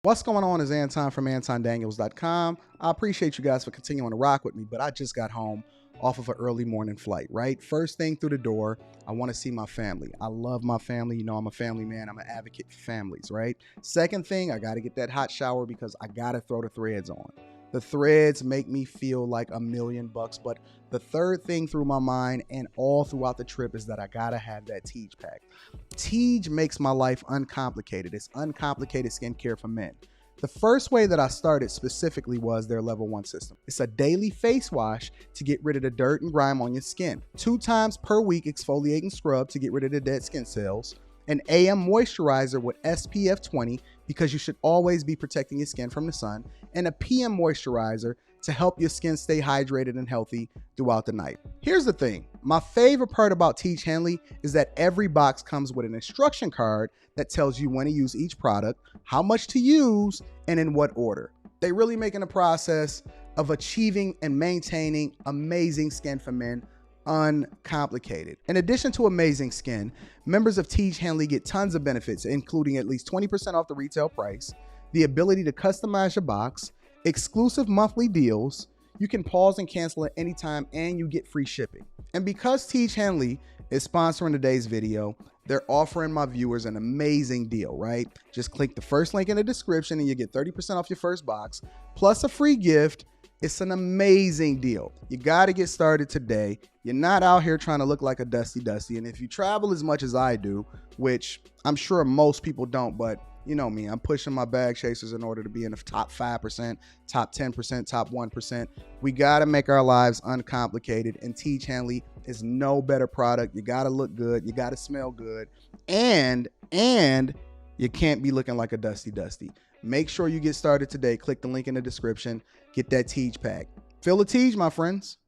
What's going on is Anton from AntonDaniels.com. I appreciate you guys for continuing to rock with me, but I just got home off of an early morning flight, right? First thing through the door, I want to see my family. I love my family. You know, I'm a family man. I'm an advocate for families, right? Second thing, I got to get that hot shower because I got to throw the threads on. The threads make me feel like $1,000,000, but the third thing through my mind and all throughout the trip is that I gotta have that Tee pack. Tee makes my life uncomplicated. It's uncomplicated skincare for men. The first way that I started specifically was their level 1 system. It's a daily face wash to get rid of the dirt and grime on your skin. 2 times per week exfoliating scrub to get rid of the dead skin cells. An AM moisturizer with SPF 20 because you should always be protecting your skin from the sun, and a PM moisturizer to help your skin stay hydrated and healthy throughout the night. Here's the thing. My favorite part about Tee Hanley is that every box comes with an instruction card that tells you when to use each product, how much to use, and in what order. They really making the process of achieving and maintaining amazing skin for men uncomplicated. In addition to amazing skin, members of Tee Hanley get tons of benefits, including at least 20% off the retail price, the ability to customize your box, exclusive monthly deals, you can pause and cancel at any time, and you get free shipping. And because Tee Hanley is sponsoring today's video, they're offering my viewers an amazing deal, right? Just click the first link in the description and you get 30% off your first box, plus a free gift. It's an amazing deal. You got to get started today. You're not out here trying to look like a dusty. And if you travel as much as I do, which I'm sure most people don't, but you know me, I'm pushing my bag chasers in order to be in the top 5%, top 10%, top 1%. We got to make our lives uncomplicated, and Tee Hanley is no better product. You got to look good. You got to smell good. And you can't be looking like a dusty. Make sure you get started today. Click the link in the description. Get that Tee pack. Feel the Tee, my friends.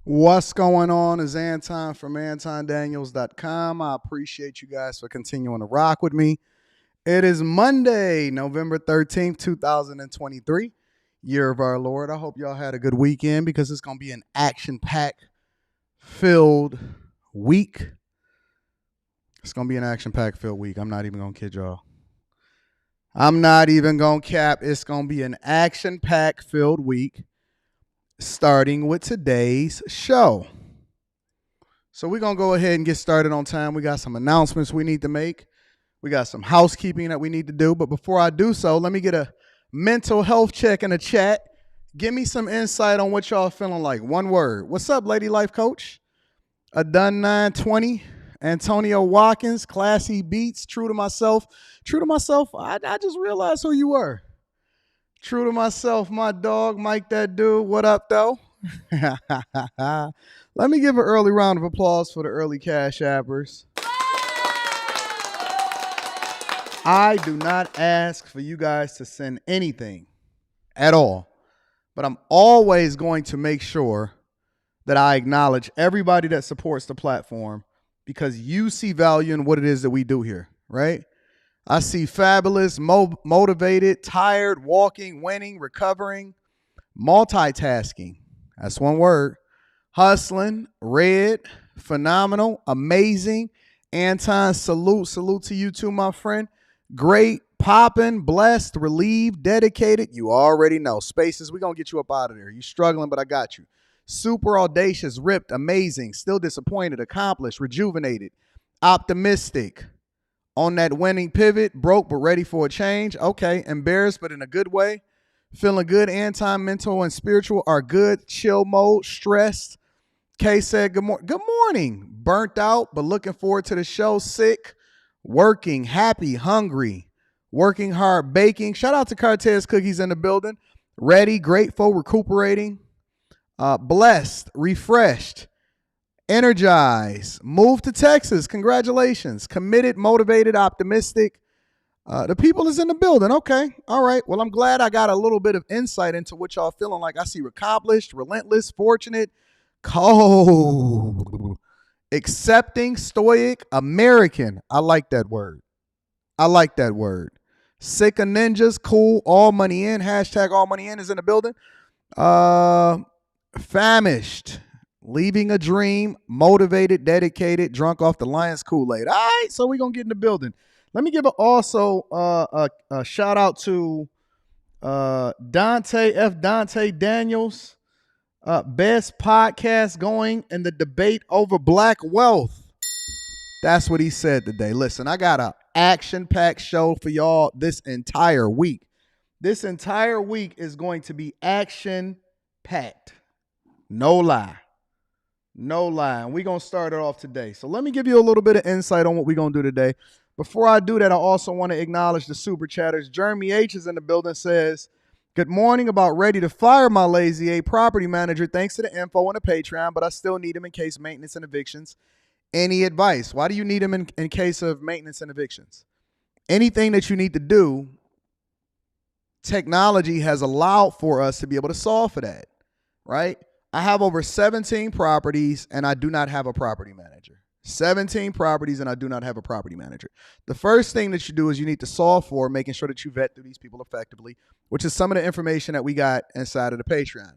What's going on is Anton from AntonDaniels.com. I appreciate you guys for continuing to rock with me. It is Monday, November 13th, 2023, year of our Lord. I hope y'all had a good weekend because it's going to be an action-packed filled week. It's going to be an action-packed filled week. I'm not even going to kid y'all. I'm not even going to cap. It's going to be an action-packed filled week, starting with today's show. So we're going to go ahead and get started on time. We got some announcements we need to make. We got some housekeeping that we need to do. But before I do so, let me get a mental health check in the chat. Give me some insight on what y'all feeling like. One word. What's up, Lady Life Coach? A done 920. Antonio Watkins, Classy Beats, True to Myself. True to Myself, I just realized who you were. True to Myself, my dog, Mike that dude. What up, though? Let me give an early round of applause for the early Cash Appers. I do not ask for you guys to send anything at all, but I'm always going to make sure that I acknowledge everybody that supports the platform because you see value in what it is that we do here, right? I see fabulous, motivated, tired, walking, winning, recovering, multitasking. That's one word. Hustling, red, phenomenal, amazing. Anton, salute to you too, my friend. Great, popping, blessed, relieved, dedicated. You already know. Spaces, we're going to get you up out of there. You struggling, but I got you. Super audacious, ripped, amazing, still disappointed, accomplished, rejuvenated, optimistic. On that winning pivot, broke but ready for a change. Okay, embarrassed but in a good way. Feeling good, mental and spiritual are good. Chill mode, stressed. Kay said good morning. Good morning. Burnt out but looking forward to the show. Sick, working, happy, hungry, working hard, baking. Shout out to Cartez Cookies in the building. Ready, grateful, recuperating. Blessed, refreshed. Energize, move to Texas. Congratulations. Committed, motivated, optimistic. The people is in the building. Okay. All right. Well, I'm glad I got a little bit of insight into what y'all feeling like. I see accomplished, relentless, fortunate, cold, Accepting, stoic, American. I like that word. I like that word. Sick of ninjas, cool, all money in. Hashtag all money in is in the building. Famished, leaving a dream, motivated, dedicated, drunk off the Lions Kool-Aid. All right, so we're going to get in the building. Let me give also a shout out to Dante Daniels. Best podcast going in the debate over black wealth. That's what he said today. Listen, I got an action-packed show for y'all this entire week. This entire week is going to be action-packed. No lie. No lie. And we're going to start it off today. So let me give you a little bit of insight on what we're going to do today. Before I do that, I also want to acknowledge the super chatters. Jeremy H. is in the building, says, good morning, about ready to fire my lazy A property manager thanks to the info on the Patreon, but I still need him in case maintenance and evictions. Any advice? Why do you need him in case of maintenance and evictions? Anything that you need to do, technology has allowed for us to be able to solve for that, right? I have over 17 properties and I do not have a property manager. 17 properties and I do not have a property manager. The first thing that you do is you need to solve for making sure that you vet through these people effectively, which is some of the information that we got inside of the Patreon.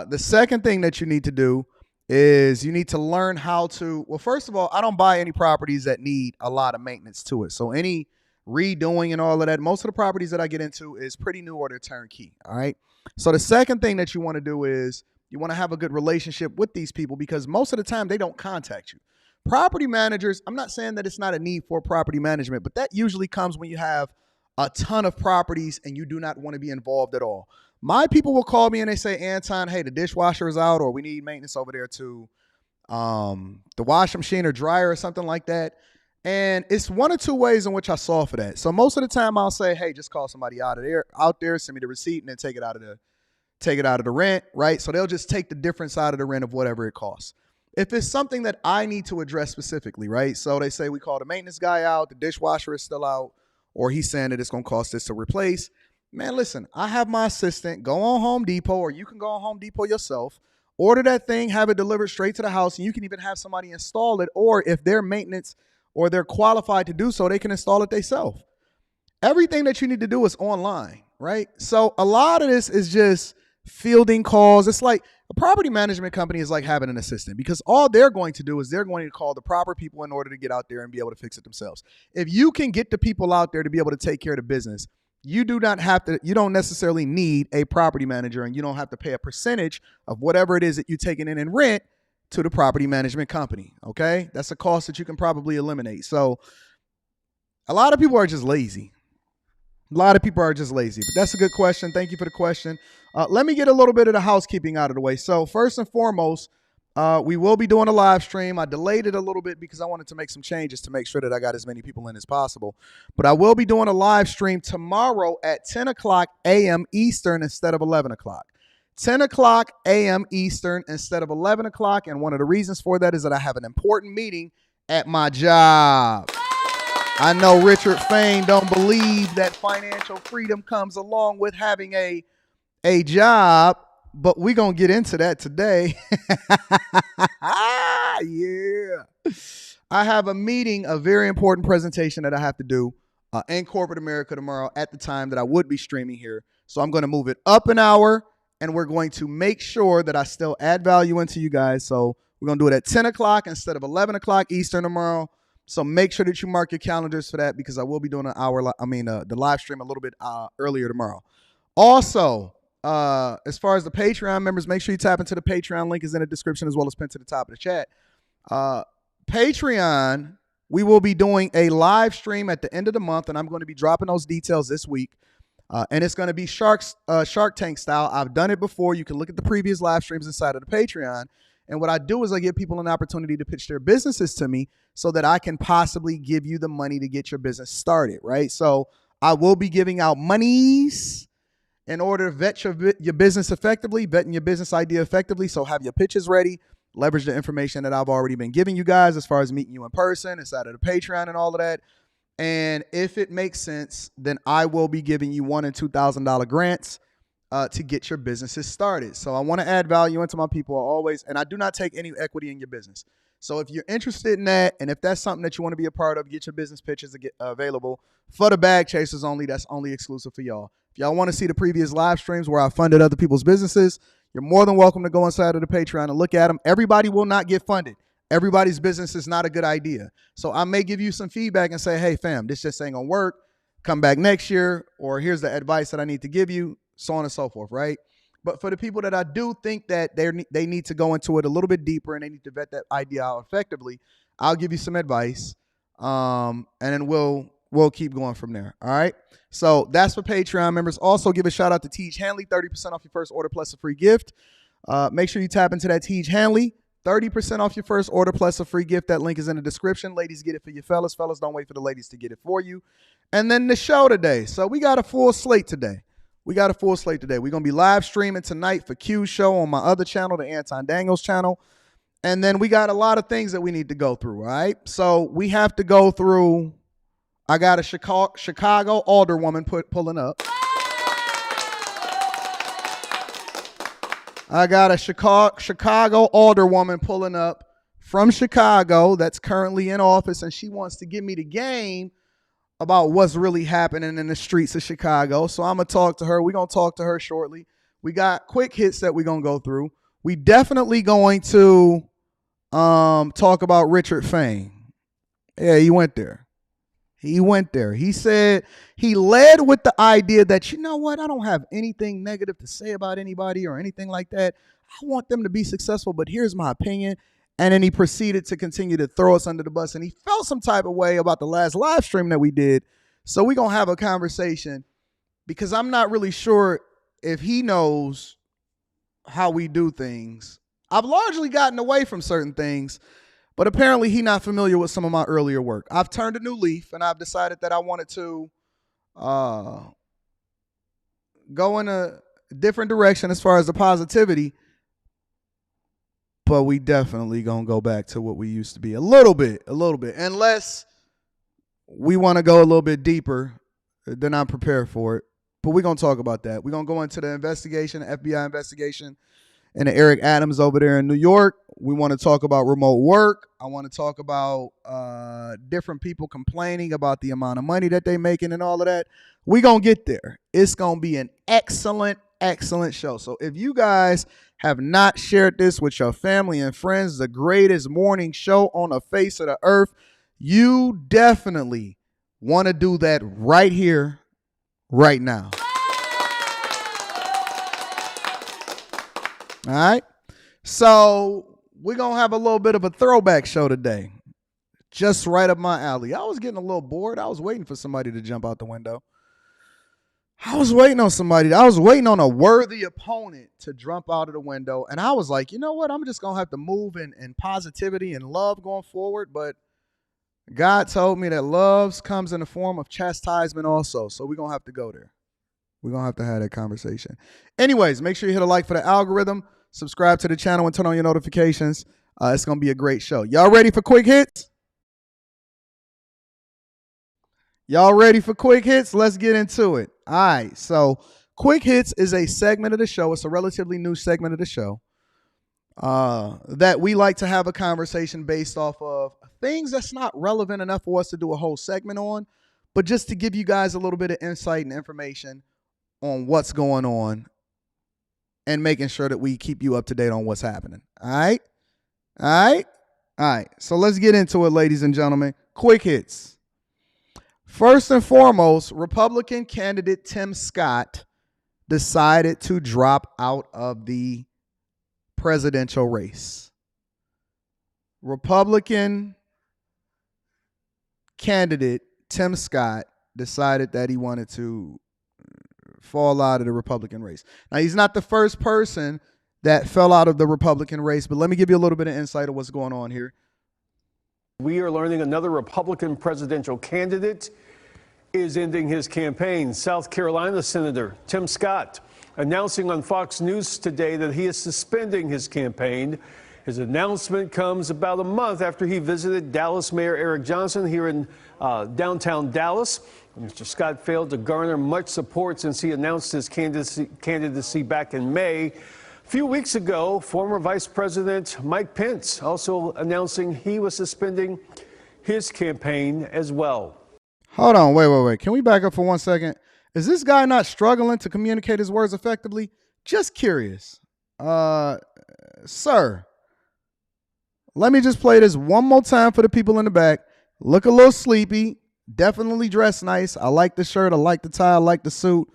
The second thing that you need to do is you need to learn how to, well, first of all, I don't buy any properties that need a lot of maintenance to it. So any redoing and all of that, most of the properties that I get into is pretty new or they're turnkey. All right. So the second thing that you want to do is you want to have a good relationship with these people because most of the time they don't contact you. Property managers, I'm not saying that it's not a need for property management, but that usually comes when you have a ton of properties and you do not want to be involved at all. My people will call me and they say, Anton, hey, the dishwasher is out or we need maintenance over there to the washing machine or dryer or something like that. And it's one or two ways in which I solve for that. So most of the time I'll say, hey, just call somebody out there, send me the receipt and then take it out of the rent, right? So they'll just take the difference out of the rent of whatever it costs. If it's something that I need to address specifically, right? So they say we call the maintenance guy out, the dishwasher is still out, or he's saying that it's going to cost this to replace. Man, listen, I have my assistant go on Home Depot, or you can go on Home Depot yourself, order that thing, have it delivered straight to the house, and you can even have somebody install it, or if they're maintenance or they're qualified to do so, they can install it themselves. Everything that you need to do is online, right? So a lot of this is just fielding calls. It's like a property management company is like having an assistant because all they're going to do is they're going to call the proper people in order to get out there and be able to fix it themselves. If you can get the people out there to be able to take care of the business, you don't necessarily need a property manager and you don't have to pay a percentage of whatever it is that you're taking in rent to the property management company. Okay. That's a cost that you can probably eliminate. So a lot of people are just lazy. But that's a good question. Thank you for the question. Let me get a little bit of the housekeeping out of the way. So first and foremost, we will be doing a live stream. I delayed it a little bit because I wanted to make some changes to make sure that I got as many people in as possible. But I will be doing a live stream tomorrow at 10 o'clock a.m. Eastern instead of 11 o'clock. 10 o'clock a.m. Eastern instead of 11 o'clock. And one of the reasons for that is that I have an important meeting at my job. I know Richard Fain don't believe that financial freedom comes along with having a job, but we're going to get into that today. Yeah. I have a meeting, a very important presentation that I have to do in corporate America tomorrow at the time that I would be streaming here. So I'm going to move it up an hour, and we're going to make sure that I still add value into you guys. So we're going to do it at 10 o'clock instead of 11 o'clock Eastern tomorrow. So make sure that you mark your calendars for that because I will be doing the live stream a little bit earlier tomorrow. Also, as far as the Patreon members, make sure you tap into the Patreon link is in the description as well as pinned to the top of the chat. Patreon, we will be doing a live stream at the end of the month, and I'm going to be dropping those details this week. And it's going to be Shark Tank style. I've done it before. You can look at the previous live streams inside of the Patreon. And what I do is I give people an opportunity to pitch their businesses to me so that I can possibly give you the money to get your business started, right? So I will be giving out monies in order to vet your business effectively, vetting your business idea effectively. So have your pitches ready, leverage the information that I've already been giving you guys as far as meeting you in person, inside of the Patreon and all of that. And if it makes sense, then I will be giving you $1,000 and $2,000 grants to get your businesses started. So I want to add value into my people always, and I do not take any equity in your business. So if you're interested in that, and if that's something that you want to be a part of, get your business pitches available for the bag chasers only. That's only exclusive for y'all. If y'all want to see the previous live streams where I funded other people's businesses, you're more than welcome to go inside of the Patreon and look at them. Everybody will not get funded. Everybody's business is not a good idea. So I may give you some feedback and say, hey, fam, this just ain't going to work. Come back next year, or here's the advice that I need to give you, so on and so forth, right? But for the people that I do think that they need to go into it a little bit deeper and they need to vet that idea out effectively, I'll give you some advice, and then we'll keep going from there, all right? So that's for Patreon members. Also, give a shout out to Tee Hanley, 30% off your first order plus a free gift. Make sure you tap into that Tee Hanley. 30% off your first order plus a free gift. That link is in the description. Ladies, get it for your fellas. Fellas, don't wait for the ladies to get it for you. And then the show today. So we got a full slate today. We're going to be live streaming tonight for Q's show on my other channel, the Anton Daniels channel. And then we got a lot of things that we need to go through, all right? So we have to go through, I got a Chicago Alderwoman pulling up. I got a Chicago Alderwoman pulling up from Chicago that's currently in office, and she wants to give me the game about what's really happening in the streets of Chicago. So I'm going to talk to her. We're going to talk to her shortly. We got quick hits that we're going to go through. We definitely going to talk about Richard Fain. Yeah, he went there. He said he led with the idea that, you know what, I don't have anything negative to say about anybody or anything like that. I want them to be successful, but here's my opinion. And then he proceeded to continue to throw us under the bus. And he felt some type of way about the last live stream that we did. So we're going to have a conversation because I'm not really sure if he knows how we do things. I've largely gotten away from certain things, but apparently he's not familiar with some of my earlier work. I've turned a new leaf, and I've decided that I wanted to go in a different direction as far as the positivity. But we definitely going to go back to what we used to be a little bit, unless we want to go a little bit deeper, then I'm prepared for it. But we're going to talk about that. We're going to go into the investigation, the FBI investigation, and the Eric Adams over there in New York. We want to talk about remote work. I want to talk about different people complaining about the amount of money that they're making and all of that. We're going to get there. It's going to be an excellent show. So if you guys have not shared this with your family and friends, the greatest morning show on the face of the earth, you definitely want to do that right here, right now. All right. So we're going to have a little bit of a throwback show today. Just right up my alley. I was getting a little bored. I was waiting for somebody to jump out the window. I was waiting on somebody. I was waiting on a worthy opponent to jump out of the window. And I was like, you know what? I'm just going to have to move in positivity and love going forward. But God told me that love comes in the form of chastisement also. So we're going to have to go there. We're going to have that conversation. Anyways, make sure you hit a like for the algorithm. Subscribe to the channel and turn on your notifications. It's going to be a great show. Y'all ready for quick hits? Y'all ready for quick hits? Let's get into it. All right. So quick hits is a segment of the show. It's a relatively new segment of the show that we like to have a conversation based off of things that's not relevant enough for us to do a whole segment on, but just to give you guys a little bit of insight and information on what's going on and making sure that we keep you up to date on what's happening. All right. All right. So let's get into it, ladies and gentlemen. Quick hits. First and foremost, Republican candidate Tim Scott decided to drop out of the presidential race. Republican candidate Tim Scott decided that he wanted to fall out of the Republican race. Now, he's not the first person that fell out of the Republican race, but let me give you a little bit of insight of what's going on here. We are learning another Republican presidential candidate is ending his campaign. South Carolina Senator Tim Scott announcing on Fox News today that he is suspending his campaign His announcement comes about a month after he visited Dallas Mayor Eric Johnson here in downtown Dallas. Mr. Scott failed to garner much support since he announced his candidacy back in May. A few weeks ago, former Vice President Mike Pence also announcing he was suspending his campaign as well. Hold on, wait. Can we back up for 1 second? Is this guy not struggling to communicate his words effectively? Just curious. Sir, let me just play this one more time for the people in the back. Look a little sleepy. Definitely dressed nice. I like the shirt. I like the tie. I like the suit.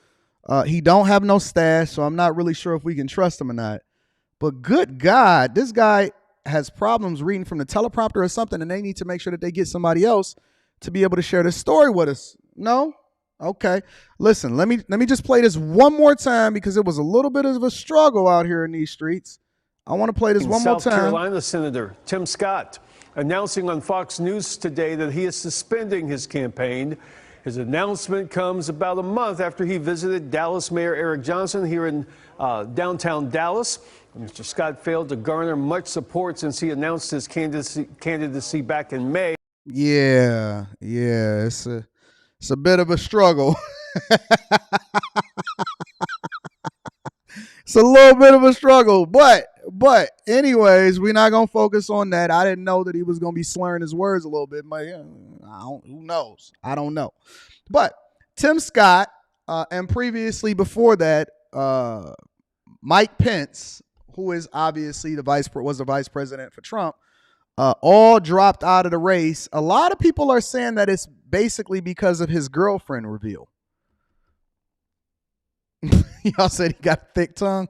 He don't have no stash, so I'm not really sure if we can trust him or not. But good God, this guy has problems reading from the teleprompter or something, and they need to make sure that they get somebody else to be able to share this story with us. No? Okay. Listen, let me just play this one more time because it was a little bit of a struggle out here in these streets. I want to play this one more time. South Carolina Senator Tim Scott announcing on Fox News today that he is suspending his campaign. His announcement comes about a month after he visited Dallas Mayor Eric Johnson here in downtown Dallas. Mr. Scott failed to garner much support since he announced his candidacy back in May. Yeah, it's a bit of a struggle. It's a little bit of a struggle, but anyways, we're not gonna focus on that. I didn't know that he was gonna be slurring his words a little bit, but who knows? I don't know. But Tim Scott and previously before that, Mike Pence, who is obviously was the vice president for Trump, all dropped out of the race. A lot of people are saying that it's basically because of his girlfriend reveal. Y'all said he got a thick tongue.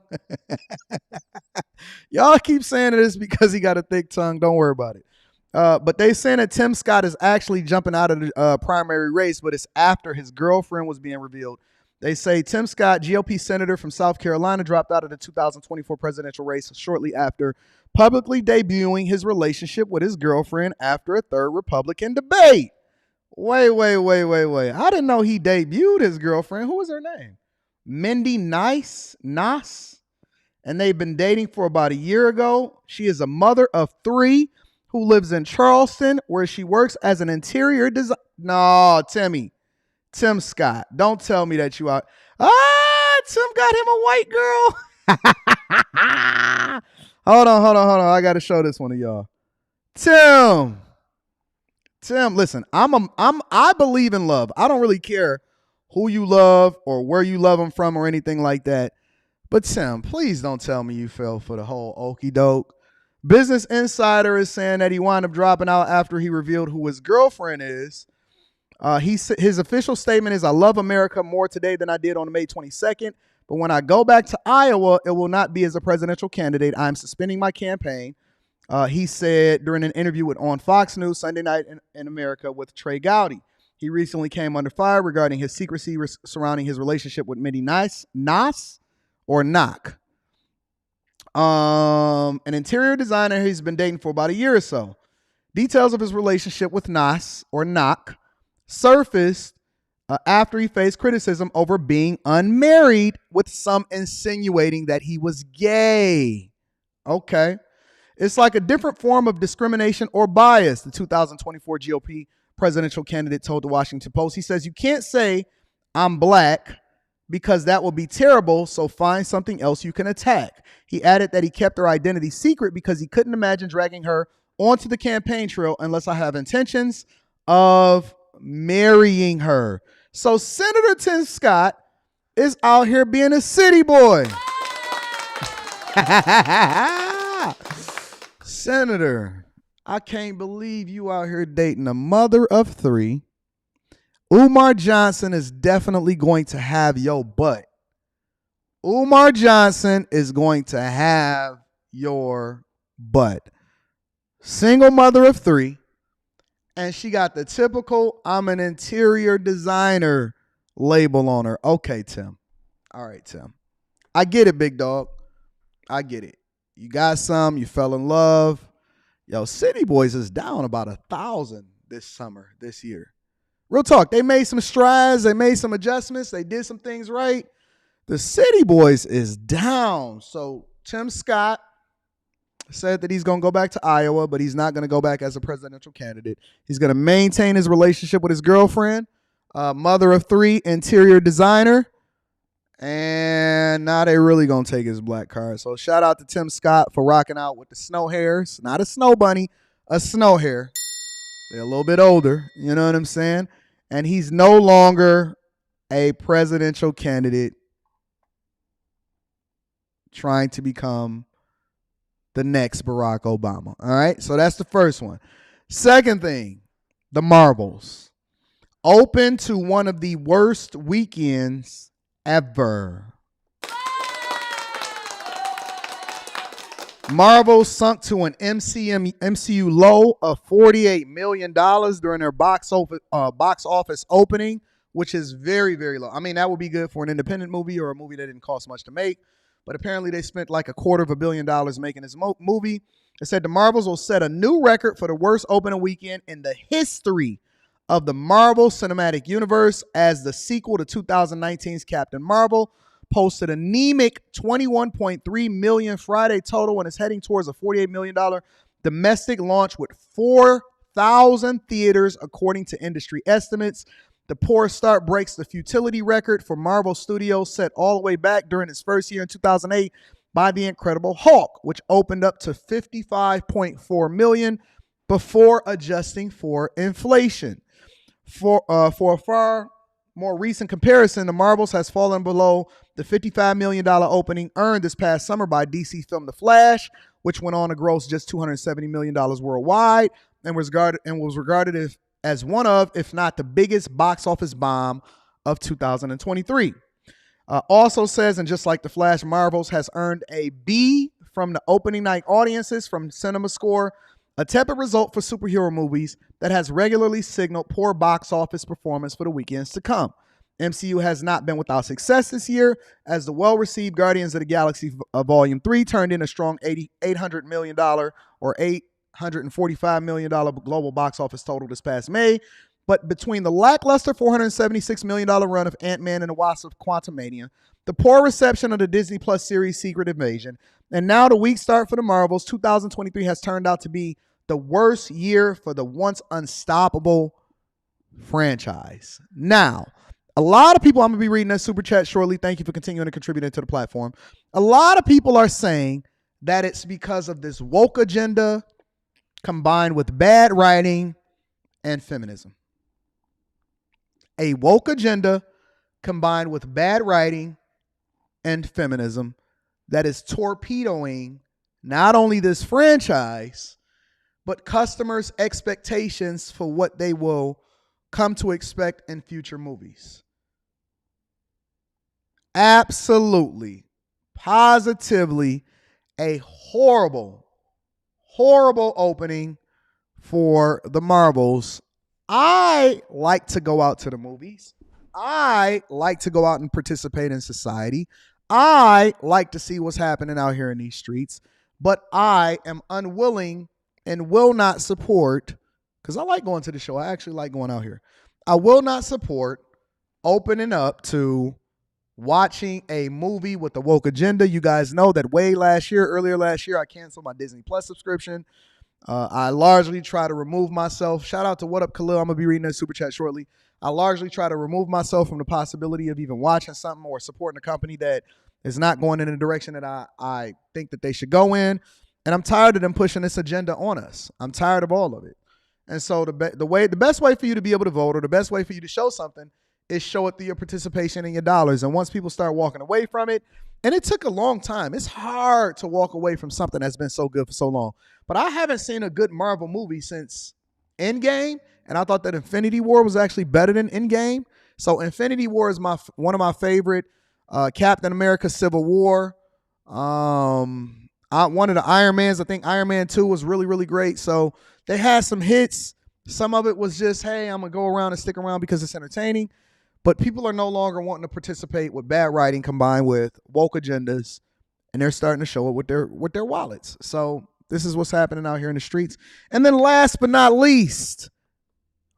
Y'all keep saying that it's because he got a thick tongue. Don't worry about it. But they saying that Tim Scott is actually jumping out of the primary race, but it's after his girlfriend was being revealed. They say Tim Scott, GOP senator from South Carolina, dropped out of the 2024 presidential race shortly after publicly debuting his relationship with his girlfriend after a third Republican debate. Wait. I didn't know he debuted his girlfriend. Who was her name? Mindy Nas, and they've been dating for about a year ago. She is a mother of 3 who lives in Charleston, where she works as an interior designer. No, Tim Scott, don't tell me that you out. Tim got him a white girl. Hold on. I got to show this one to y'all. Tim, listen, I believe in love. I don't really care who you love or where you love them from or anything like that. But Tim, please don't tell me you fell for the whole okie doke. Business Insider is saying that he wound up dropping out after he revealed who his girlfriend is. His official statement is, "I love America more today than I did on May 22nd. But when I go back to Iowa, it will not be as a presidential candidate. I'm suspending my campaign." He said during an interview on Fox News Sunday Night in America with Trey Gowdy. He recently came under fire regarding his secrecy surrounding his relationship with Mindy Nas, or Knock, an interior designer he's been dating for about a year or so. Details of his relationship with Nas, or Knock, surfaced after he faced criticism over being unmarried, with some insinuating that he was gay. Okay. It's like a different form of discrimination or bias, the 2024 GOP presidential candidate told the Washington Post. He says, "You can't say I'm black because that will be terrible, so find something else you can attack." He added that he kept her identity secret because he couldn't imagine dragging her onto the campaign trail unless I have intentions of marrying her. So Senator Tim Scott is out here being a city boy. Senator, I can't believe you out here dating a mother of 3. Umar Johnson is definitely going to have your butt. Umar Johnson is going to have your butt. Single mother of 3. And she got the typical "I'm an interior designer" label on her. Okay, Tim. All right, Tim. I get it, big dog. I get it. You got some. You fell in love. Yo, City Boys is down about 1,000 this year. Real talk. They made some strides. They made some adjustments. They did some things right. The City Boys is down. So Tim Scott, said that he's going to go back to Iowa, but he's not going to go back as a presidential candidate. He's going to maintain his relationship with his girlfriend, mother of 3, interior designer. And now they really going to take his black card. So shout out to Tim Scott for rocking out with the snow hairs. Not a snow bunny, a snow hair. They're a little bit older. You know what I'm saying? And he's no longer a presidential candidate trying to become the next Barack Obama. All right? So that's the first one. Second thing, the Marbles. Open to one of the worst weekends ever. Marvel sunk to an MCU low of $48 million during their box office opening, which is very, very low. I mean, that would be good for an independent movie or a movie that didn't cost much to make. But apparently they spent like $250 million making this movie. It said the Marvels will set a new record for the worst opening weekend in the history of the Marvel Cinematic Universe, as the sequel to 2019's Captain Marvel posted an anemic 21.3 million Friday total and is heading towards a $48 million domestic launch with 4,000 theaters, according to industry estimates. The poor start breaks the futility record for Marvel Studios, set all the way back during its first year in 2008 by The Incredible Hulk, which opened up to 55.4 million before adjusting for inflation. For a far more recent comparison, the Marvels has fallen below the $55 million opening earned this past summer by DC film The Flash, which went on to gross just $270 million worldwide and was regarded as one of, if not the biggest box office bomb of 2023. Also says, and just like The Flash, Marvels has earned a B from the opening night audiences from CinemaScore, a tepid result for superhero movies that has regularly signaled poor box office performance for the weekends to come. MCU has not been without success this year, as the well-received Guardians of the Galaxy Volume 3 turned in a strong $800 million or $845 million global box office total this past May. But between the lackluster $476 million run of Ant-Man and the Wasp of Quantumania, the poor reception of the Disney Plus series Secret Invasion, and now the weak start for the Marvels, 2023 has turned out to be the worst year for the once unstoppable franchise. Now, a lot of people, I'm going to be reading that super chat shortly. Thank you for continuing to contribute to the platform. A lot of people are saying that it's because of this woke agenda combined with bad writing and feminism. A woke agenda combined with bad writing and feminism that is torpedoing not only this franchise, but customers' expectations for what they will come to expect in future movies. Absolutely, positively, a horrible, horrible opening for the Marvels. I like to go out to the movies. I like to go out and participate in society. I like to see what's happening out here in these streets, but I am unwilling and will not support, because I like going to the show. I actually like going out here. I will not support opening up to watching a movie with a woke agenda. You guys know that earlier last year, I canceled my Disney Plus subscription. I largely try to remove myself. Shout out to What Up Khalil. I'm going to be reading that super chat shortly. I largely try to remove myself from the possibility of even watching something or supporting a company that is not going in the direction that I think that they should go in. And I'm tired of them pushing this agenda on us. I'm tired of all of it. And so the best way for you to be able to vote, or the best way for you to show something, is show it through your participation and your dollars. And once people start walking away from it, and it took a long time. It's hard to walk away from something that's been so good for so long. But I haven't seen a good Marvel movie since Endgame, and I thought that Infinity War was actually better than Endgame. So Infinity War is one of my favorite. Captain America Civil War. One of the Iron Mans, I think Iron Man 2 was really, really great. So they had some hits. Some of it was just, hey, I'm going to go around and stick around because it's entertaining. But people are no longer wanting to participate with bad writing combined with woke agendas, and they're starting to show it with their wallets. So this is what's happening out here in the streets. And then last but not least,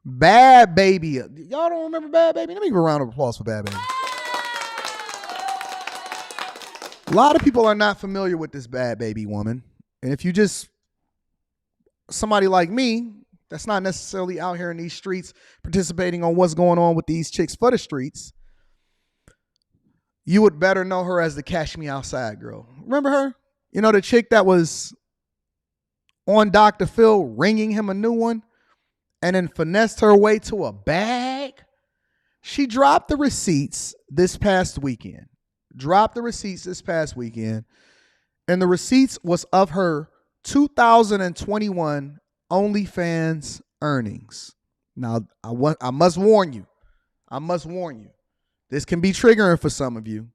Bhad Bhabie. Y'all don't remember Bhad Bhabie? Let me give a round of applause for Bhad Bhabie. A lot of people are not familiar with this Bhad Bhabie woman. And if you just somebody like me that's not necessarily out here in these streets participating on what's going on with these chicks for the streets, you would better know her as the Cash Me Outside girl. Remember her? You know, the chick that was on Dr. Phil ringing him a new one and then finessed her way to a bag? She dropped the receipts this past weekend. And the receipts was of her 2021 OnlyFans earnings. Now, I must warn you. This can be triggering for some of you.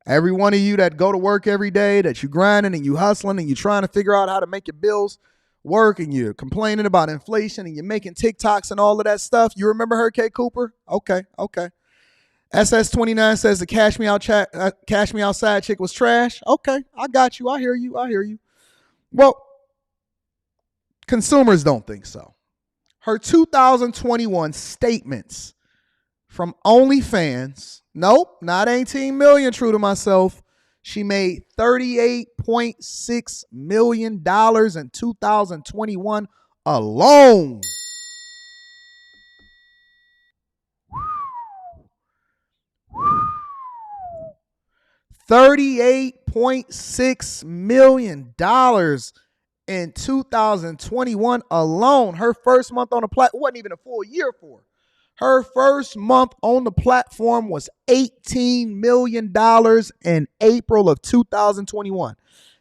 Every one of you that go to work every day, that you grinding and you hustling and you trying to figure out how to make your bills work, and you're complaining about inflation and you're making TikToks and all of that stuff. You remember her, K. Cooper? Okay. SS29 says the Cash Me Outside chick was trash. Okay, I got you. I hear you. Well, consumers don't think so. Her 2021 statements from OnlyFans, nope, not 18 million, true to myself. She made $38.6 million in 2021 alone. $38.6 million in 2021 alone. Her first month on the platform wasn't even a full year for her. Her first month on the platform was $18 million in April of 2021.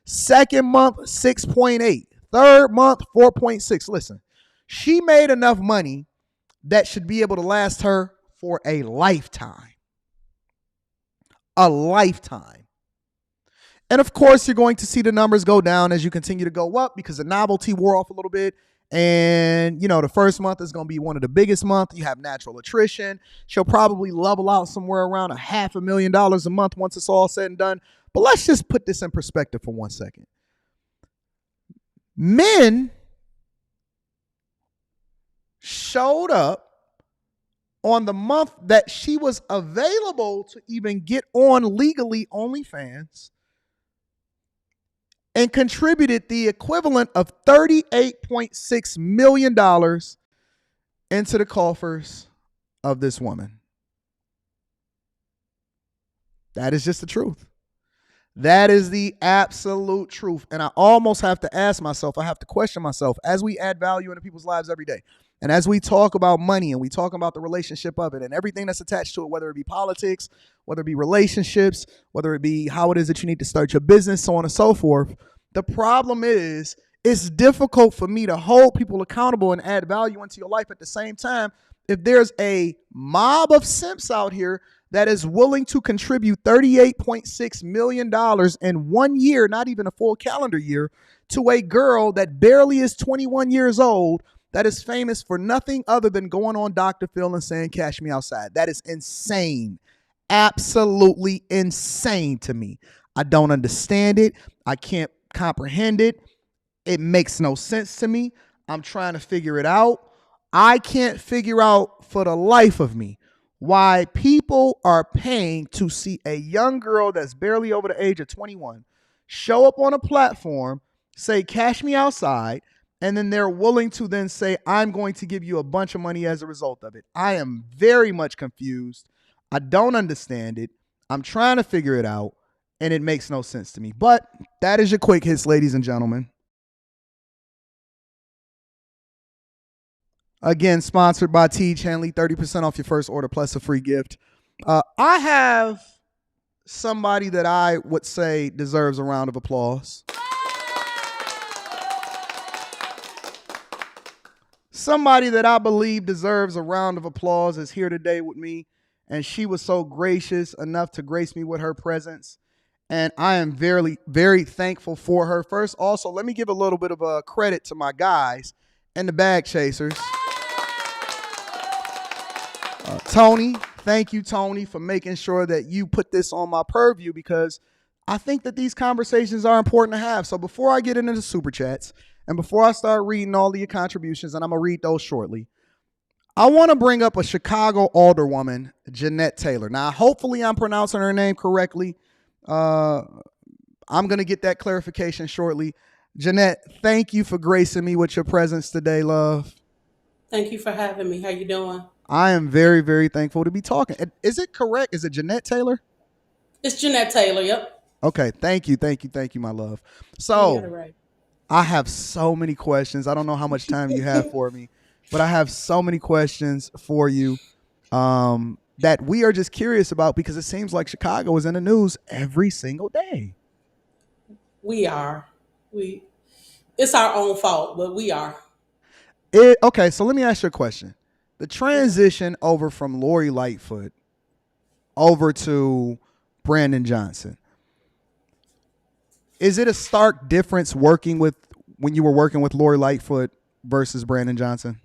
Second month, 6.8. Third month, 4.6. Listen, she made enough money that should be able to last her for a lifetime. A lifetime. And of course, you're going to see the numbers go down as you continue to go up because the novelty wore off a little bit. And, you know, the first month is going to be one of the biggest months. You have natural attrition. She'll probably level out somewhere around $500,000 a month once it's all said and done. But let's just put this in perspective for 1 second. Men showed up on the month that she was available to even get on legally OnlyFans and contributed the equivalent of $38.6 million into the coffers of this woman. That is just the truth. That is the absolute truth. And I almost have to ask myself, I have to question myself as we add value into people's lives every day. And as we talk about money and we talk about the relationship of it and everything that's attached to it, whether it be politics, whether it be relationships, whether it be how it is that you need to start your business, so on and so forth. The problem is it's difficult for me to hold people accountable and add value into your life at the same time if there's a mob of simps out here that is willing to contribute $38.6 million in 1 year, not even a full calendar year, to a girl that barely is 21 years old that is famous for nothing other than going on Dr. Phil and saying, "Cash me outside." That is insane. Absolutely insane to me. I don't understand it. I can't comprehend it. It makes no sense to me. I'm trying to figure it out. I can't figure out for the life of me why people are paying to see a young girl that's barely over the age of 21 show up on a platform, say, "Cash me outside," and then they're willing to then say, "I'm going to give you a bunch of money as a result of it." I am very much confused. I don't understand it. I'm trying to figure it out, and it makes no sense to me. But that is your quick hits, ladies and gentlemen. Again, sponsored by Tee Hanley, 30% off your first order plus a free gift. I have somebody that I would say deserves a round of applause. Somebody that I believe deserves a round of applause is here today with me, and she was so gracious enough to grace me with her presence, and I am very, very thankful for her. First, also, let me give a little bit of a credit to my guys and the bag chasers. Tony, thank you, Tony, for making sure that you put this on my purview, because I think that these conversations are important to have. So before I get into the super chats and before I start reading all of your contributions, and I'm going to read those shortly, I want to bring up a Chicago Alderwoman, Jeanette Taylor. Now, hopefully I'm pronouncing her name correctly. I'm going to get that clarification shortly. Janette, thank you for gracing me with your presence today, love. Thank you for having me. How you doing? I am very, very thankful to be talking. Is it correct? Is it Janette Taylor? It's Janette Taylor. Yep. Okay, thank you, my love. You got So it right. I have so many questions. I don't know how much time you have for me, but I have so many questions for you that we are just curious about because it seems like Chicago is in the news every single day. We are. It's our own fault, but we are. Okay, so let me ask you a question. The transition over from Lori Lightfoot over to Brandon Johnson, is it a stark difference when you were working with Lori Lightfoot versus Brandon Johnson?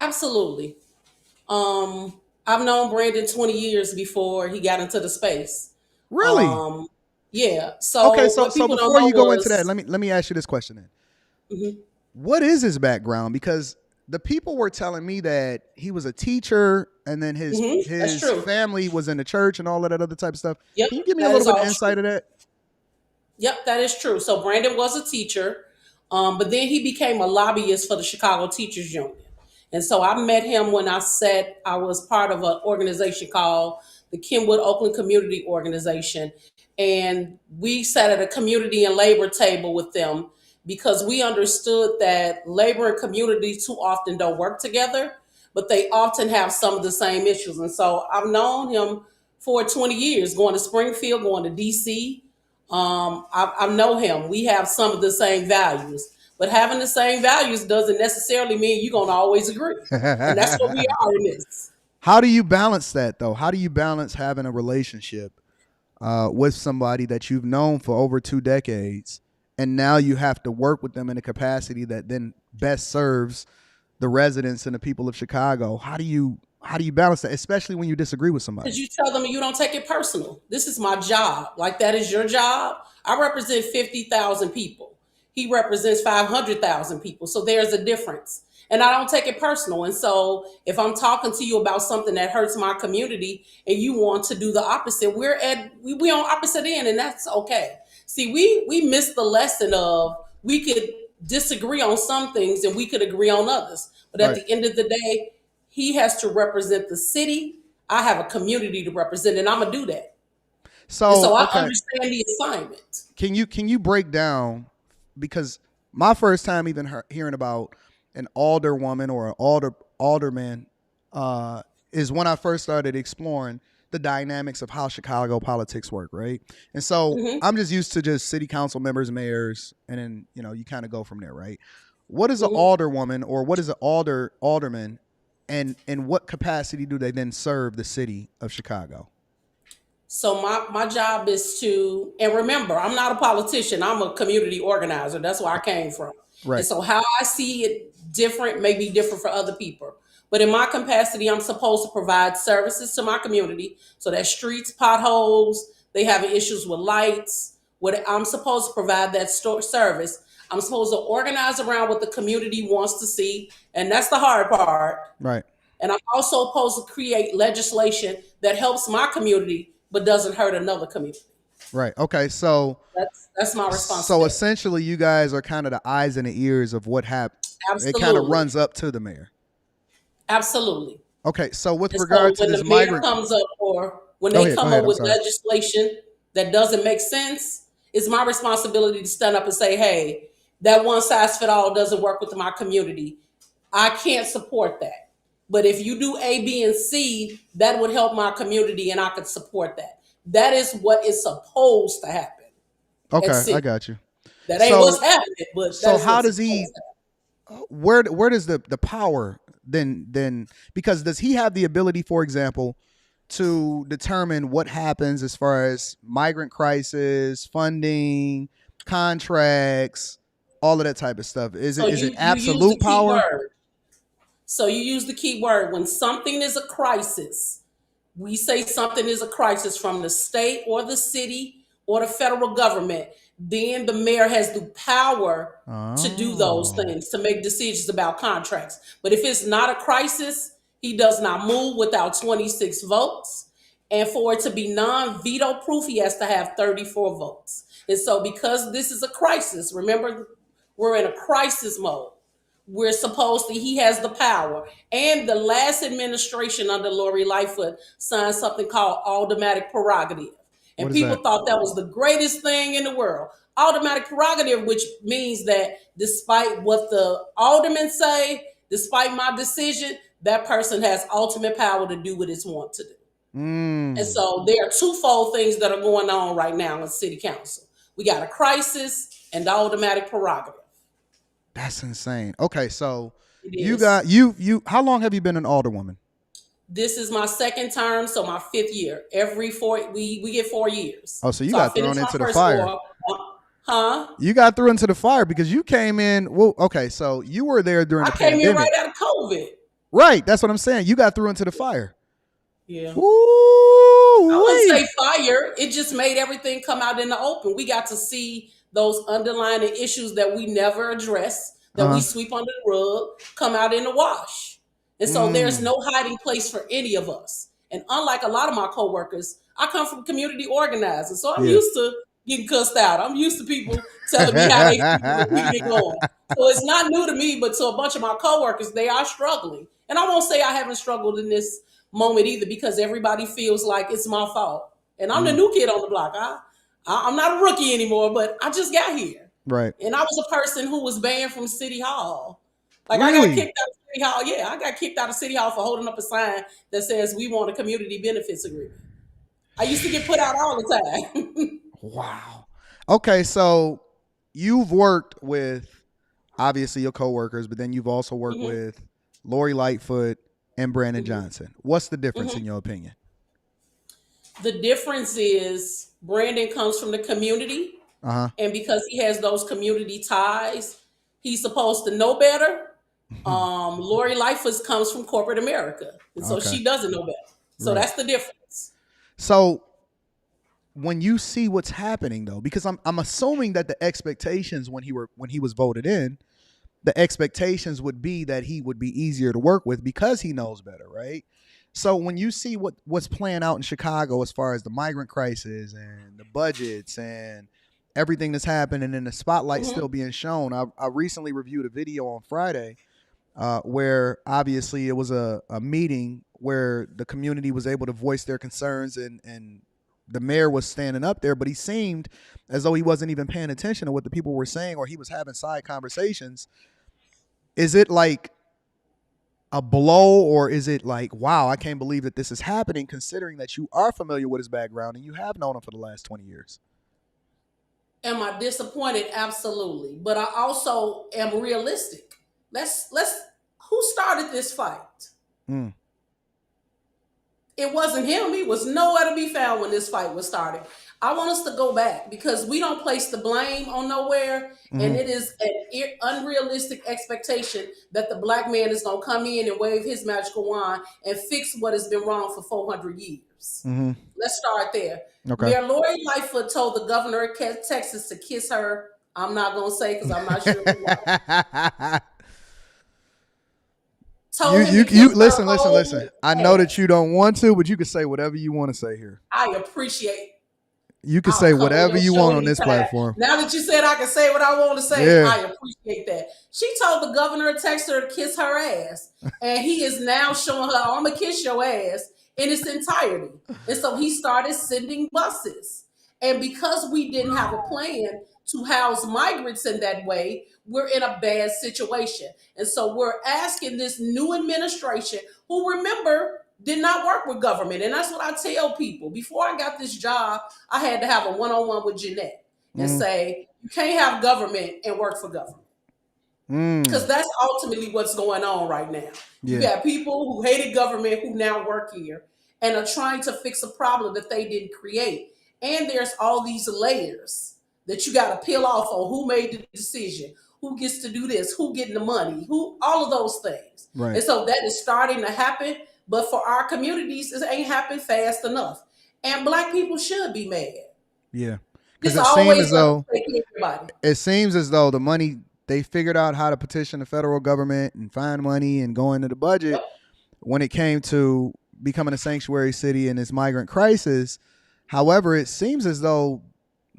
Absolutely. I've known Brandon 20 years before he got into the space. Really? Yeah. Okay, So so what people don't before know you go into that, was let me ask you this question then. Mhm. What is his background? Because the people were telling me that he was a teacher and then That's his true. family was in the church and all of that other type of stuff. Yep. Can you give me a That little is bit of all insight true. of that? Yep, that is true. So Brandon was a teacher, but then he became a lobbyist for the Chicago Teachers Union. And so I met him when I was part of an organization called the Kenwood Oakland Community Organization. And we sat at a community and labor table with them because we understood that labor and community too often don't work together, but they often have some of the same issues. And so I've known him for 20 years, going to Springfield, going to DC. I know him. We have some of the same values, but having the same values doesn't necessarily mean you're going to always agree. And that's what we are in this. How do you balance that though? How do you balance having a relationship with somebody that you've known for over 2 decades, and now you have to work with them in a capacity that then best serves the residents and the people of Chicago? How do you balance that, especially when you disagree with Because somebody? you tell them you don't take it personal. This is my job. Like that is your job. I represent 50,000 people. He represents 500,000 people. So there's a difference. And I don't take it personal. And so if I'm talking to you about something that hurts my community and you want to do the opposite, we on opposite end, and that's okay. See, we missed the lesson of we could disagree on some things and we could agree on others. But at Right. the end of the day, he has to represent the city. I have a community to represent, and I'm gonna do that. And So so I okay, understand the assignment. can you break down, because my first time even hearing about an alderwoman or an alderman is when I first started exploring the dynamics of how Chicago politics work, right? And so hmm I'm just used to just city council members, mayors, and then you kind of go from there, right? What is an hmm alderwoman or what is an alderman, and in what capacity do they then serve the city of Chicago? So my job is to, and remember, I'm not a politician. I'm a community organizer. That's where I came from. And Right. so how I see it different may be different for other people. But in my capacity, I'm supposed to provide services to my community. So that streets, potholes, they having issues with lights. What I'm supposed to provide that service. I'm supposed to organize around what the community wants to see, and that's the hard part. Right. And I'm also supposed to create legislation that helps my community but doesn't hurt another community. Right. Okay. So That's my so responsibility. essentially, you guys are kind of the eyes and the ears of what happened. It kind of Absolutely. runs up to the mayor. Absolutely. Okay. So with And regard so to when this the mayor migrant, comes up or when go they ahead. Go come ahead. up I'm with sorry. legislation that doesn't make sense, it's my responsibility to stand up and say, hey, that one size fit all doesn't work with my community. I can't support that. But if you do A, B, and C, that would help my community and I could support that. That is what is supposed to happen at Okay, I city. got you. That ain't what's So happening, but that so is how what's does supposed he? to Where does the power then because does he have the ability, for example, to determine what happens as far as migrant crisis, funding, contracts, all of that type of stuff? Is happen. it So is it you use the absolute key power? word. So you use the key word when something is a crisis. We say something is a crisis from the state or the city or the federal government, then the mayor has the power to do those Oh, things, to make decisions about contracts. But if it's not a crisis, he does not move without 26 votes. And for it to be non-veto proof, he has to have 34 votes. And so because this is a crisis, remember, we're in a crisis mode. He has the power. And the last administration under Lori Lightfoot signed something called automatic prerogative. And people thought that was the greatest thing in the world. Automatic prerogative, which means that despite what the aldermen say, despite my decision, that person has ultimate power to do what it's want to do. And so there are twofold things that are going on right now in city council. We got a crisis and the automatic prerogative. That's insane. Okay, so you how long have you been an alderwoman? This is my second term, so my 5th year. Every 4 we get 4 years. Oh, so you got thrown into the fire. Huh? You got thrown into the fire because you came in. Well, okay, so you were there during the pandemic. I came in right out of COVID. Right, that's what I'm saying. You got thrown into the fire. Yeah. Ooh, I wouldn't say fire. It just made everything come out in the open. We got to see those underlying issues that we never address, that we sweep under the rug, come out in the wash. And so there's no hiding place for any of us. And unlike a lot of my coworkers, I come from community organizing. So I'm used to getting cussed out. I'm used to people telling me how they get going. So it's not new to me, but to a bunch of my coworkers, they are struggling. And I won't say I haven't struggled in this moment either, because everybody feels like it's my fault. And I'm the new kid on the block. I'm not a rookie anymore, but I just got here. Right. And I was a person who was banned from City Hall. Like really? I got kicked out of City Hall. Yeah, I got kicked out of City Hall for holding up a sign that says we want a community benefits agreement. I used to get put out all the time. Wow. Okay, so you've worked with obviously your coworkers, but then you've also worked with Lori Lightfoot and Brandon Johnson. What's the difference in your opinion? The difference is Brandon comes from the community. And because he has those community ties, he's supposed to know better. Lori Lightfoot comes from corporate America. And so she doesn't know better. So that's the difference. So when you see what's happening though, because I'm assuming that the expectations when he was voted in, the expectations would be that he would be easier to work with because he knows better, right? So when you see what's playing out in Chicago as far as the migrant crisis and the budgets and everything that's happening and the spotlight still being shown, I recently reviewed a video on Friday where obviously it was a meeting where the community was able to voice their concerns and the mayor was standing up there, but he seemed as though he wasn't even paying attention to what the people were saying, or he was having side conversations. Is it like a blow, or is it like, wow, I can't believe that this is happening, considering that you are familiar with his background and you have known him for the last 20 years? Am I disappointed? Absolutely. But I also am realistic. Who started this fight? It wasn't him. He was nowhere to be found when this fight was started. I want us to go back because we don't place the blame on nowhere. And it is an unrealistic expectation that the black man is going to come in and wave his magical wand and fix what has been wrong for 400 years. Let's start there. Okay. Mayor Lori Lightfoot told the governor of Texas to kiss her. I'm not going to say because I'm not sure. Listen. I know that you don't want to, but you can say whatever you want to say here. I appreciate. You can say whatever you want on this platform. Now that you said I can say what I want to say, I appreciate that. She told the governor of Texas to kiss her ass, and he is now showing her, I'm gonna kiss your ass in its entirety. And so he started sending buses. And because we didn't have a plan to house migrants in that way, we're in a bad situation. And so we're asking this new administration, who, remember, did not work with government. And that's what I tell people. Before I got this job, I had to have a one-on-one with Janette and say, you can't have government and work for government. Because that's ultimately what's going on right now. You got people who hated government who now work here and are trying to fix a problem that they didn't create. And there's all these layers that you got to peel off on who made the decision, who gets to do this, who getting the money, who, all of those things. Right. And so that is starting to happen. But for our communities, it ain't happened fast enough. And black people should be mad. Yeah. Because it seems as though the money, they figured out how to petition the federal government and find money and go into the budget. When it came to becoming a sanctuary city in this migrant crisis. However, it seems as though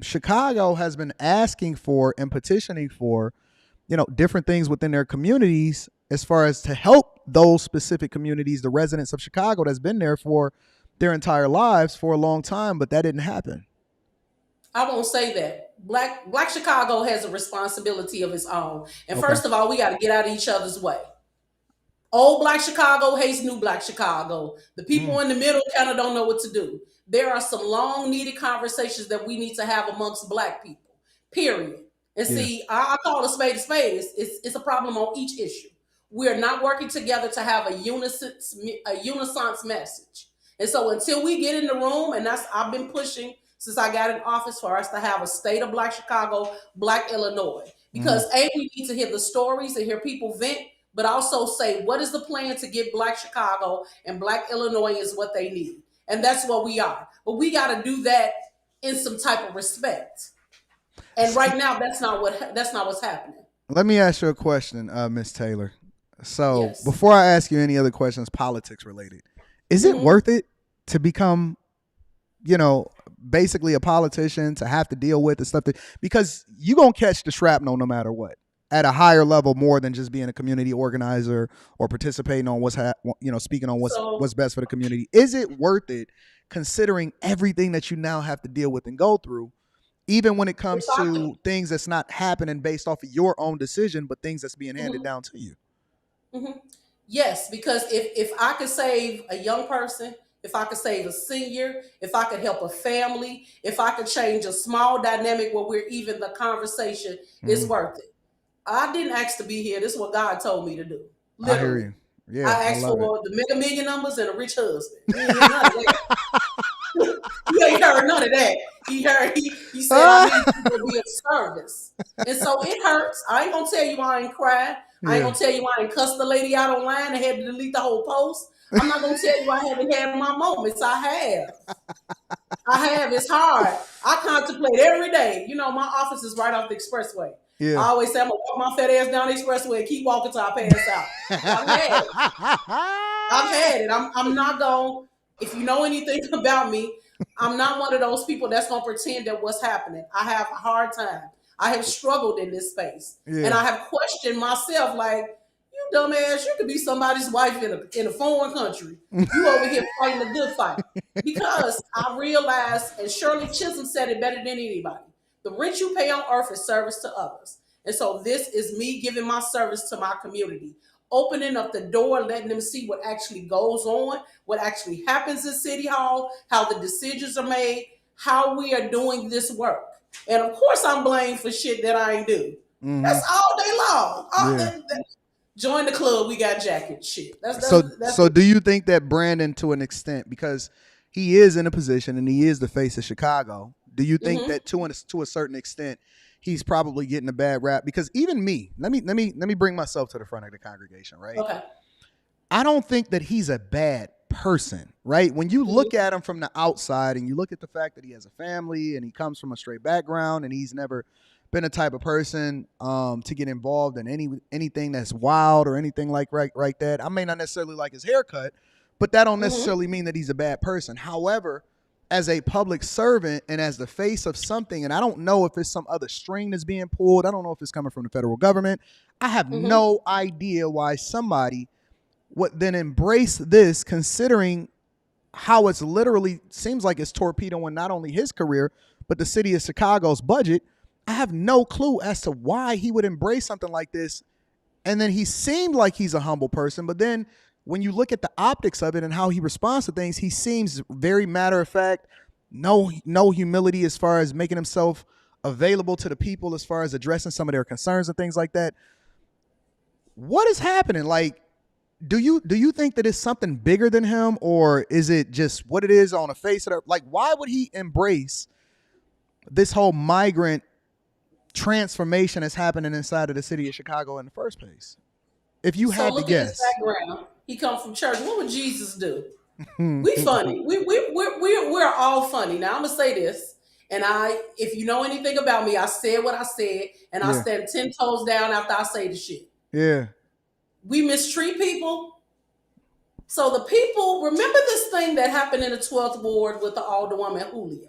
Chicago has been asking for and petitioning for, different things within their communities as far as to help those specific communities, the residents of Chicago that's been there for their entire lives for a long time, but that didn't happen. I won't say that. Black Chicago has a responsibility of its own. And first of all, we got to get out of each other's way. Old Black Chicago hates new Black Chicago. The people in the middle kind of don't know what to do. There are some long needed conversations that we need to have amongst Black people, period. And see, I call a spade a spade. It's a problem on each issue. We're not working together to have a unison message. And so until we get in the room, and I've been pushing since I got in office for us to have a state of Black Chicago, Black Illinois. Because we need to hear the stories and hear people vent, but also say, what is the plan to give Black Chicago and Black Illinoisans what they need? And that's what we are. But we got to do that in some type of respect. And right now, that's not what's happening. Let me ask you a question, Ms. Taylor. So before I ask you any other questions, politics related, is it worth it to become, basically a politician, to have to deal with the stuff because you're going to catch the shrapnel no matter what, at a higher level, more than just being a community organizer or participating on speaking on what's best for the community. Is it worth it considering everything that you now have to deal with and go through, even when it comes to things that's not happening based off of your own decision, but things that's being handed down to you? Yes, because if I could save a young person, if I could save a senior, if I could help a family, if I could change a small dynamic where we're even the conversation, it's worth it. I didn't ask to be here. This is what God told me to do. Literally. I hear you. Yeah, I asked for the Mega Million numbers and a rich husband. He ain't heard none of that. He ain't heard none of that. He said I need you to be of service. And so it hurts. I ain't gonna tell you I ain't cried. I ain't gonna tell you I ain't cussed the lady out online and had to delete the whole post. I'm not gonna tell you I haven't had my moments. I have. It's hard. I contemplate every day. My office is right off the expressway. Yeah. I always say I'm gonna walk my fat ass down the expressway and keep walking till I pass out. I've had it. I'm not gonna. If you know anything about me, I'm not one of those people that's gonna pretend that what's happening. I have a hard time. I have struggled in this space, and I have questioned myself. Like, you dumbass, you could be somebody's wife in a foreign country. You over here fighting a good fight. Because I realized, and Shirley Chisholm said it better than anybody, the rent you pay on earth is service to others. And so this is me giving my service to my community, opening up the door, letting them see what actually goes on, what actually happens in City Hall, how the decisions are made, how we are doing this work. And of course I'm blamed for shit that I ain't do. That's all day long. Join the club, we got jacket shit. So do you think that Brandon, to an extent, because he is in a position and he is the face of Chicago, do you think that to a certain extent he's probably getting a bad rap? Because even me, let me bring myself to the front of the congregation, right? Okay. I don't think that he's a bad person, right? When you look at him from the outside and you look at the fact that he has a family and he comes from a straight background and he's never been a type of person to get involved in anything that's wild or anything like that. I may not necessarily like his haircut, but that don't necessarily mean that he's a bad person. However, as a public servant and as the face of something, and I don't know if it's some other string that's being pulled. I don't know if it's coming from the federal government. I have no idea why somebody would then embrace this, considering how it's literally seems like it's torpedoing not only his career, but the city of Chicago's budget. I have no clue as to why he would embrace something like this. And then he seemed like he's a humble person, but then when you look at the optics of it and how he responds to things, he seems very matter of fact, no humility as far as making himself available to the people, as far as addressing some of their concerns and things like that. What is happening? Like, do you think that it's something bigger than him, or is it just what it is on the face of it? Like, why would he embrace this whole migrant transformation that's happening inside of the city of Chicago in the first place? If you had to guess. His background, he comes from church. What would Jesus do? We funny. We're all funny. Now I'm gonna say this, and if you know anything about me, I said what I said, and I stand 10 toes down after I say the shit. Yeah. We mistreat people. So the people, remember this thing that happened in the 12th ward with the Alderwoman Julia?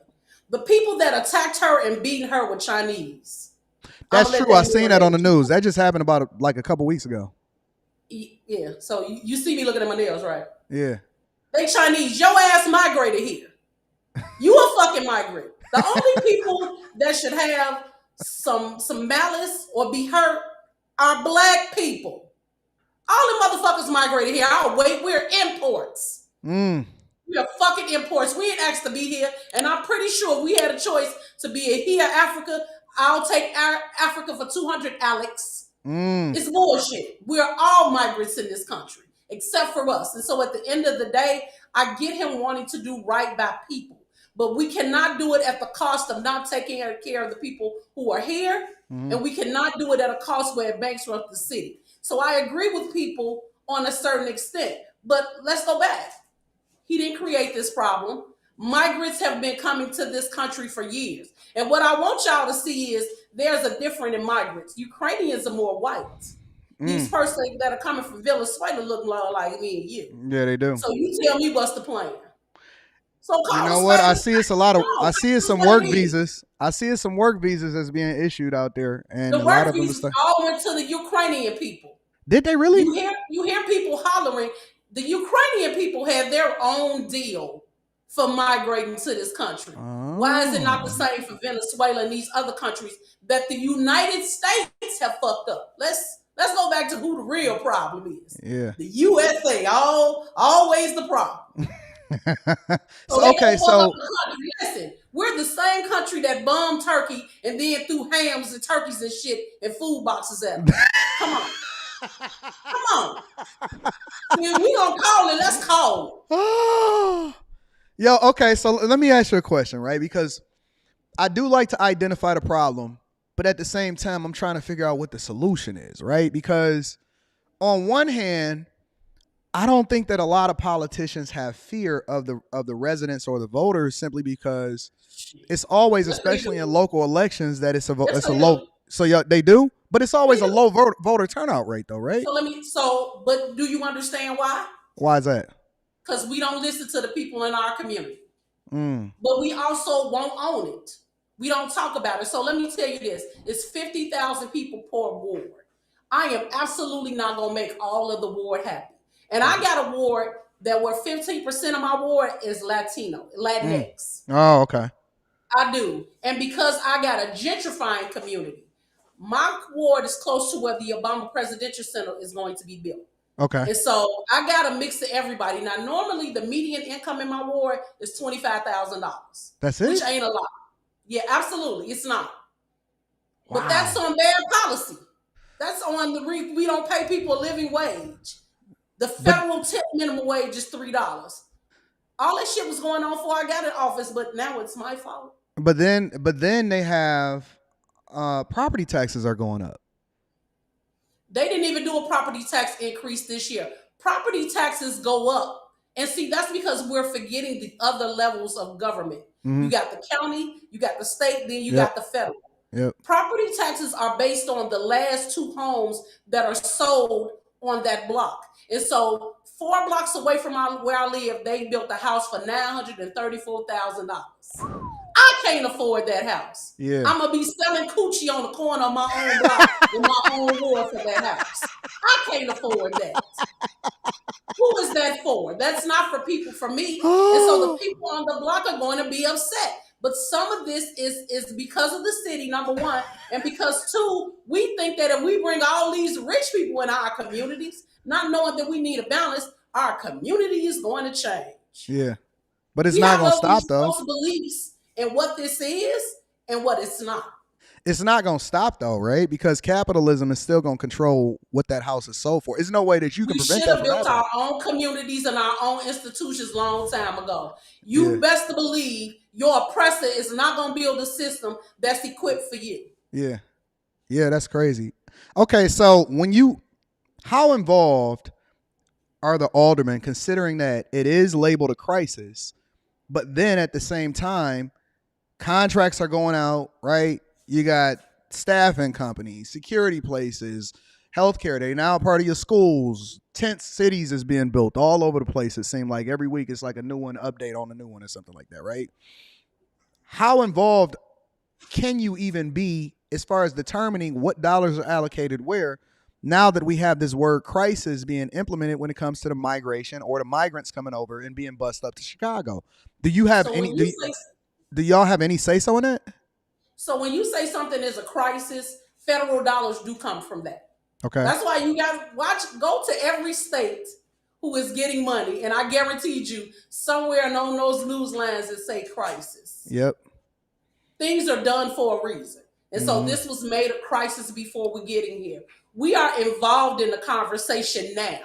The people that attacked her and beat her were Chinese. That's true. I seen that on the news. That just happened about like a couple weeks ago. Yeah. So you see me looking at my nails, right? Yeah. They Chinese. Your ass migrated here. You a fucking migrant. The only people that should have some malice or be hurt are black people. All the motherfuckers migrated here. Oh wait, we're imports. We are fucking imports. We ain't asked to be here, and I'm pretty sure if we had a choice to be here, Africa, I'll take Africa for 200, Alex. It's bullshit. We're all migrants in this country, except for us. And so at the end of the day, I get him wanting to do right by people, but we cannot do it at the cost of not taking care of the people who are here, and we cannot do it at a cost where it bankrupts the city. So I agree with people on a certain extent, but let's go back. He didn't create this problem. Migrants have been coming to this country for years. And what I want y'all to see is there's a difference in migrants. Ukrainians are more white. These persons that are coming from Venezuela look like me and you. Yeah, they do. So you tell me what's the plan. So you know what? I see it's a lot of. I see it's some work visas. I see it's some work visas that's being issued out there, and the a lot work of them visas all went to the Ukrainian people. Did they really? You hear people hollering. The Ukrainian people had their own deal for migrating to this country. Why is it not the same for Venezuela and these other countries that the United States have fucked up? Let's go back to who the real problem is. Yeah. The USA, always the problem. So listen, we're the same country that bombed Turkey and then threw hams and turkeys and shit and food boxes at them. Come on. Come on. If we gonna call it, let's call it. Yo, okay, so let me ask you a question, right? Because I do like to identify the problem, but at the same time, I'm trying to figure out what the solution is, right? Because on one hand, I don't think that a lot of politicians have fear of the residents or the voters simply because it's always, especially in local elections, that it's a low. So yeah, they do, but it's always a low voter turnout rate, though, right? But do you understand why? Why is that? Because we don't listen to the people in our community. But we also won't own it. We don't talk about it. So let me tell you this: it's 50,000 people per ward. I am absolutely not gonna make all of the ward happy. And I got a ward that where 15% of my ward is Latinx. Oh, okay. I do. And because I got a gentrifying community, my ward is close to where the Obama Presidential Center is going to be built. Okay. And so I got a mix of everybody. Now, normally the median income in my ward is $25,000. That's it? Which ain't a lot. Yeah, absolutely. It's not. Wow. But that's on bad policy. That's on we don't pay people a living wage. The federal tip minimum wage is $3. All that shit was going on before I got in office, but now it's my fault. But then they have property taxes are going up. They didn't even do a property tax increase this year. Property taxes go up. And see, that's because we're forgetting the other levels of government. You got the county, you got the state, then you got the federal. Property taxes are based on the last 2 homes that are sold on that block. And so 4 blocks away from where I live, they built a house for $934,000. I can't afford that house. Yeah. I'm going to be selling coochie on the corner of my own block in my own ward for that house. I can't afford that. Who is that for? That's not for people, for me. And so the people on the block are going to be upset. But some of this is because of the city, number one, and because 2, we think that if we bring all these rich people in our communities, not knowing that we need a balance, our community is going to change. Yeah, but it's not going to stop, though. False beliefs in what this is and what it's not. It's not going to stop, though, right? Because capitalism is still going to control what that house is sold for. There's no way that you can prevent that. We should have built our own communities and our own institutions a long time ago. You best to believe your oppressor is not going to build a system that's equipped for you. Yeah. Yeah, that's crazy. Okay, so how involved are the aldermen, considering that it is labeled a crisis, but then at the same time, contracts are going out, right? You got staffing companies, security places, Healthcare, they now a part of your schools. Tent cities is being built all over the place. It seems like every week it's like a new one, update on a new one or something like that, right? How involved can you even be as far as determining what dollars are allocated where now that we have this word crisis being implemented when it comes to the migration or the migrants coming over and being bussed up to Chicago? Do you have any, do y'all have any say-so in that? So when you say something is a crisis, federal dollars do come from that. Okay. That's why you got to go to every state who is getting money, and I guaranteed you somewhere on those news lines that say crisis. Yep. Things are done for a reason. And so this was made a crisis before we get in here. We are involved in the conversation now.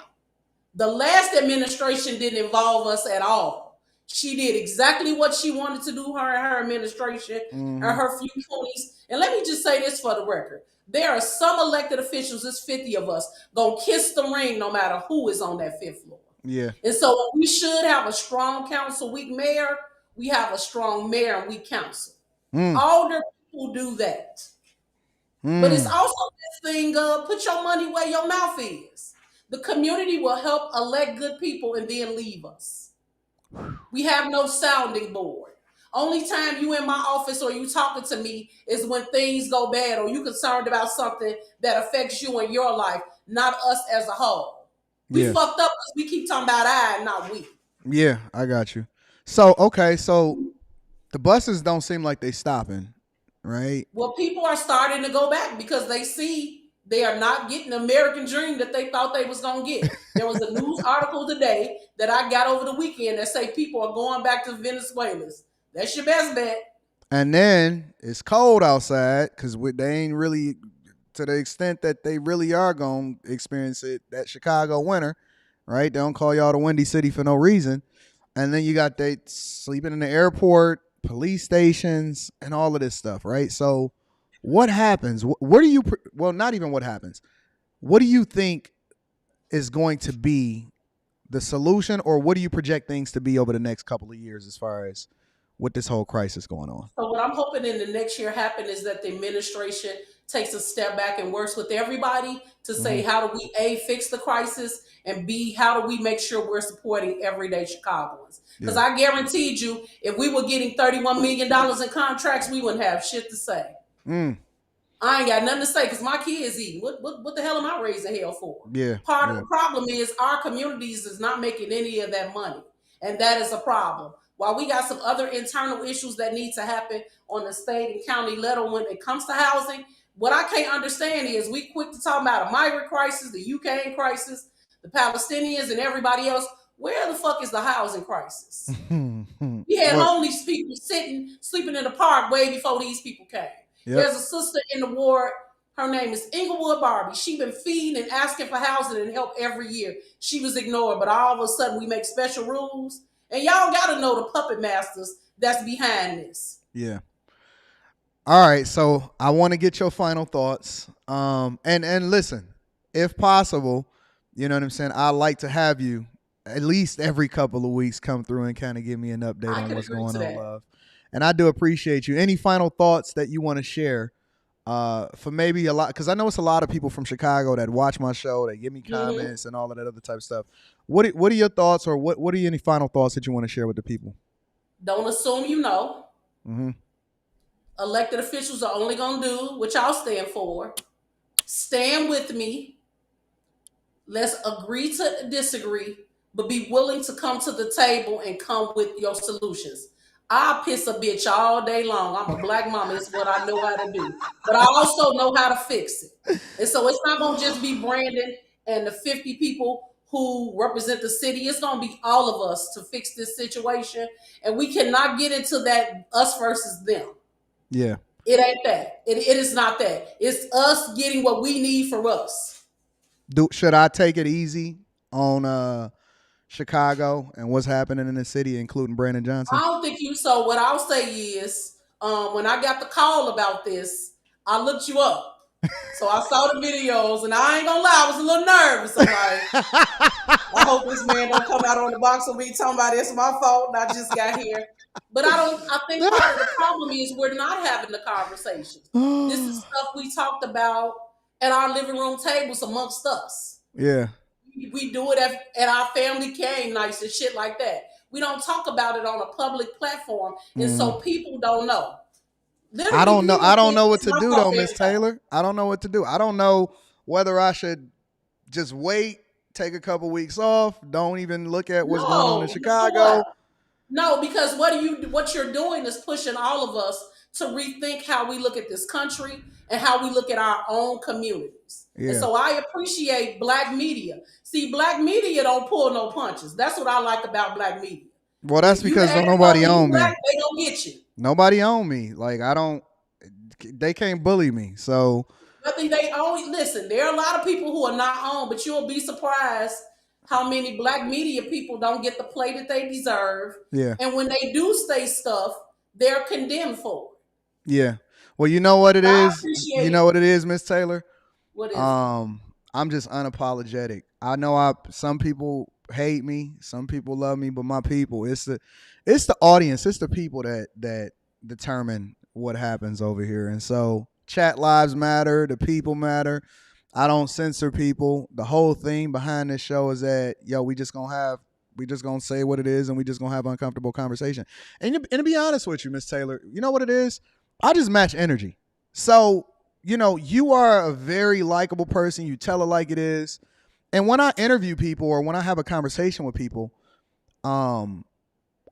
The last administration didn't involve us at all. She did exactly what she wanted to do, her administration, and her few ponies. And let me just say this for the record. There are some elected officials, there's 50 of us, gonna kiss the ring no matter who is on that fifth floor. Yeah. And so we should have a strong council, weak mayor. We have a strong mayor and weak council. Older people do that. But it's also this thing of put your money where your mouth is. The community will help elect good people and then leave us. We have no sounding board. Only time you in my office or you talking to me is when things go bad or you concerned about something that affects you in your life, not us as a whole. We fucked up because we keep talking about I and not we. Yeah, I got you. So, okay, so the buses don't seem like they stopping, right? Well, people are starting to go back because they see they are not getting the American dream that they thought they was going to get. There was a news article today that I got over the weekend that say people are going back to Venezuelans. That's your best bet. And then it's cold outside because they ain't really, to the extent that they really are going to experience it, that Chicago winter, right? They don't call y'all the Windy City for no reason. And then you got they sleeping in the airport, police stations, and all of this stuff, right? So what happens? What do you, well, not even what happens. What do you think is going to be the solution, or what do you project things to be over the next couple of years as far as with this whole crisis going on? So what I'm hoping in the next year happen is that the administration takes a step back and works with everybody to say, how do we A, fix the crisis, and B, how do we make sure we're supporting everyday Chicagoans? Because I guaranteed you, if we were getting $31 million in contracts, we wouldn't have shit to say. I ain't got nothing to say because my kids eat. What the hell am I raising hell for? Part of the problem is our communities is not making any of that money. And that is a problem. While we got some other internal issues that need to happen on the state and county level when it comes to housing, what I can't understand is we quick to talk about a migrant crisis, the Ukraine crisis, the Palestinians and everybody else. Where the fuck is the housing crisis? We had homeless people sleeping in the park way before these people came. There's a sister in the ward. Her name is Inglewood Barbie. She been feeding and asking for housing and help every year. She was ignored, but all of a sudden we make special rules. And y'all got to know the puppet masters that's behind this. Yeah. All right. So I want to get your final thoughts. And listen, if possible, you know what I'm saying? I'd like to have you at least every couple of weeks come through and kind of give me an update on what's going on, love. And I do appreciate you. Any final thoughts that you want to share for maybe a lot? Because I know it's a lot of people from Chicago that watch my show, that give me comments and all of that other type of stuff. What are your thoughts, or what are any final thoughts that you want to share with the people? Don't assume you know. Elected officials are only going to do what y'all stand for. Stand with me. Let's agree to disagree, but be willing to come to the table and come with your solutions. I piss a bitch all day long. I'm a black mama. It's what I know how to do. But I also know how to fix it. And so it's not going to just be Brandon and the 50 people who represent the city. It's going to be all of us to fix this situation. And we cannot get into that us versus them. Yeah. It ain't that. It is not that. It's us getting what we need for us. Should I take it easy on Chicago and what's happening in the city, including Brandon Johnson? I don't think you so. What I'll say is, when I got the call about this, I looked you up. So I saw the videos, and I ain't gonna lie, I was a little nervous. I'm like, I hope this man don't come out on the box and be talking about it's my fault and I just got here. But I think part of the problem is we're not having the conversations. This is stuff we talked about at our living room tables amongst us. Yeah. We do it at our family game nights and shit like that. We don't talk about it on a public platform, and so people don't know. Literally, I don't know. I don't know what it's to do though, Miss Taylor. I don't know what to do. I don't know whether I should just wait, take a couple weeks off, don't even look at what's going on in Chicago. No, because what you're doing is pushing all of us to rethink how we look at this country and how we look at our own communities. Yeah. And so I appreciate Black media. See, Black media don't pull no punches. That's what I like about Black media. Well, that's because don't nobody own me. They don't get you. Nobody own me. Like, they can't bully me. So I think they always listen. There are a lot of people who are not on, but you'll be surprised how many Black media people don't get the play that they deserve. Yeah. And when they do say stuff, they're condemned for it. Yeah. Well, you know what it is? You know what it is, Miss Taylor? What is it? I'm just unapologetic. I know some people hate me, some people love me, but my people, it's the audience, it's the people that determine what happens over here. And so chat lives matter, the people matter. I don't censor people. The whole thing behind this show is that, we just gonna say what it is, and we just gonna have uncomfortable conversation. And to be honest with you, Miss Taylor, you know what it is? I just match energy. So, you are a very likable person. You tell it like it is. And when I interview people or when I have a conversation with people, I'm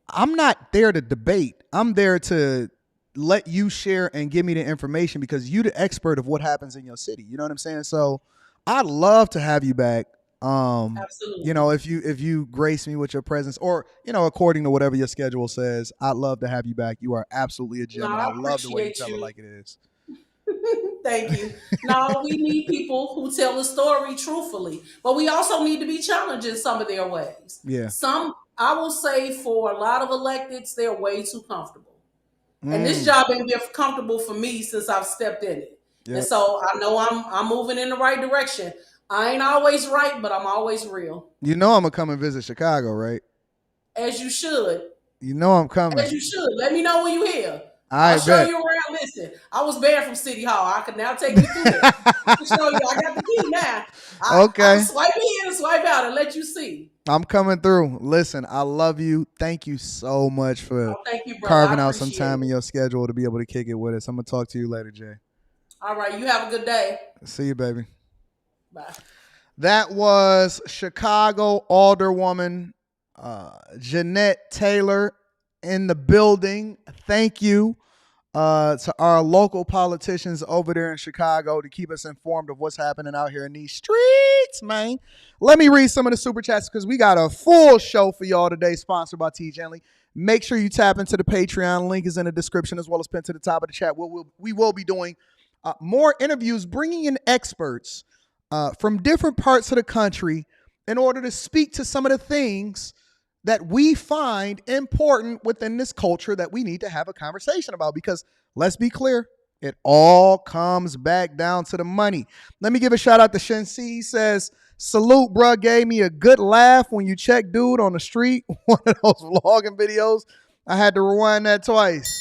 not there to debate. I'm there to let you share and give me the information because you're the expert of what happens in your city. You know what I'm saying? So I'd love to have you back. Absolutely. If you grace me with your presence or, according to whatever your schedule says, I'd love to have you back. You are absolutely a gem. And I love the way you tell it like it is. Thank you. No, we need people who tell the story truthfully, but we also need to be challenged in some of their ways. Yeah. I will say for a lot of electeds, they're way too comfortable. And this job ain't been comfortable for me since I've stepped in it. Yep. And so I know I'm moving in the right direction. I ain't always right, but I'm always real. You know I'm going to come and visit Chicago, right? As you should. You know I'm coming. As you should. Let me know when you're here. I'll show you around. Listen, I was banned from City Hall. I can now take you through it. I can show you. I got the key now. I can swipe in and swipe out and let you see. I'm coming through. Listen, I love you. Thank you so much for carving out some time in your schedule to be able to kick it with us. I'm going to talk to you later, Jay. All right. You have a good day. See you, baby. Bye. That was Chicago Alderwoman Jeanette Taylor in the building. Thank you to our local politicians over there in Chicago to keep us informed of what's happening out here in these streets, man. Let me read some of the super chats because we got a full show for y'all today, sponsored by Tee Hanley. Make sure you tap into the Patreon. Link is in the description as well as pinned to the top of the chat. We will be doing more interviews, bringing in experts from different parts of the country in order to speak to some of the things that we find important within this culture that we need to have a conversation about. Because let's be clear, it all comes back down to the money. Let me give a shout out to Shen C. He says, salute, bruh, gave me a good laugh when you checked dude on the street. One of those vlogging videos. I had to rewind that twice.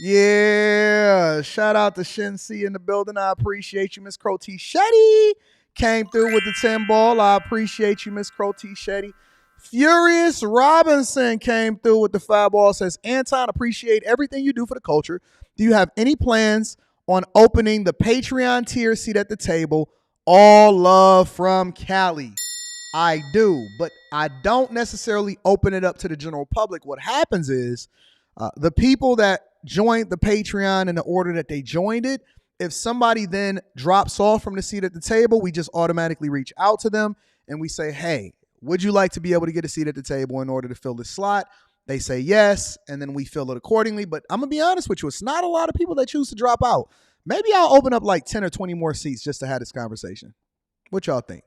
Yeah. Shout out to Shen C in the building. I appreciate you, Miss Crow T. Shetty. Came through with the 10 ball. I appreciate you, Miss Crow T. Shetty. Furious Robinson came through with the 5 ball. Says, Anton, appreciate everything you do for the culture. Do you have any plans on opening the Patreon tier seat at the table? All love from Cali. I do, but I don't necessarily open it up to the general public. What happens is the people that joined the Patreon in the order that they joined it, if somebody then drops off from the seat at the table, we just automatically reach out to them and we say, hey, would you like to be able to get a seat at the table in order to fill this slot? They say yes, and then we fill it accordingly. But I'm going to be honest with you, it's not a lot of people that choose to drop out. Maybe I'll open up like 10 or 20 more seats just to have this conversation. What y'all think?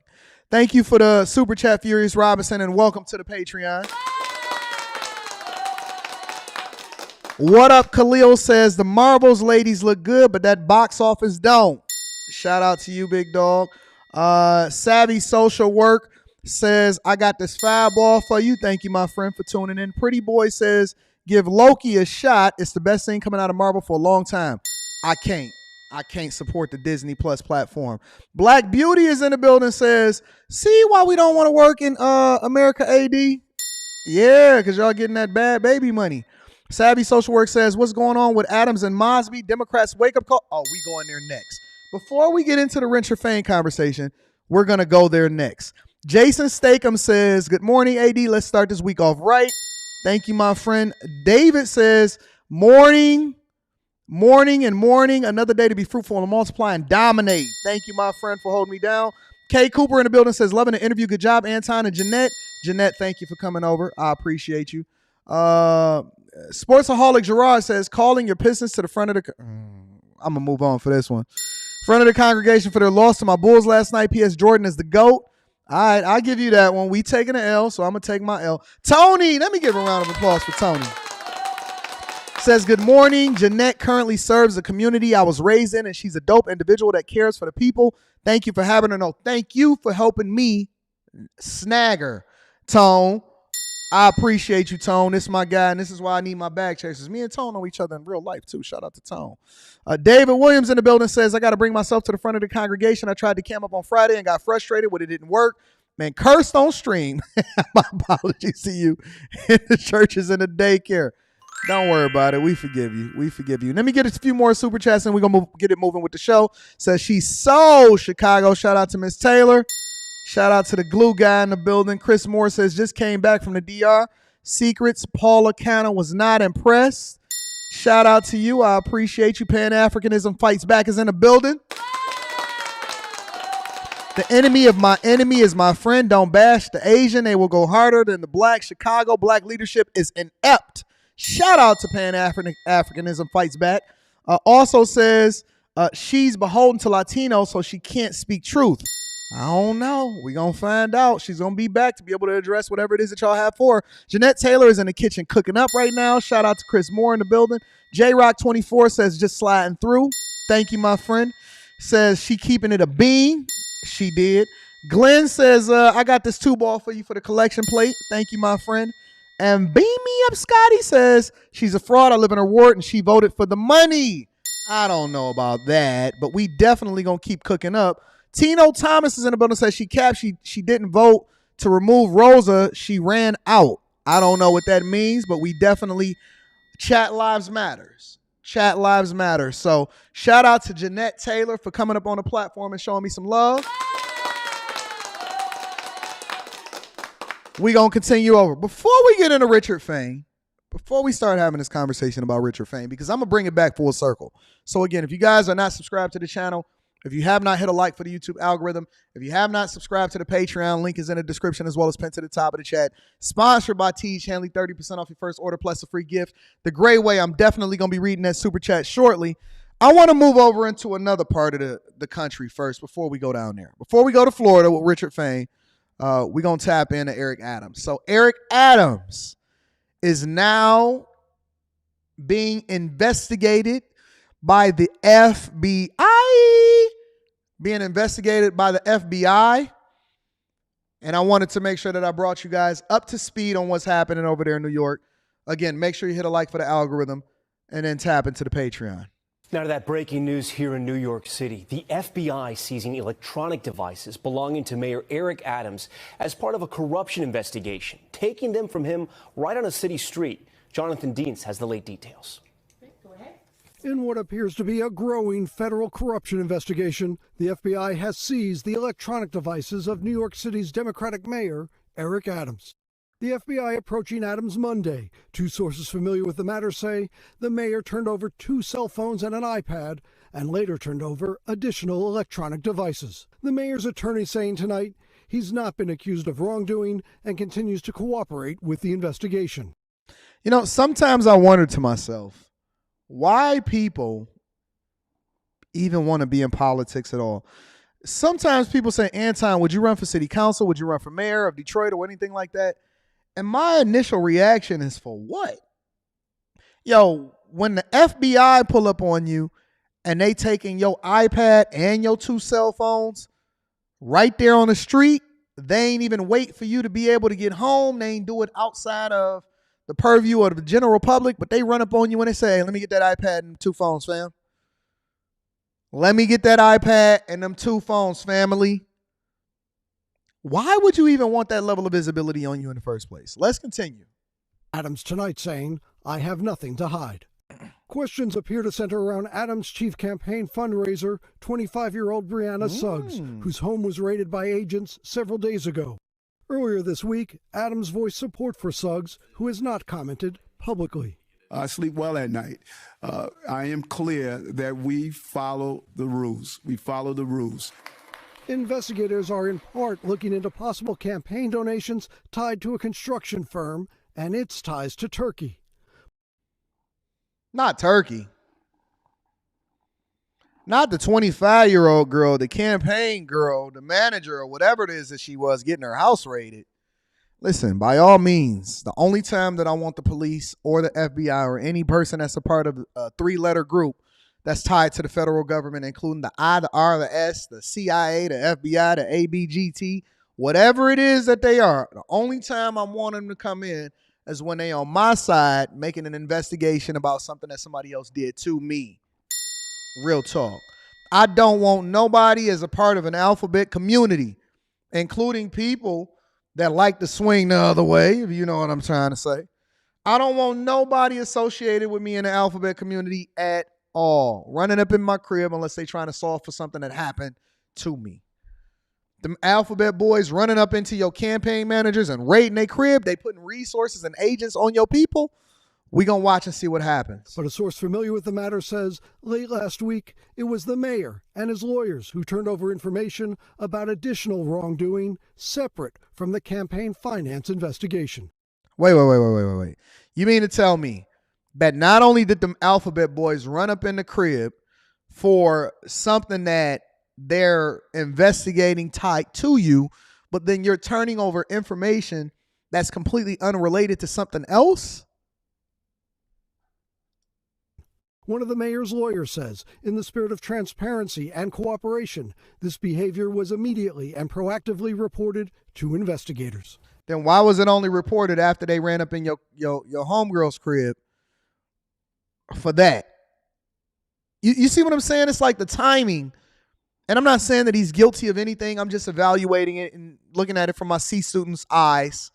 Thank you for the super chat, Furious Robinson, and welcome to the Patreon. What up, Khalil says, the Marbles ladies look good, but that box office don't. Shout out to you, big dog. Savvy Social Work says, I got this 5 ball for you. Thank you, my friend, for tuning in. Pretty Boy says, give Loki a shot. It's the best thing coming out of Marvel for a long time. I can't. I can't support the Disney Plus platform. Black Beauty is in the building, says, see why we don't want to work in America AD? Yeah, because y'all getting that Bhad Bhabie money. Savvy Social Work says, what's going on with Adams and Mosby? Democrats wake up call. Oh, we going there next. Before we get into the Richard Fain conversation, we're going to go there next. Jason Statham says, good morning, AD. Let's start this week off right. Thank you, my friend. David says, morning. Another day to be fruitful and multiply and dominate. Thank you, my friend, for holding me down. Kay Cooper in the building says, loving the interview. Good job, Anton and Jeanette. Jeanette, thank you for coming over. I appreciate you. Sportsaholic Gerard says, calling your Pistons to the front of the... I'm going to move on for this one. Front of the congregation for their loss to my Bulls last night. P.S. Jordan is the GOAT. All right, I'll give you that one. We taking an L, so I'm going to take my L. Tony, let me give a round of applause for Tony. Says, good morning. Jeanette currently serves the community I was raised in, and she's a dope individual that cares for the people. Thank you for having her. No, thank you for helping me snag her, Tone. I appreciate you, Tone. This is my guy, and this is why I need my bag chasers. Me and Tone know each other in real life, too. Shout out to Tone. David Williams in the building says, I got to bring myself to the front of the congregation. I tried to cam up on Friday and got frustrated when it didn't work. Man, cursed on stream. My apologies to you in the churches and the daycare. Don't worry about it. We forgive you. We forgive you. Let me get a few more super chats and we're going to get it moving with the show. Says she's so Chicago. Shout out to Miss Taylor. Shout out to the glue guy in the building. Chris Moore says just came back from the DR. Secrets. Paula Canna was not impressed. Shout out to you. I appreciate you. Pan-Africanism Fights Back is in the building. The enemy of my enemy is my friend. Don't bash the Asian. They will go harder than the black. Chicago black leadership is inept. Shout out to Pan-Africanism Fights Back. Also says she's beholden to Latino, so she can't speak truth. I don't know. We're going to find out. She's going to be back to be able to address whatever it is that y'all have for her. Janette Taylor is in the kitchen cooking up right now. Shout out to Chris Moore in the building. J-Rock24 says just sliding through. Thank you, my friend. Says she keeping it a bean. She did. Glenn says, I got this 2-ball for you for the collection plate. Thank you, my friend. And beam me up, Scotty says, she's a fraud. I live in her ward and she voted for the money. I don't know about that, but we definitely going to keep cooking up. Tino Thomas is in the building, says she didn't vote to remove Rosa. She ran out. I don't know what that means, but we definitely, chat lives matters. Chat lives matter. So shout out to Janette Taylor for coming up on the platform and showing me some love. We're going to continue over. Before we get into Richard Fain, before we start having this conversation about Richard Fain, because I'm going to bring it back full circle. So again, if you guys are not subscribed to the channel, if you have not hit a like for the YouTube algorithm, if you have not subscribed to the Patreon, link is in the description as well as pinned to the top of the chat. Sponsored by Tee Hanley, 30% off your first order plus a free gift. The Gray Way, I'm definitely going to be reading that super chat shortly. I want to move over into another part of the country first before we go down there. Before we go to Florida with Richard Fain, we're going to tap into Eric Adams. So Eric Adams is now being investigated by the FBI. Being investigated by the FBI. And I wanted to make sure that I brought you guys up to speed on what's happening over there in New York. Again, make sure you hit a like for the algorithm and then tap into the Patreon. Now to that breaking news here in New York City. The FBI seizing electronic devices belonging to Mayor Eric Adams as part of a corruption investigation, taking them from him right on a city street. Jonathan Deans has the late details. In what appears to be a growing federal corruption investigation, the FBI has seized the electronic devices of New York City's Democratic Mayor, Eric Adams. The FBI approaching Adams Monday. Two sources familiar with the matter say the mayor turned over 2 cell phones and an iPad, and later turned over additional electronic devices. The mayor's attorney saying tonight he's not been accused of wrongdoing and continues to cooperate with the investigation. You know, sometimes I wonder to myself, why people even want to be in politics at all. Sometimes people say, Anton, would you run for city council? Would you run for mayor of Detroit or anything like that? And my initial reaction is, for what? Yo, when the FBI pull up on you and they taking your iPad and your 2 cell phones right there on the street, they ain't even wait for you to be able to get home. They ain't do it outside of the purview of the general public, but they run up on you and they say, hey, let me get that iPad and 2 phones, fam. Let me get that iPad and them 2 phones, family. Why would you even want that level of visibility on you in the first place? Let's continue. Adams tonight saying, "I have nothing to hide." Questions appear to center around Adams' chief campaign fundraiser, 25-year-old Brianna Suggs, whose home was raided by agents several days ago. Earlier this week, Adams voiced support for Suggs, who has not commented publicly. I sleep well at night. I am clear that we follow the rules. We follow the rules. Investigators are in part looking into possible campaign donations tied to a construction firm and its ties to Turkey. Not Turkey. Not the 25-year-old girl, the campaign girl, the manager, or whatever it is that she was getting her house raided. Listen, by all means, the only time that I want the police or the FBI or any person that's a part of a 3-letter group that's tied to the federal government, including the I, the R, the S, the CIA, the FBI, the ABGT, whatever it is that they are, the only time I want them to come in is when they on my side making an investigation about something that somebody else did to me. Real talk. I don't want nobody as a part of an alphabet community, including people that like to swing the other way, if you know what I'm trying to say. I don't want nobody associated with me in the alphabet community at all running up in my crib unless they trying to solve for something that happened to me. The alphabet boys running up into your campaign managers and raiding their crib, they putting resources and agents on your people. We gonna watch and see what happens. But a source familiar with the matter says late last week, it was the mayor and his lawyers who turned over information about additional wrongdoing separate from the campaign finance investigation. Wait. You mean to tell me that not only did the alphabet boys run up in the crib for something that they're investigating tied to you, but then you're turning over information that's completely unrelated to something else? One of the mayor's lawyers says, in the spirit of transparency and cooperation, this behavior was immediately and proactively reported to investigators. Then why was it only reported after they ran up in your homegirl's crib for that? You see what I'm saying? It's like the timing. And I'm not saying that he's guilty of anything. I'm just evaluating it and looking at it from my C student's eyes.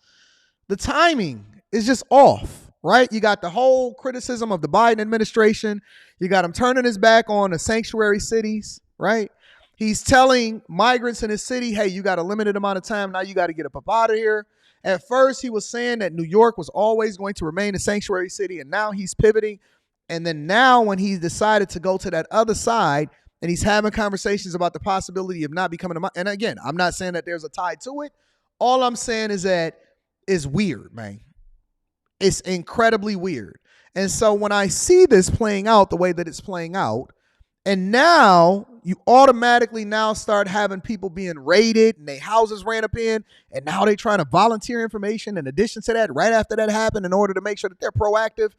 The timing is just off, right? You got the whole criticism of the Biden administration. You got him turning his back on the sanctuary cities, right? He's telling migrants in his city, hey, you got a limited amount of time. Now you got to get up out of here. At first, he was saying that New York was always going to remain a sanctuary city, and now he's pivoting. And then now when he decided to go to that other side, and he's having conversations about the possibility of not becoming a... And again, I'm not saying that there's a tie to it. All I'm saying is that it's weird, man. It's incredibly weird. And so when I see this playing out the way that it's playing out, and now you automatically now start having people being raided and their houses ran up in, and now they're trying to volunteer information in addition to that right after that happened in order to make sure that they're proactive.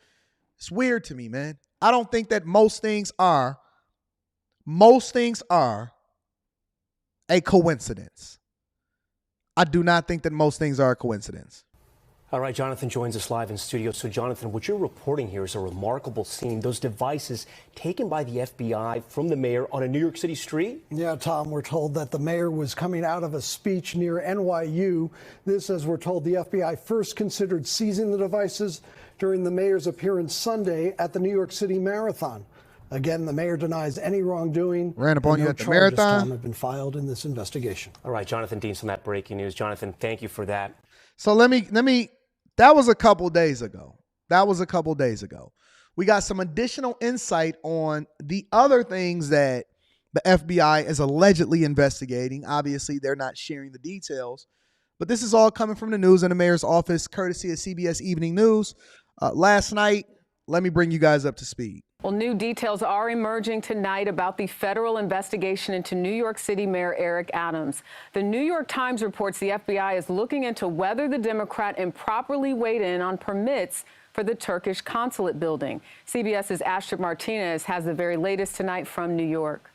It's weird to me, man. I don't think that most things are a coincidence. I do not think that most things are a coincidence. All right, Jonathan joins us live in studio. So, Jonathan, what you're reporting here is a remarkable scene. Those devices taken by the FBI from the mayor on a New York City street? Yeah, Tom, we're told that the mayor was coming out of a speech near NYU. This, as we're told, the FBI first considered seizing the devices during the mayor's appearance Sunday at the New York City Marathon. Again, the mayor denies any wrongdoing. Ran up on you at the marathon. marathon? Have been filed in this investigation. All right, Jonathan Deans on that breaking news. Jonathan, thank you for that. So let me. That was a couple days ago. We got some additional insight on the other things that the FBI is allegedly investigating. Obviously, they're not sharing the details, but this is all coming from the news in the mayor's office, courtesy of CBS Evening News. Last night, let me bring you guys up to speed. Well, new details are emerging tonight about the federal investigation into New York City Mayor Eric Adams. The New York Times reports the FBI is looking into whether the Democrat improperly weighed in on permits for the Turkish consulate building. CBS's Astrid Martinez has the very latest tonight from New York.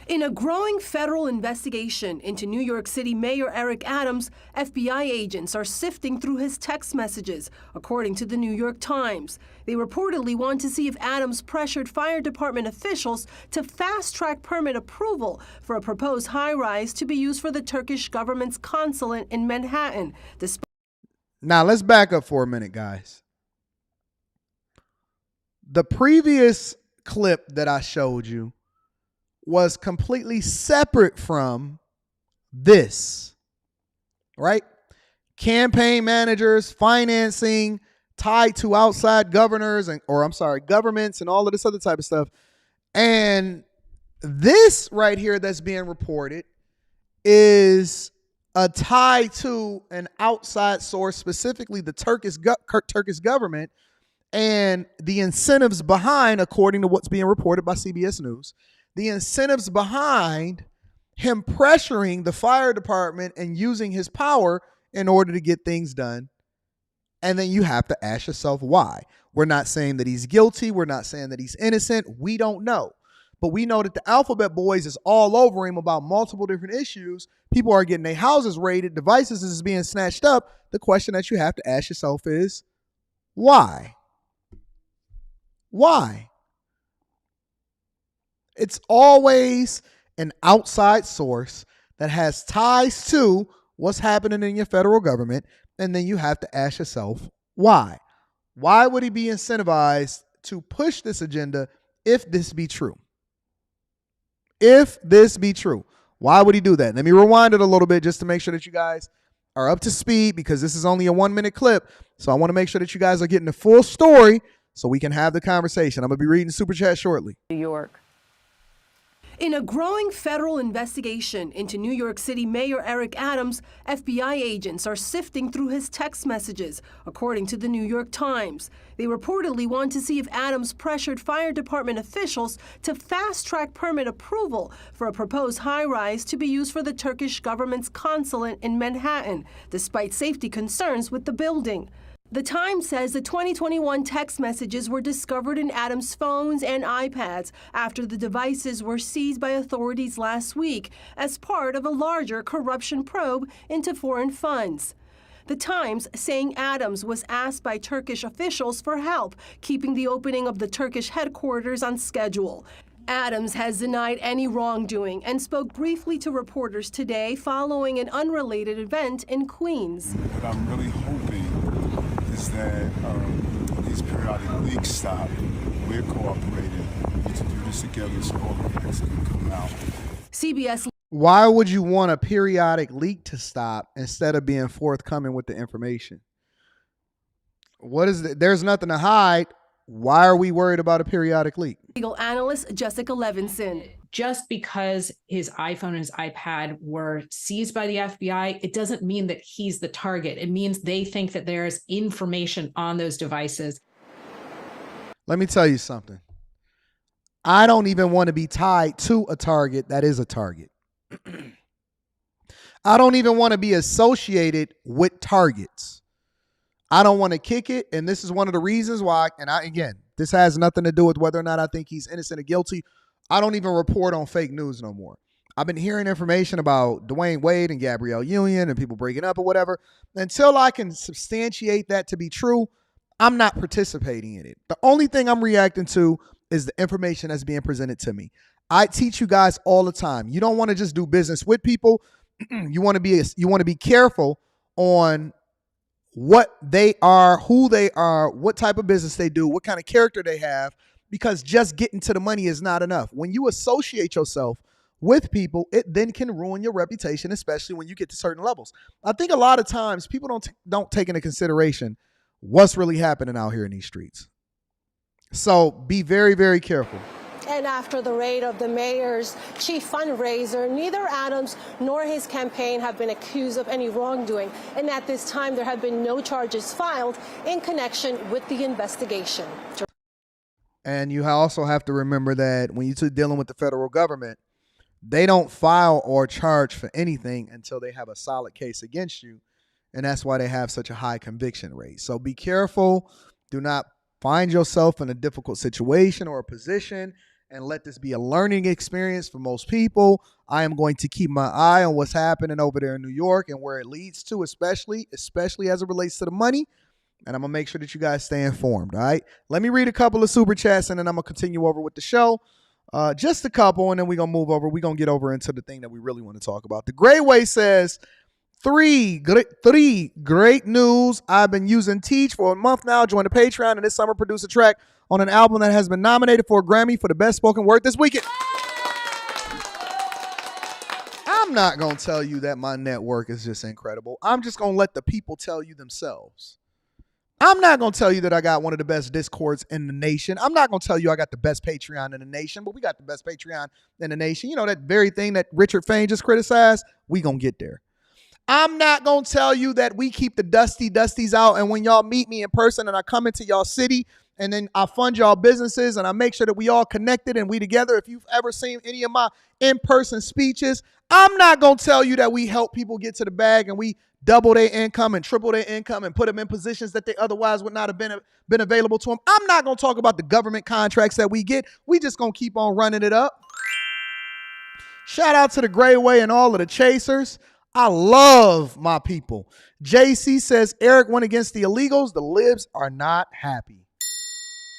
In a growing federal investigation into New York City Mayor Eric Adams, FBI agents are sifting through his text messages, according to the New York Times. They reportedly want to see if Adams pressured fire department officials to fast-track permit approval for a proposed high-rise to be used for the Turkish government's consulate in Manhattan. Now, let's back up for a minute, guys. The previous clip that I showed you was completely separate from this, right? Campaign managers, financing tied to outside governors governments and all of this other type of stuff. And this right here that's being reported is a tie to an outside source, specifically the Turkish government, and the incentives behind, according to what's being reported by CBS News, the incentives behind him pressuring the fire department and using his power in order to get things done. And then you have to ask yourself why. We're not saying that he's guilty. We're not saying that he's innocent. We don't know. But we know that the Alphabet Boys is all over him about multiple different issues. People are getting their houses raided. Devices is being snatched up. The question that you have to ask yourself is, why? Why? It's always an outside source that has ties to what's happening in your federal government, and then you have to ask yourself, why? Why would he be incentivized to push this agenda if this be true? If this be true, why would he do that? Let me rewind it a little bit just to make sure that you guys are up to speed, because this is only a 1-minute clip. So I want to make sure that you guys are getting the full story so we can have the conversation. I'm going to be reading Super Chat shortly. New York. In a growing federal investigation into New York City Mayor Eric Adams, FBI agents are sifting through his text messages, according to the New York Times. They reportedly want to see if Adams pressured fire department officials to fast-track permit approval for a proposed high-rise to be used for the Turkish government's consulate in Manhattan, despite safety concerns with the building. The Times says the 2021 text messages were discovered in Adams' phones and iPads after the devices were seized by authorities last week as part of a larger corruption probe into foreign funds. The Times saying Adams was asked by Turkish officials for help keeping the opening of the Turkish headquarters on schedule. Adams has denied any wrongdoing and spoke briefly to reporters today following an unrelated event in Queens. What I'm really hoping is that these periodic leaks stop. We're cooperating to do this together so all the facts can come out. CBS. Why would you want a periodic leak to stop instead of being forthcoming with the information? What is it? There's nothing to hide. Why are we worried about a periodic leak? Legal analyst Jessica Levinson. Just because his iPhone and his iPad were seized by the FBI, it doesn't mean that he's the target. It means they think that there's information on those devices. Let me tell you something. I don't even want to be tied to a target that is a target. I don't even want to be associated with targets. I don't want to kick it, and this is one of the reasons why, again, this has nothing to do with whether or not I think he's innocent or guilty. I don't even report on fake news no more. I've been hearing information about Dwayne Wade and Gabrielle Union and people breaking up or whatever. Until I can substantiate that to be true, I'm not participating in it. The only thing I'm reacting to is the information that's being presented to me. I teach you guys all the time. You don't want to just do business with people. You want to be careful on what they are, who they are, what type of business they do, what kind of character they have, because just getting to the money is not enough. When you associate yourself with people, it then can ruin your reputation, especially when you get to certain levels. I think a lot of times people don't take into consideration what's really happening out here in these streets. So be very, very careful. And after the raid of the mayor's chief fundraiser, neither Adams nor his campaign have been accused of any wrongdoing. And at this time, there have been no charges filed in connection with the investigation. And you also have to remember that when you're dealing with the federal government, they don't file or charge for anything until they have a solid case against you. And that's why they have such a high conviction rate. So be careful. Do not find yourself in a difficult situation or a position and let this be a learning experience for most people. I am going to keep my eye on what's happening over there in New York and where it leads to, especially as it relates to the money. And I'm going to make sure that you guys stay informed, all right? Let me read a couple of super chats, and then I'm going to continue over with the show. Just a couple, and then we're going to move over. We're going to get over into the thing that we really want to talk about. The Gray Way says, three great news. I've been using Teach for a month now. Joined the Patreon, and this summer produced a track on an album that has been nominated for a Grammy for the best spoken word this weekend. I'm not going to tell you that my network is just incredible. I'm just going to let the people tell you themselves. I'm not going to tell you that I got one of the best Discords in the nation. I'm not going to tell you I got the best Patreon in the nation, but we got the best Patreon in the nation. You know, that very thing that Richard Fain just criticized, we going to get there. I'm not going to tell you that we keep the dusties out, and when y'all meet me in person and I come into y'all city and then I fund y'all businesses and I make sure that we all connected and we together. If you've ever seen any of my in-person speeches, I'm not going to tell you that we help people get to the bag and we double their income and triple their income and put them in positions that they otherwise would not have been available to them. I'm not going to talk about the government contracts that we get. We just going to keep on running it up. Shout out to the Gray Way and all of the chasers. I love my people. JC says Eric went against the illegals. The libs are not happy.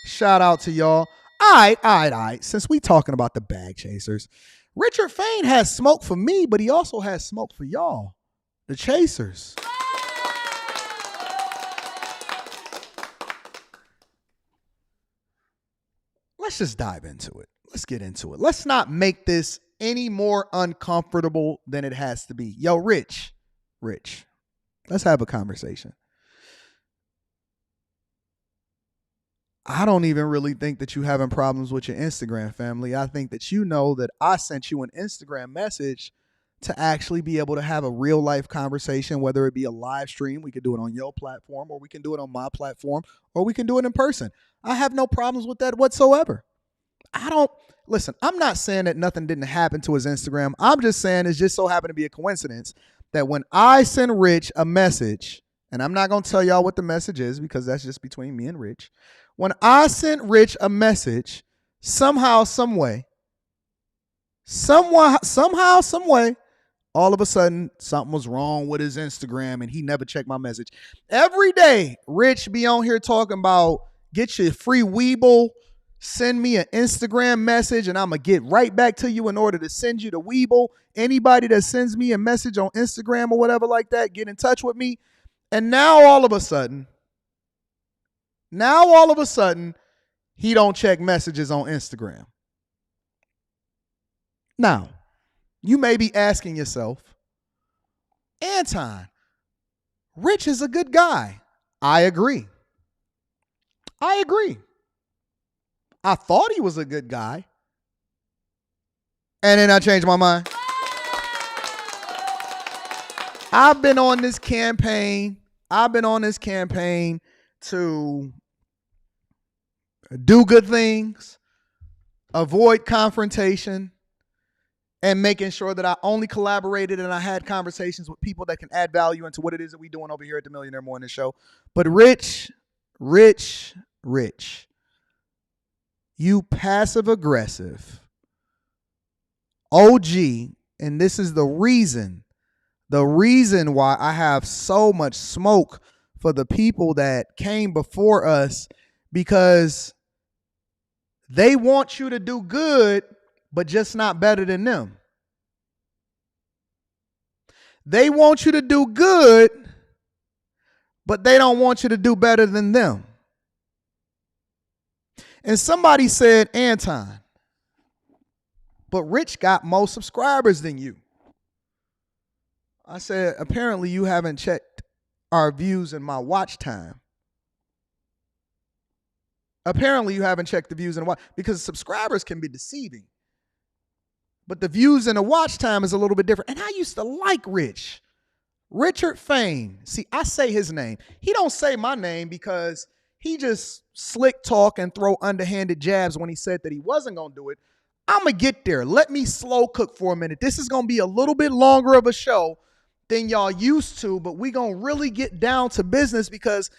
Shout out to y'all. All right. Since we talking about the bag chasers, Richard Fain has smoke for me, but he also has smoke for y'all, the chasers. Let's just dive into it. Let's get into it. Let's not make this any more uncomfortable than it has to be. Yo, Rich, let's have a conversation. I don't even really think that you having problems with your Instagram family. I think that you know that I sent you an Instagram message to actually be able to have a real life conversation, whether it be a live stream. We could do it on your platform, or we can do it on my platform, or we can do it in person. I have no problems with that whatsoever. Listen, I'm not saying that nothing didn't happen to his Instagram. I'm just saying it's just so happened to be a coincidence that when I send Rich a message, and I'm not going to tell y'all what the message is because that's just between me and Rich. When I sent Rich a message, somehow, some way, all of a sudden, something was wrong with his Instagram and he never checked my message. Every day, Rich be on here talking about get your free Weeble, send me an Instagram message, and I'm going to get right back to you in order to send you the Weeble. Anybody that sends me a message on Instagram or whatever like that, get in touch with me. And now all of a sudden, he don't check messages on Instagram. Now, you may be asking yourself, Anton, Rich is a good guy. I agree. I thought he was a good guy. And then I changed my mind. I've been on this campaign to do good things, avoid confrontation, and making sure that I only collaborated and I had conversations with people that can add value into what it is that we're doing over here at the Millionaire Morning Show. But Rich, you passive aggressive OG, and this is the reason why I have so much smoke for the people that came before us, because they want you to do good, but just not better than them. They want you to do good, but they don't want you to do better than them. And somebody said, Anton, but Rich got more subscribers than you. I said, apparently you haven't checked our views and my watch time. Apparently you haven't checked the views and watch, because subscribers can be deceiving. But the views and the watch time is a little bit different. And I used to like Rich. Richard Fain. See, I say his name. He don't say my name because he just slick talk and throw underhanded jabs when he said that he wasn't going to do it. I'm going to get there. Let me slow cook for a minute. This is going to be a little bit longer of a show than y'all used to, but we going to really get down to business, because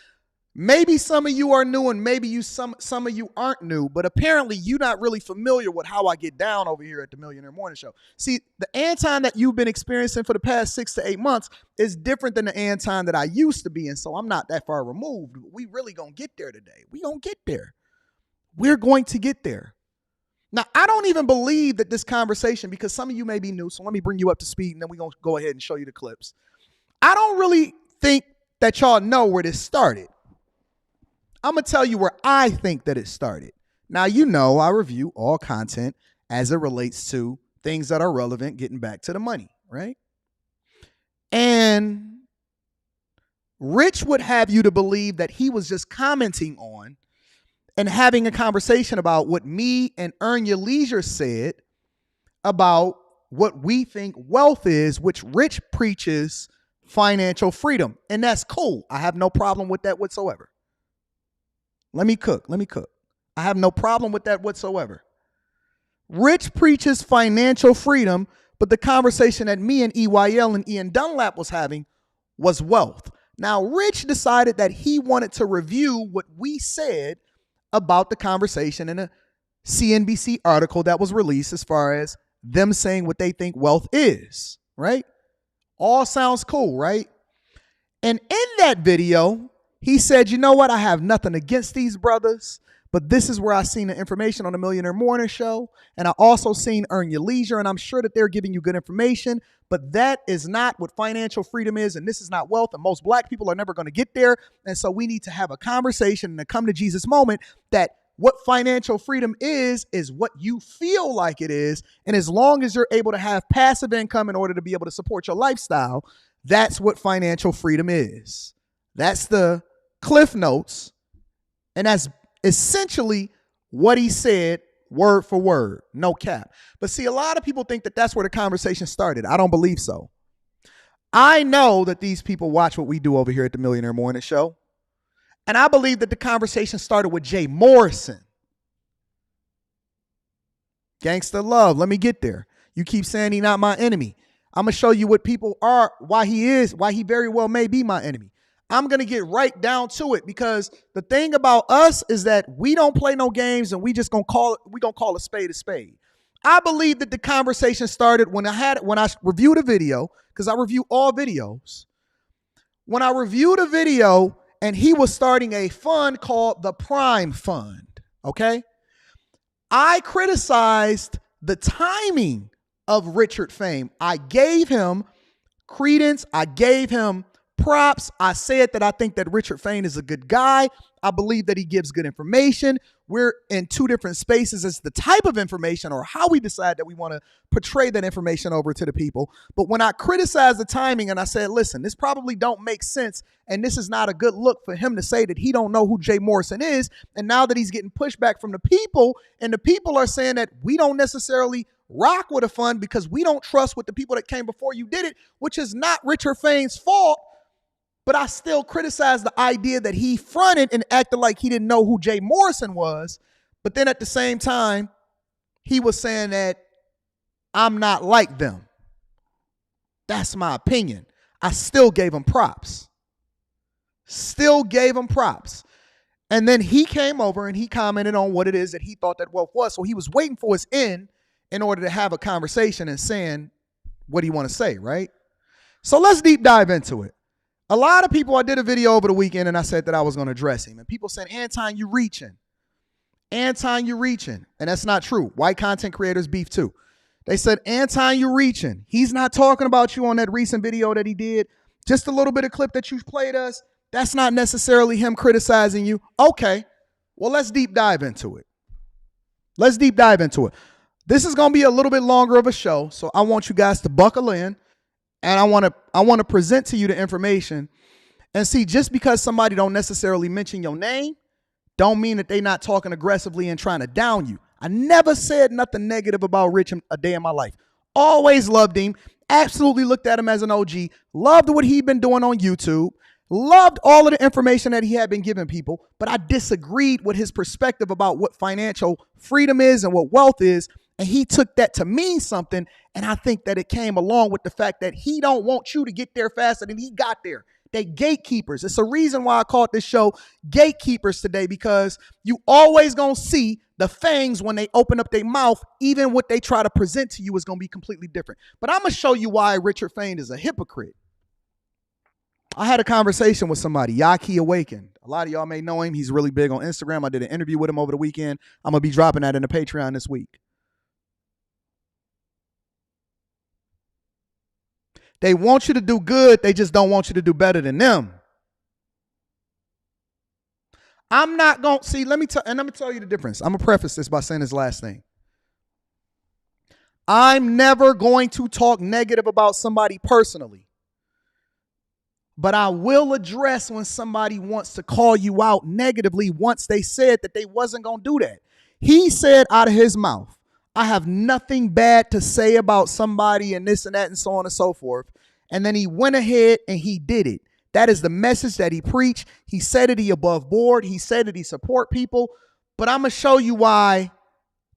Maybe some of you are new and maybe some of you aren't new, but apparently you're not really familiar with how I get down over here at the Millionaire Morning Show. See, the Anton that you've been experiencing for the past 6 to 8 months is different than the Anton that I used to be in, so I'm not that far removed. We really gonna get there today. We gonna get there. We're going to get there. Now, I don't even believe that this conversation, because some of you may be new, so let me bring you up to speed and then we're gonna go ahead and show you the clips. I don't really think that y'all know where this started. I'm going to tell you where I think that it started. Now, you know, I review all content as it relates to things that are relevant, getting back to the money, right? And Rich would have you to believe that he was just commenting on and having a conversation about what me and Earn Your Leisure said about what we think wealth is, which Rich preaches financial freedom. And that's cool. I have no problem with that whatsoever. Let me cook. I have no problem with that whatsoever. Rich preaches financial freedom, but the conversation that me and EYL and Ian Dunlap was having was wealth. Now, Rich decided that he wanted to review what we said about the conversation in a CNBC article that was released as far as them saying what they think wealth is, right? All sounds cool, right? And in that video, he said, you know what? I have nothing against these brothers, but this is where I seen the information on the Millionaire Morning Show. And I also seen Earn Your Leisure, and I'm sure that they're giving you good information, but that is not what financial freedom is, and this is not wealth, and most black people are never going to get there. And so we need to have a conversation and a come to Jesus moment that what financial freedom is what you feel like it is. And as long as you're able to have passive income in order to be able to support your lifestyle, that's what financial freedom is. That's the Cliff Notes, and that's essentially what he said word for word, no cap. But see, a lot of people think that that's where the conversation started. I don't believe so. I know that these people watch what we do over here at the Millionaire Morning Show, and I believe that the conversation started with Jay Morrison. Gangsta love, let me get there. You keep saying he's not my enemy. I'm going to show you what people are, why he very well may be my enemy. I'm going to get right down to it, because the thing about us is that we don't play no games, and we just going to call a spade a spade. I believe that the conversation started when I reviewed a video, because I review all videos. When I reviewed a video and he was starting a fund called the Prime Fund, okay? I criticized the timing of Richard Fain. I gave him credence. I gave him props. I said that I think that Richard Fain is a good guy. I believe that he gives good information. We're in two different spaces as the type of information or how we decide that we want to portray that information over to the people. But when I criticized the timing and I said, listen, this probably don't make sense, and this is not a good look for him to say that he don't know who Jay Morrison is, and now that he's getting pushback from the people, and the people are saying that we don't necessarily rock with a fund because we don't trust what the people that came before you did it, which is not Richard Fain's fault. But I still criticize the idea that he fronted and acted like he didn't know who Jay Morrison was. But then at the same time, he was saying that I'm not like them. That's my opinion. I still gave him props. And then he came over and he commented on what it is that he thought that wealth was. So he was waiting for his end in order to have a conversation and saying what he want to say, right? So let's deep dive into it. A lot of people, I did a video over the weekend and I said that I was going to address him. And people said, Anton, you reaching. Anton, you reaching. And that's not true. White content creators beef too. They said, Anton, you reaching. He's not talking about you on that recent video that he did. Just a little bit of clip that you played us. That's not necessarily him criticizing you. Okay, well, let's deep dive into it. This is going to be a little bit longer of a show, so I want you guys to buckle in. And I want to present to you the information. And see, just because somebody don't necessarily mention your name, don't mean that they not talking aggressively and trying to down you. I never said nothing negative about Rich a day in my life. Always loved him. Absolutely looked at him as an OG. Loved what he'd been doing on YouTube. Loved all of the information that he had been giving people. But I disagreed with his perspective about what financial freedom is and what wealth is. And he took that to mean something. And I think that it came along with the fact that he don't want you to get there faster than he got there. They gatekeepers. It's a reason why I called this show Gatekeepers today, because you always gonna see the fangs when they open up their mouth. Even what they try to present to you is gonna be completely different. But I'm gonna show you why Richard Fain is a hypocrite. I had a conversation with somebody, Yaki Awakened. A lot of y'all may know him. He's really big on Instagram. I did an interview with him over the weekend. I'm gonna be dropping that in the Patreon this week. They want you to do good. They just don't want you to do better than them. I'm not going to see, let me tell you the difference. I'm going to preface this by saying this last thing. I'm never going to talk negative about somebody personally. But I will address when somebody wants to call you out negatively once they said that they wasn't going to do that. He said out of his mouth, I have nothing bad to say about somebody and this and that and so on and so forth. And then he went ahead and he did it. That is the message that he preached. He said that he above board. He said that he support people. But I'm going to show you why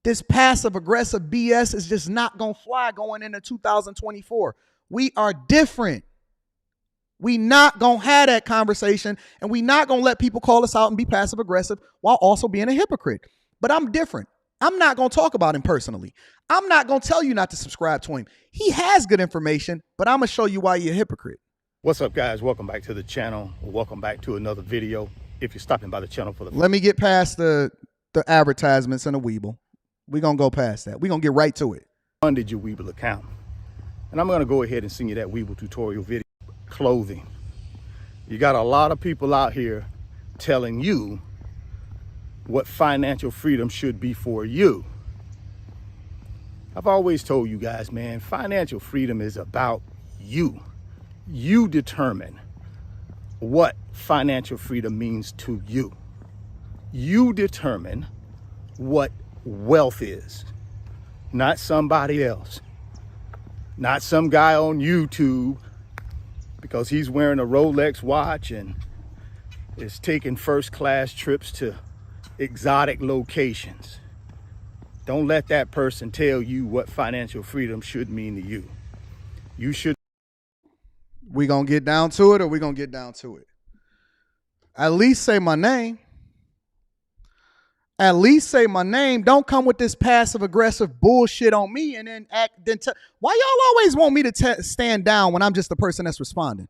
this passive aggressive BS is just not going to fly going into 2024. We are different. We not going to have that conversation, and we not going to let people call us out and be passive aggressive while also being a hypocrite. But I'm different. I'm not going to talk about him personally. I'm not going to tell you not to subscribe to him. He has good information, but I'm going to show you why you're a hypocrite. What's up, guys? Welcome back to the channel. Welcome back to another video. If you're stopping by the channel for the... Let me get past the advertisements and the Weeble. We're going to go past that. We're going to get right to it. Funded your Weeble account. And I'm going to go ahead and send you that Weeble tutorial video. Clothing. You got a lot of people out here telling you what financial freedom should be for you. I've always told you guys, man, financial freedom is about you. You determine what financial freedom means to you. You determine what wealth is, not somebody else, not some guy on YouTube because he's wearing a Rolex watch and is taking first-class trips to exotic locations. Don't let that person tell you what financial freedom should mean to you. You should. We gonna get down to it, or we gonna get down to it? At least say my name. At least say my name. Don't come with this passive aggressive bullshit on me and then act. Why y'all always want me to stand down when I'm just the person that's responding?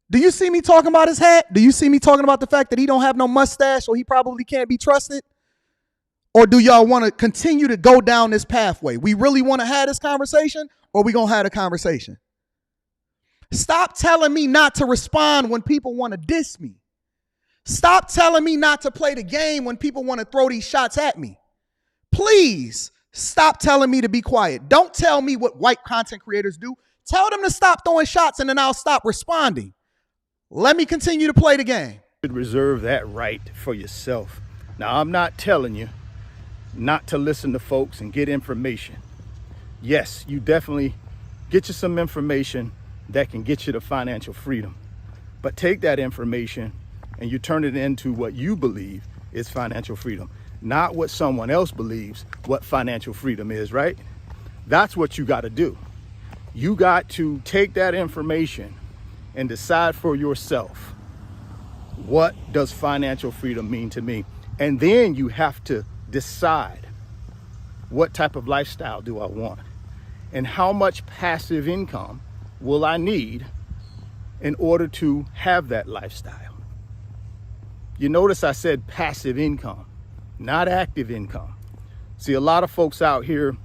Do you see me talking about his hat? Do you see me talking about the fact that he don't have no mustache or he probably can't be trusted? Or do y'all want to continue to go down this pathway? We really want to have this conversation, or we going to have a conversation? Stop telling me not to respond when people want to diss me. Stop telling me not to play the game when people want to throw these shots at me. Please stop telling me to be quiet. Don't tell me what white content creators do. Tell them to stop throwing shots and then I'll stop responding. Let me continue to play the game. You should reserve that right for yourself. Now, I'm not telling you not to listen to folks and get information. Yes, you definitely get you some information that can get you to financial freedom. But take that information and you turn it into what you believe is financial freedom, not what someone else believes what financial freedom is, right? That's what you got to do. You got to take that information and decide for yourself, what does financial freedom mean to me? And then you have to decide, what type of lifestyle do I want? And how much passive income will I need in order to have that lifestyle? You notice I said passive income, not active income. See, a lot of folks out here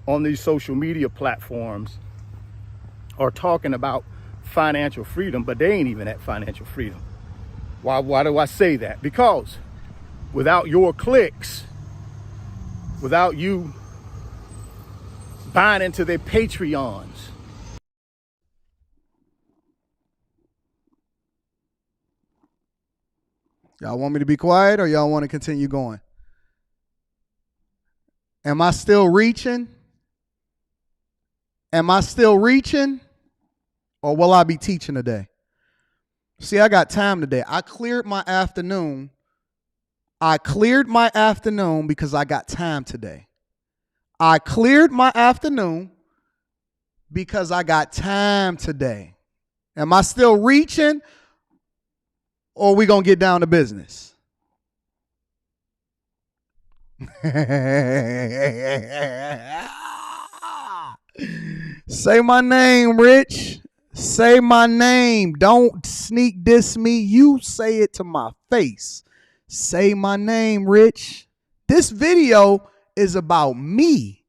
on these social media platforms are talking about financial freedom, but they ain't even at financial freedom. Why do I say that? Because without your clicks, without you buying into their Patreons, y'all want me to be quiet or y'all want to continue going? Am I still reaching? Am I still reaching? Or will I be teaching today? See, I got time today. I cleared my afternoon. Because I got time today. I cleared my afternoon because I got time today. Am I still reaching, or are we going to get down to business? Say my name, Rich. Say my name. Don't sneak diss me. You say it to my face. Say my name, Rich. This video is about me.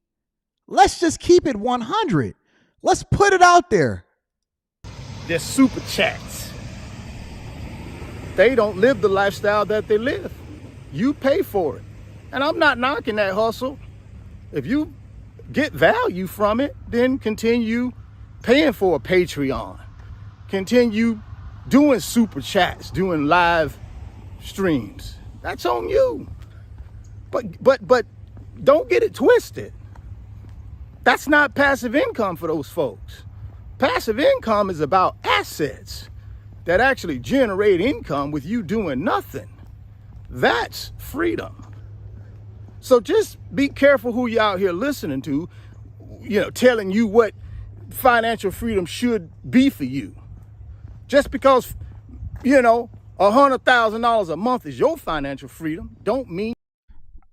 Let's just keep it 100. Let's put it out there. They're super chats. They don't live the lifestyle that they live. You pay for it. And I'm not knocking that hustle. If you get value from it, then continue paying for a Patreon. Continue doing super chats, doing live streams. That's on you. But don't get it twisted. That's not passive income for those folks. Passive income is about assets that actually generate income with you doing nothing. That's freedom. So just be careful who you're out here listening to, telling you what financial freedom should be for you. Just because, $100,000 a month is your financial freedom, don't mean.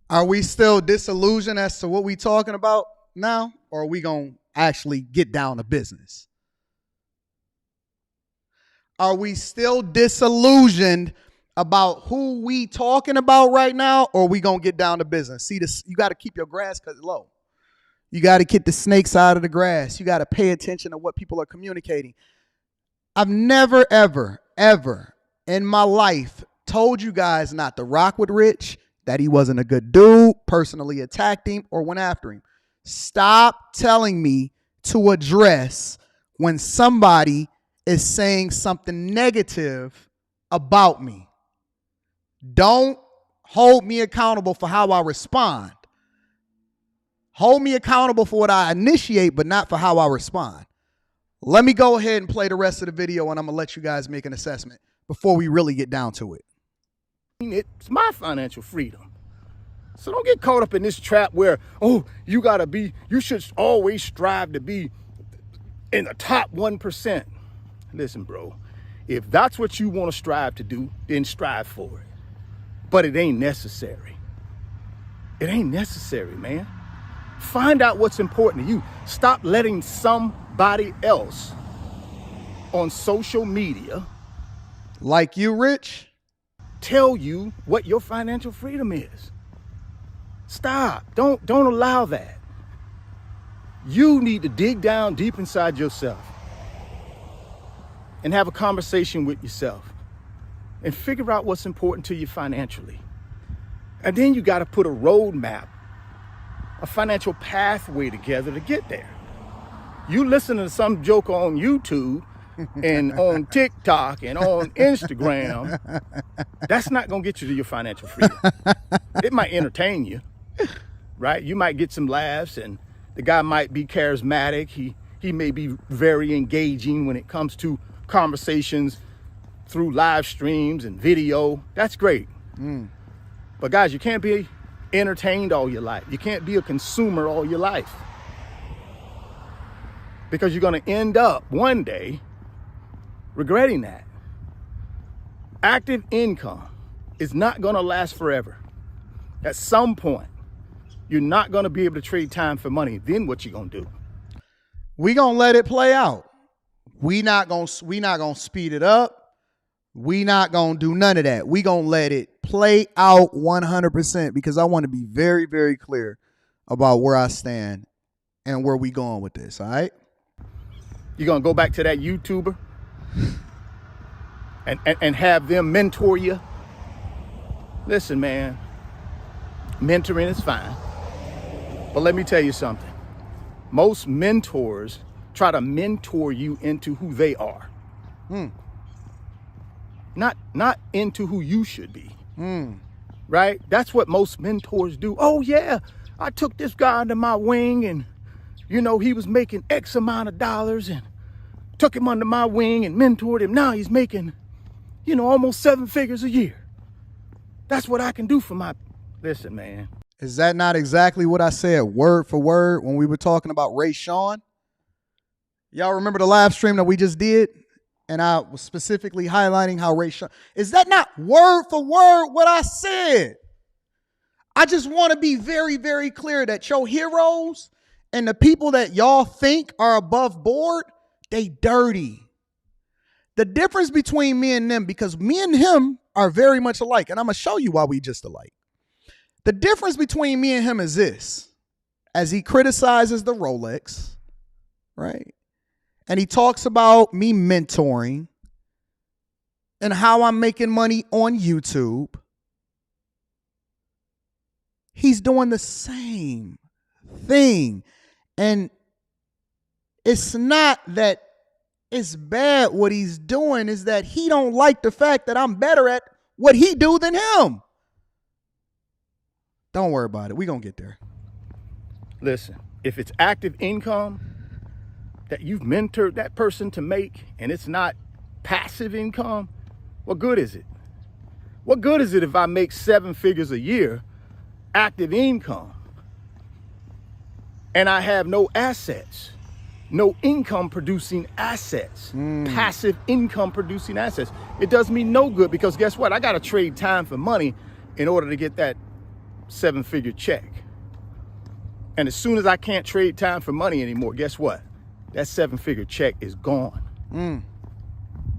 Are we still disillusioned as to what we talking about now, or are we going to actually get down to business? Are we still disillusioned about who we talking about right now, or are we going to get down to business? See, this, you got to keep your grass cut low. You got to get the snakes out of the grass. You got to pay attention to what people are communicating. I've never, ever, ever in my life told you guys not to rock with Rich, that he wasn't a good dude, personally attacked him, or went after him. Stop telling me to address when somebody is saying something negative about me. Don't hold me accountable for how I respond. Hold me accountable for what I initiate, but not for how I respond. Let me go ahead and play the rest of the video, and I'm going to let you guys make an assessment before we really get down to it. It's my financial freedom. So don't get caught up in this trap where, you should always strive to be in the top 1%. Listen, bro, if that's what you want to strive to do, then strive for it. But it ain't necessary. It ain't necessary, man. Find out what's important to you. Stop letting somebody else on social media, like you, Rich, tell you what your financial freedom is. Stop. Don't allow that. You need to dig down deep inside yourself and have a conversation with yourself and figure out what's important to you financially. And then you got to put a roadmap, a financial pathway together to get there. You listen to some joke on YouTube and on TikTok and on Instagram, that's not going to get you to your financial freedom. It might entertain you, right? You might get some laughs, and the guy might be charismatic. He may be very engaging when it comes to conversations through live streams and video. That's great. But guys, you can't be entertained all your life. You can't be a consumer all your life, because you're going to end up one day regretting that. Active income is not going to last forever. At some point, you're not going to be able to trade time for money. Then what you going to do? We going to let it play out. We not going to speed it up. We not going to do none of that. We going to let it play out 100%, because I want to be very, very clear about where I stand and where we going with this, all right? You're going to go back to that YouTuber and have them mentor you? Listen, man, mentoring is fine. But let me tell you something. Most mentors try to mentor you into who they are. Not into who you should be. Right? That's what most mentors do. Oh, yeah, I took this guy under my wing, and, he was making X amount of dollars, and took him under my wing and mentored him. Now he's making, almost 7 figures a year. That's what I can do for my... Listen, man. Is that not exactly what I said word for word when we were talking about Ray Sean? Y'all remember the live stream that we just did? And I was specifically highlighting how racial. Is that not word for word what I said? I just want to be very, very clear that your heroes and the people that y'all think are above board, they dirty. The difference between me and them, because me and him are very much alike, and I'm going to show you why we just alike. The difference between me and him is this. As he criticizes the Rolex, right? And he talks about me mentoring and how I'm making money on YouTube. He's doing the same thing. And it's not that it's bad what he's doing, is that he don't like the fact that I'm better at what he do than him. Don't worry about it. We're going to get there. Listen, if it's active income that you've mentored that person to make and it's not passive income, what good is it? What good is it if I make 7 figures a year active income and I have no assets, no income producing assets, passive income producing assets? It does me no good, because guess what? I got to trade time for money in order to get that 7-figure check. And as soon as I can't trade time for money anymore, guess what? That 7-figure check is gone.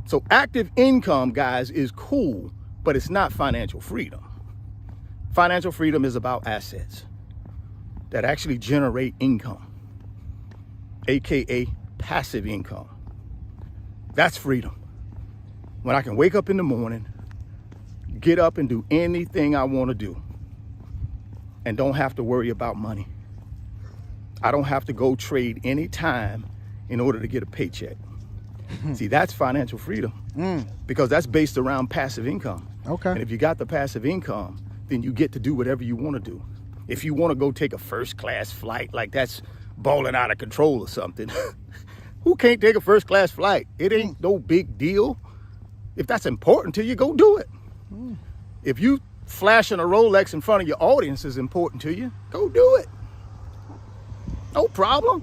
So active income, guys, is cool, but it's not financial freedom. Financial freedom is about assets that actually generate income, AKA passive income. That's freedom. When I can wake up in the morning, get up and do anything I want to do, and don't have to worry about money. I don't have to go trade any time in order to get a paycheck. See, that's financial freedom, because that's based around passive income. Okay. And if you got the passive income, then you get to do whatever you want to do. If you want to go take a first-class flight, like that's balling out of control or something, who can't take a first-class flight? It ain't no big deal. If that's important to you, go do it. If you flashing a Rolex in front of your audience is important to you, go do it. No problem.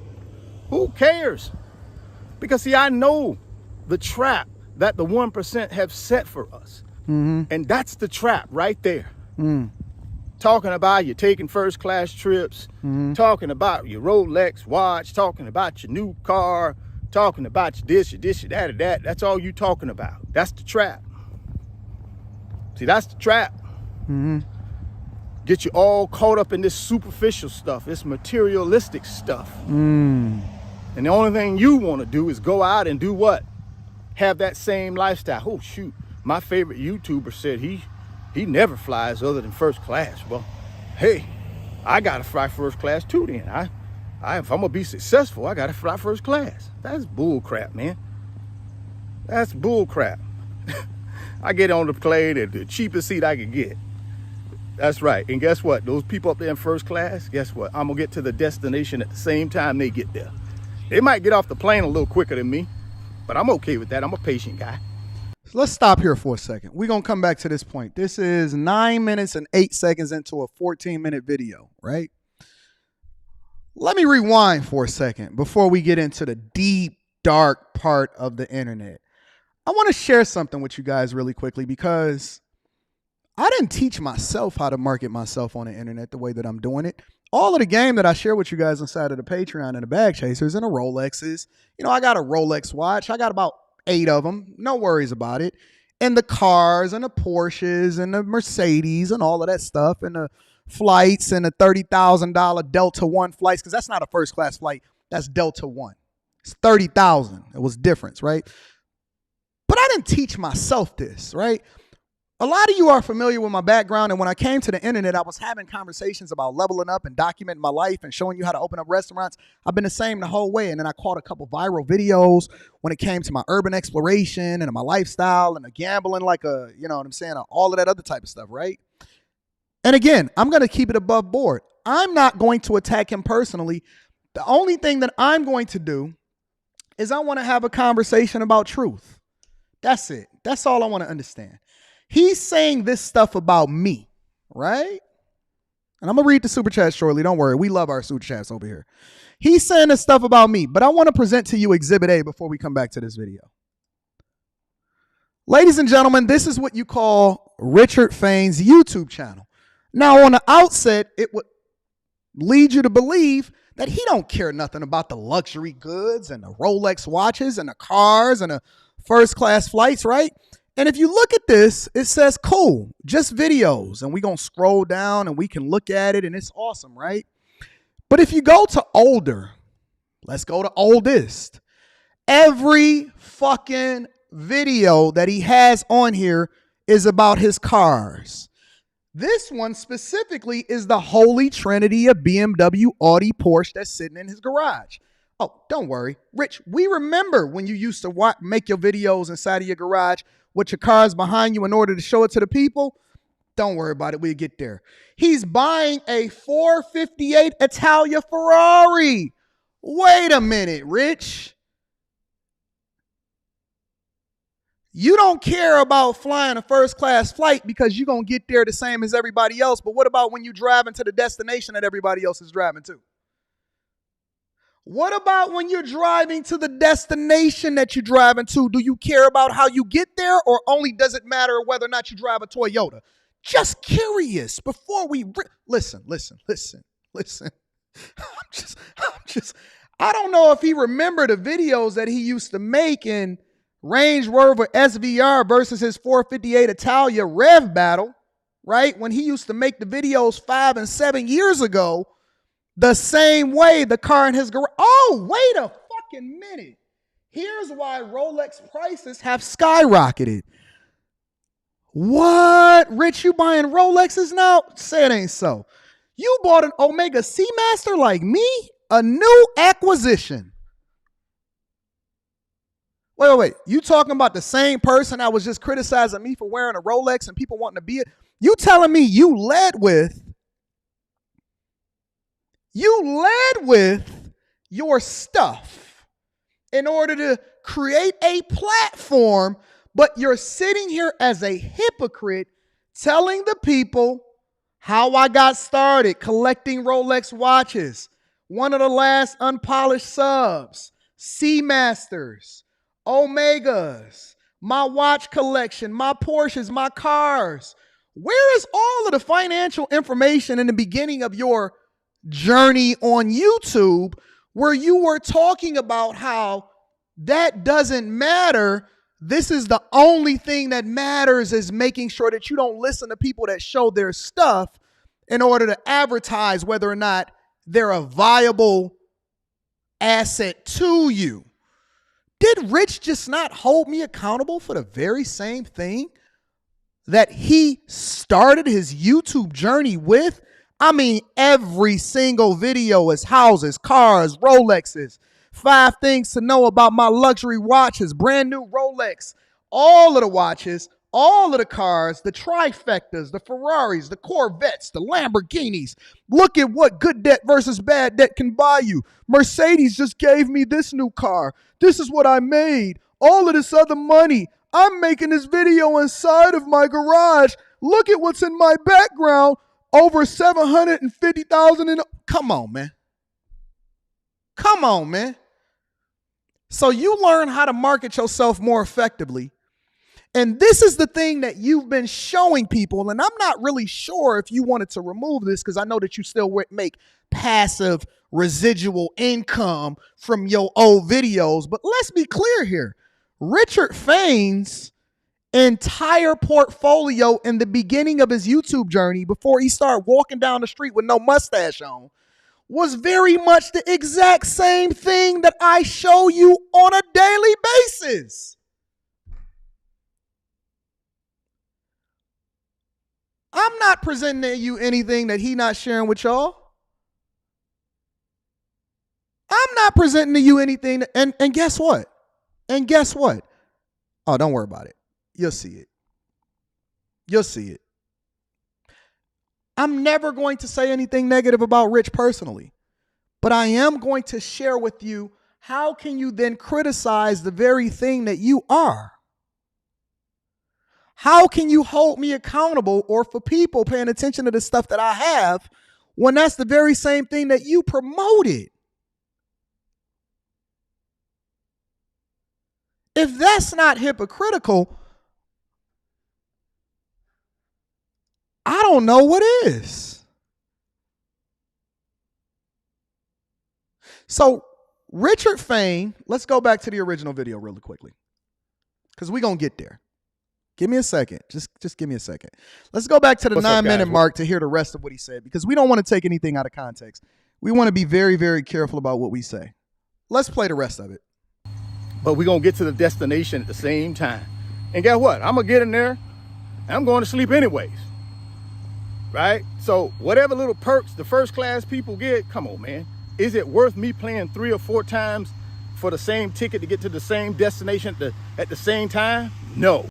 Who cares? Because see, I know the trap that the 1% have set for us. And that's the trap right there. Talking about you taking first class trips, talking about your Rolex watch, talking about your new car, talking about your this, your that, or that. That's all you talking about. That's the trap. See, that's the trap. Get you all caught up in this superficial stuff, this materialistic stuff. And the only thing you want to do is go out and do what? Have that same lifestyle. Oh, shoot. My favorite YouTuber said he never flies other than first class. Well, hey, I got to fly first class too then. If I'm going to be successful, I got to fly first class. That's bull crap, man. That's bull crap. I get on the plane at the cheapest seat I can get. That's right. And guess what? Those people up there in first class, guess what? I'm going to get to the destination at the same time they get there. They might get off the plane a little quicker than me, but I'm okay with that. I'm a patient guy. So let's stop here for a second. We're going to come back to this point. This is 9 minutes and 8 seconds into a 14-minute video, right? Let me rewind for a second before we get into the deep, dark part of the internet. I want to share something with you guys really quickly, because I didn't teach myself how to market myself on the internet the way that I'm doing it. All of the game that I share with you guys inside of the Patreon and the Bag Chasers and the Rolexes, I got a Rolex watch. I got about 8 of them. No worries about it. And the cars and the Porsches and the Mercedes and all of that stuff, and the flights and the $30,000 Delta One flights, because that's not a first class flight. That's Delta One. It's $30,000. It was difference, right? But I didn't teach myself this, right? A lot of you are familiar with my background, and when I came to the internet, I was having conversations about leveling up and documenting my life and showing you how to open up restaurants. I've been the same the whole way, and then I caught a couple viral videos when it came to my urban exploration and my lifestyle and the gambling, all of that other type of stuff, right? And again, I'm going to keep it above board. I'm not going to attack him personally. The only thing that I'm going to do is I want to have a conversation about truth. That's it. That's all I want to understand. He's saying this stuff about me, right? And I'm going to read the super chat shortly. Don't worry. We love our super chats over here. He's saying this stuff about me, but I want to present to you Exhibit A before we come back to this video. Ladies and gentlemen, this is what you call Richard Fain's YouTube channel. Now, on the outset, it would lead you to believe that he don't care nothing about the luxury goods and the Rolex watches and the cars and the first-class flights, right? And if you look at this, it says, cool, just videos. And we're going to scroll down and we can look at it and it's awesome, right? But if you go to older, let's go to oldest. Every fucking video that he has on here is about his cars. This one specifically is the holy trinity of BMW, Audi, Porsche that's sitting in his garage. Oh, don't worry. Rich, we remember when you used to make your videos inside of your garage with your cars behind you in order to show it to the people. Don't worry about it. We'll get there. He's buying a 458 Italia Ferrari. Wait a minute, Rich. You don't care about flying a first class flight because you're going to get there the same as everybody else. But what about when you drive into the destination that everybody else is driving to? What about when you're driving to the destination that you're driving to? Do you care about how you get there, or only does it matter whether or not you drive a Toyota? Just curious before we listen. I don't know if he remembered the videos that he used to make in Range Rover SVR versus his 458 Italia Rev battle, right? When he used to make the videos 5 and 7 years ago, the same way the car in his garage. Oh, wait a fucking minute. Here's why Rolex prices have skyrocketed. What? Rich, you buying Rolexes now? Say it ain't so. You bought an Omega Seamaster like me? A new acquisition. Wait. You talking about the same person that was just criticizing me for wearing a Rolex and people wanting to be it? You telling me you led with your stuff in order to create a platform, but you're sitting here as a hypocrite telling the people how I got started collecting Rolex watches, one of the last unpolished subs, Seamasters, Omegas, my watch collection, my Porsches, my cars. Where is all of the financial information in the beginning of your journey on YouTube where you were talking about how that doesn't matter? This is the only thing that matters, is making sure that you don't listen to people that show their stuff in order to advertise whether or not they're a viable asset to you. Did Rich just not hold me accountable for the very same thing that he started his YouTube journey with? I mean, every single video is houses, cars, Rolexes, 5 things to know about my luxury watches, brand new Rolex, all of the watches, all of the cars, the trifectas, the Ferraris, the Corvettes, the Lamborghinis. Look at what good debt versus bad debt can buy you. Mercedes just gave me this new car. This is what I made. All of this other money. I'm making this video inside of my garage. Look at what's in my background. Over 750,000 in. Come on, man. Come on, man. So you learn how to market yourself more effectively. And this is the thing that you've been showing people. And I'm not really sure if you wanted to remove this, because I know that you still make passive residual income from your old videos. But let's be clear here. Richard Fain's entire portfolio in the beginning of his YouTube journey, before he started walking down the street with no mustache on, was very much the exact same thing that I show you on a daily basis. I'm not presenting you anything that he's not sharing with y'all. I'm not presenting to you anything and guess what? And guess what? Oh, don't worry about it. You'll see it. You'll see it. I'm never going to say anything negative about Rich personally, but I am going to share with you, how can you then criticize the very thing that you are? How can you hold me accountable, or for people paying attention to the stuff that I have, when that's the very same thing that you promoted? If that's not hypocritical, I don't know what is. So Richard Fain, let's go back to the original video really quickly, because we're going to get there. Give me a second. Just give me a second. Let's go back to the 9-minute mark to hear the rest of what he said, because we don't want to take anything out of context. We want to be very, very careful about what we say. Let's play the rest of it. But we're going to get to the destination at the same time. And guess what? I'm going to get in there and I'm going to sleep anyways. Right? So whatever little perks the first class people get, come on, man. Is it worth me playing 3 or 4 times for the same ticket to get to the same destination at the same time? No.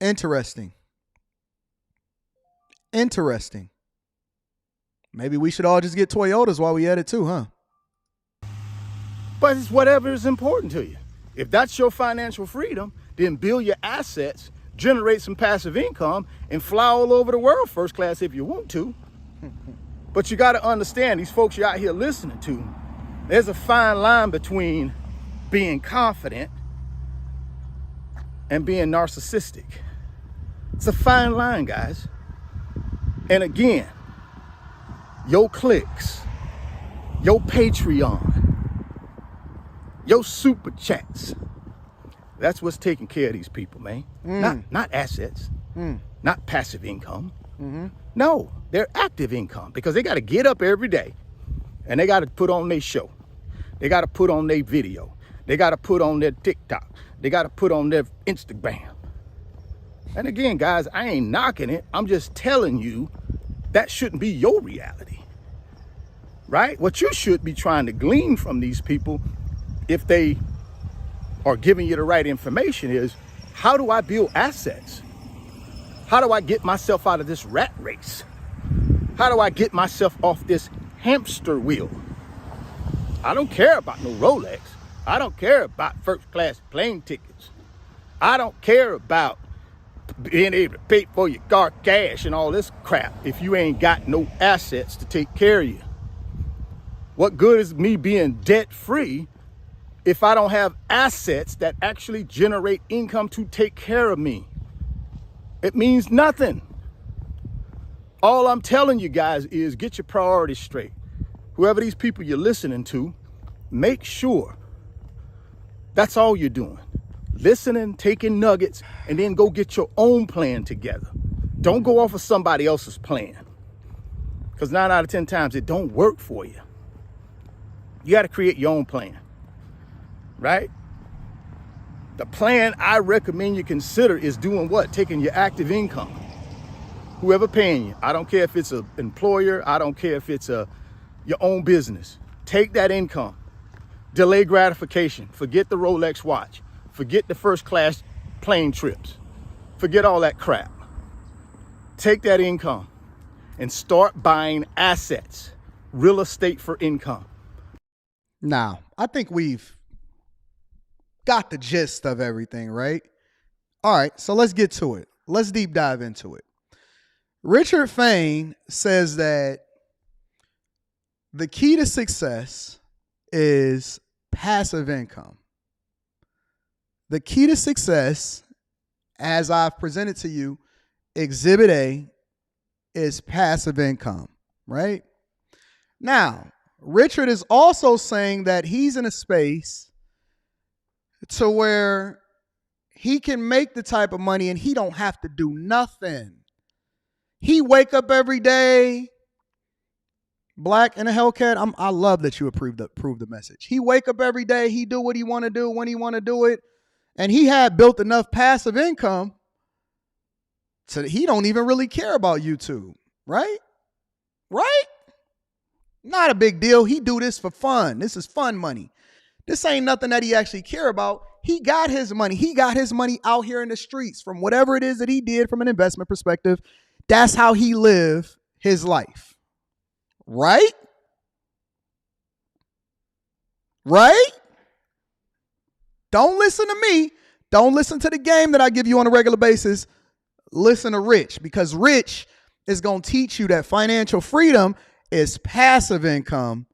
Interesting. Interesting. Maybe we should all just get Toyotas while we at it too, huh? But it's whatever is important to you. If that's your financial freedom, then build your assets, generate some passive income, and fly all over the world first class if you want to. But you got to understand, these folks you're out here listening to, there's a fine line between being confident and being narcissistic. It's a fine line, guys. And again, your clicks, your Patreon, your super chats, that's what's taking care of these people, man. Not assets, not passive income. No, they're active income, because they got to get up every day and they got to put on their show. They got to put on their video. They got to put on their TikTok. They got to put on their Instagram. And again, guys, I ain't knocking it. I'm just telling you that shouldn't be your reality, right? What you should be trying to glean from these people, if they are giving you the right information, is how do I build assets? How do I get myself out of this rat race? How do I get myself off this hamster wheel? I don't care about no Rolex. I don't care about first class plane tickets. I don't care about being able to pay for your car cash and all this crap if you ain't got no assets to take care of you. What good is me being debt free if I don't have assets that actually generate income to take care of me? It means nothing. All I'm telling you guys is get your priorities straight. Whoever these people you're listening to, make sure that's all you're doing. Listening, taking nuggets, and then go get your own plan together. Don't go off of somebody else's plan, because 9 out of 10 times it don't work for you. You got to create your own plan, right? The plan I recommend you consider is doing what? Taking your active income. Whoever paying you, I don't care if it's an employer, I don't care if it's your own business. Take that income. Delay gratification. Forget the Rolex watch. Forget the first class plane trips. Forget all that crap. Take that income and start buying assets, real estate for income. Now, I think we've got the gist of everything, right? All right, so let's get to it. Let's deep dive into it. Richard Fain says that the key to success is passive income. The key to success, as I've presented to you, Exhibit A, is passive income, right? Now, Richard is also saying that he's in a space to where he can make the type of money and he don't have to do nothing. He wake up every day, Black and a Hellcat. I love that you approve the message. He wake up every day, he do what he want to do when he want to do it, and he had built enough passive income so that he don't even really care about YouTube, right? Right? Not a big deal. He do this for fun. This is fun money. This ain't nothing that he actually care about. He got his money. He got his money out here in the streets from whatever it is that he did from an investment perspective. That's how he lived his life. Right? Right? Don't listen to me. Don't listen to the game that I give you on a regular basis. Listen to Rich, because Rich is going to teach you that financial freedom is passive income,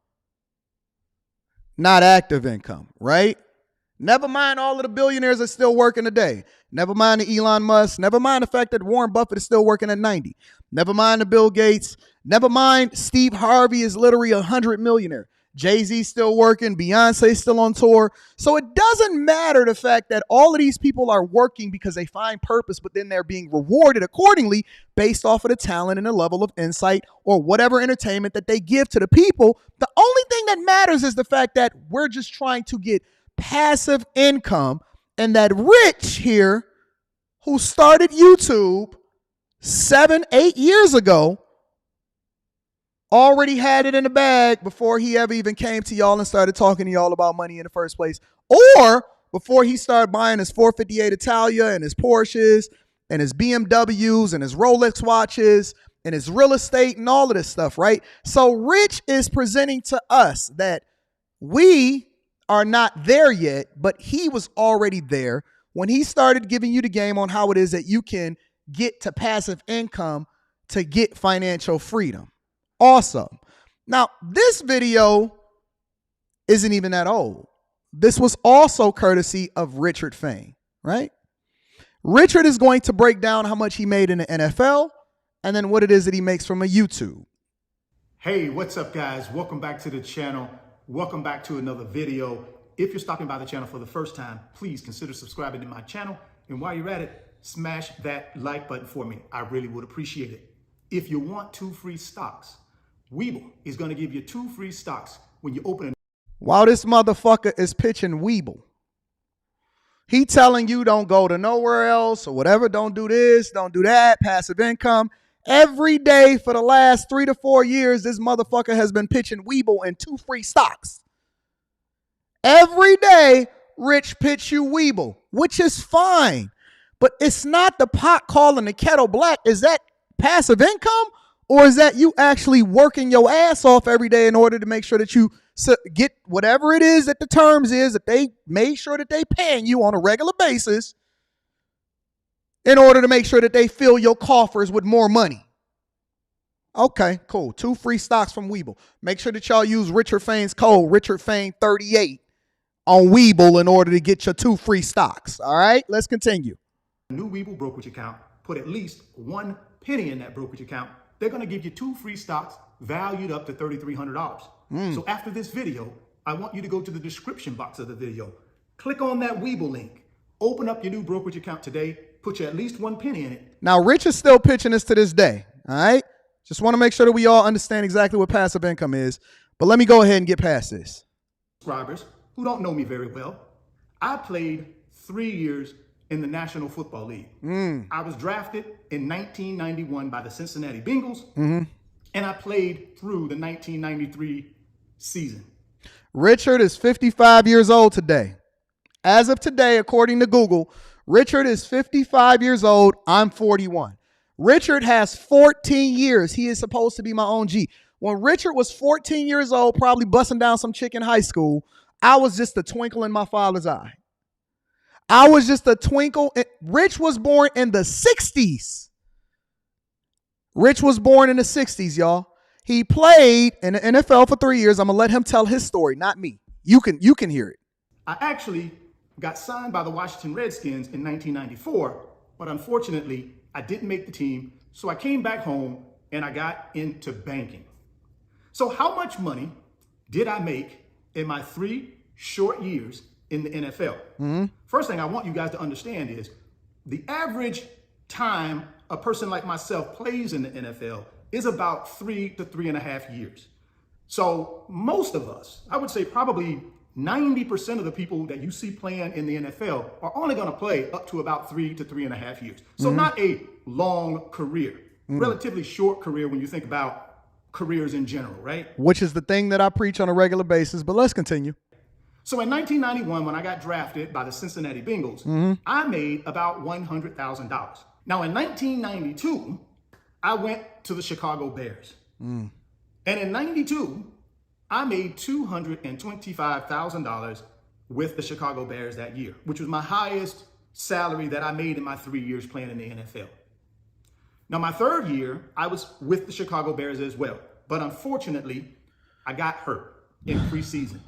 not active income, right? Never mind all of the billionaires that are still working today. Never mind the Elon Musk. Never mind the fact that Warren Buffett is still working at 90. Never mind the Bill Gates. Never mind Steve Harvey is literally 100 millionaire. Jay-Z's still working. Beyonce's still on tour. So it doesn't matter the fact that all of these people are working because they find purpose, but then they're being rewarded accordingly based off of the talent and the level of insight or whatever entertainment that they give to the people. The only thing that matters is the fact that we're just trying to get passive income, and that Rich here, who started YouTube 7-8 years ago, already had it in the bag before he ever even came to y'all and started talking to y'all about money in the first place, or before he started buying his 458 Italia and his Porsches and his BMWs and his Rolex watches and his real estate and all of this stuff, right? So Rich is presenting to us that we are not there yet, but he was already there when he started giving you the game on how it is that you can get to passive income to get financial freedom. Awesome. Now, this video isn't even that old. This was also courtesy of Richard Fain, right? Richard is going to break down how much he made in the NFL and then what it is that he makes from a YouTube. Hey, what's up, guys? Welcome back to the channel. Welcome back to another video. If you're stopping by the channel for the first time, please consider subscribing to my channel. And while you're at it, smash that like button for me. I really would appreciate it. If you want 2 free stocks, Webull is going to give you 2 free stocks when you open it. While this motherfucker is pitching Webull, he telling you don't go to nowhere else or whatever, don't do this, don't do that, passive income. Every day for the last 3 to 4 years, this motherfucker has been pitching Webull and 2 free stocks. Every day, Rich pitch you Webull, which is fine. But it's not the pot calling the kettle black. Is that passive income? Or is that you actually working your ass off every day in order to make sure that you get whatever it is that the terms is that they made sure that they paying you on a regular basis in order to make sure that they fill your coffers with more money? Okay, cool. 2 free stocks from Webull. Make sure that y'all use Richard Fain's code, RichardFain38, on Webull in order to get your 2 free stocks. All right, let's continue. New Webull brokerage account, put at least 1 penny in that brokerage account. They're going to give you 2 free stocks valued up to $3,300. So after this video, I want you to go to the description box of the video. Click on that Webull link. Open up your new brokerage account today. Put you at least 1 penny in it. Now, Rich is still pitching this to this day. All right. Just want to make sure that we all understand exactly what passive income is. But let me go ahead and get past this. Subscribers who don't know me very well, I played 3 years in the National Football League. I was drafted in 1991 by the Cincinnati Bengals, and I played through the 1993 season. Richard is 55 years old today. As of today, according to Google, Richard is 55 years old. I'm 41. Richard has 14 years. He is supposed to be my own G. When Richard was 14 years old, probably busting down some chick in high school, I was just a twinkle in my father's eye. I was just a twinkle. Rich was born in the 60s. Rich was born in the 60s, y'all. He played in the NFL for 3 years. I'm going to let him tell his story, not me. You can hear it. I actually got signed by the Washington Redskins in 1994, but unfortunately, I didn't make the team. So I came back home and I got into banking. So how much money did I make in my 3 short years in the NFL? First thing I want you guys to understand is the average time a person like myself plays in the NFL is about 3 to 3.5 years. So most of us, I would say probably 90% of the people that you see playing in the NFL are only going to play up to about 3 to 3.5 years. So not a long career, relatively short career when you think about careers in general, right? Which is the thing that I preach on a regular basis, but let's continue. So in 1991, when I got drafted by the Cincinnati Bengals, I made about $100,000. Now in 1992, I went to the Chicago Bears. And in 92, I made $225,000 with the Chicago Bears that year, which was my highest salary that I made in my 3 years playing in the NFL. Now, my third year, I was with the Chicago Bears as well, But unfortunately, I got hurt in preseason.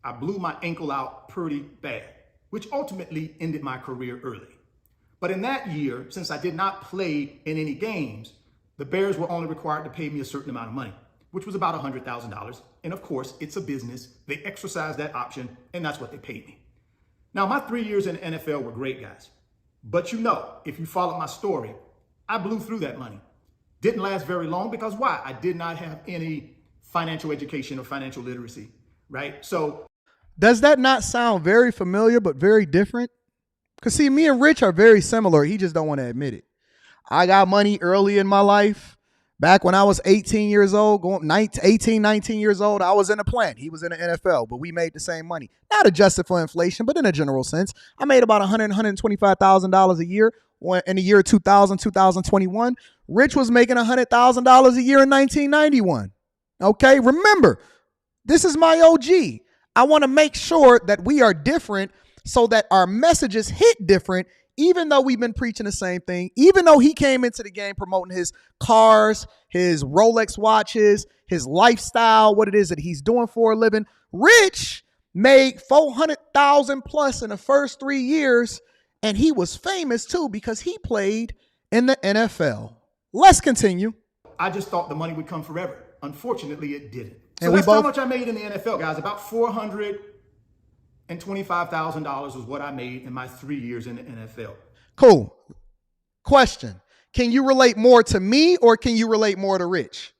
I blew my ankle out pretty bad, which ultimately ended my career early. But in that year, since I did not play in any games, the Bears were only required to pay me a certain amount of money, which was about $100,000. And of course, it's a business. They exercised that option, and that's what they paid me. Now, my 3 years in the NFL were great, guys. But you know, if you followed my story, I blew through that money. Didn't last very long because why? I did not have any financial education or financial literacy, right? So does that not sound very familiar but very different? Because see, me and Rich are very similar. He just don't want to admit it. I got money early in my life. Back when I was 18 years old, 19 years old, I was in a plant. He was in the NFL, but we made the same money. Not adjusted for inflation, but in a general sense. I made about $125,000 a year in the year 2000, 2021. Rich was making $100,000 a year in 1991. Okay, remember, this is my OG. I want to make sure that we are different so that our messages hit different, even though we've been preaching the same thing, even though he came into the game promoting his cars, his Rolex watches, his lifestyle, what it is that he's doing for a living. Rich made $400,000 plus in the first 3 years, and he was famous too because he played in the NFL. Let's continue. I just thought the money would come forever. Unfortunately, it didn't. So and that's how much I made in the NFL, guys. About $425,000 was what I made in my 3 years in the NFL. Cool. Question. Can you relate more to me or can you relate more to Rich?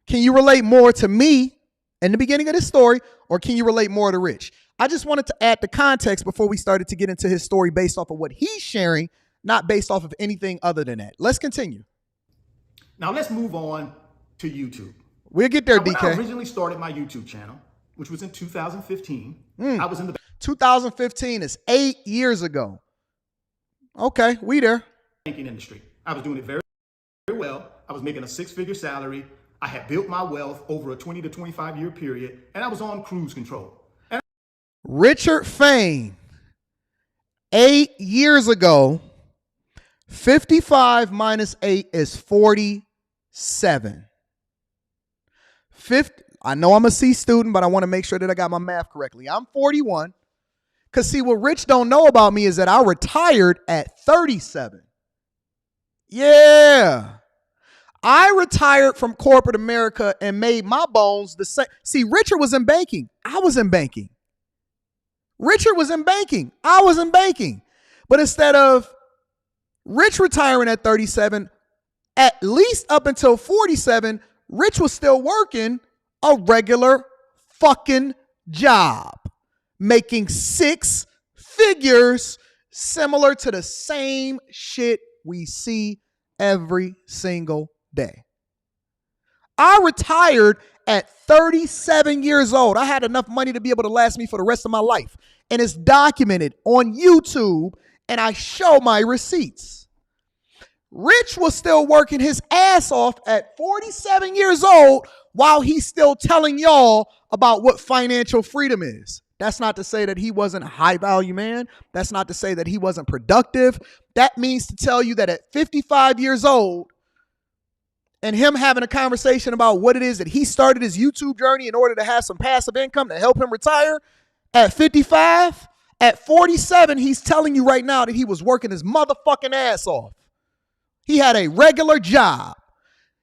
Can you relate more to me in the beginning of this story or can you relate more to Rich? I just wanted to add the context before we started to get into his story based off of what he's sharing, not based off of anything other than that. Let's continue. Now let's move on to YouTube. We'll get there, When DK. I originally started my YouTube channel, which was in 2015, I was in the 2015 is 8 years ago. Okay, we there. banking industry. I was doing it very, very well. I was making a six-figure salary. I had built my wealth over a 20 to 25 year period, and I was on cruise control. Richard Fain, 8 years ago, 55 minus 8 is 47. I know I'm a C student, but I want to make sure that I got my math correctly. I'm 41. Because see, what Rich don't know about me is that I retired at 37. Yeah. I retired from corporate America and made my bones the same. See, Richard was in banking. I was in banking. Richard was in banking. I was in banking. But instead of Rich retiring at 37, at least up until 47, Rich was still working a regular fucking job, making six figures similar to the same shit we see every single day. I retired at 37 years old. I had enough money to be able to last me for the rest of my life. And it's documented on YouTube, and I show my receipts. Rich was still working his ass off at 47 years old while he's still telling y'all about what financial freedom is. That's not to say that he wasn't a high value man. That's not to say that he wasn't productive. That means to tell you that at 55 years old, and him having a conversation about what it is that he started his YouTube journey in order to have some passive income to help him retire at 55, at 47, he's telling you right now that he was working his motherfucking ass off. He had a regular job.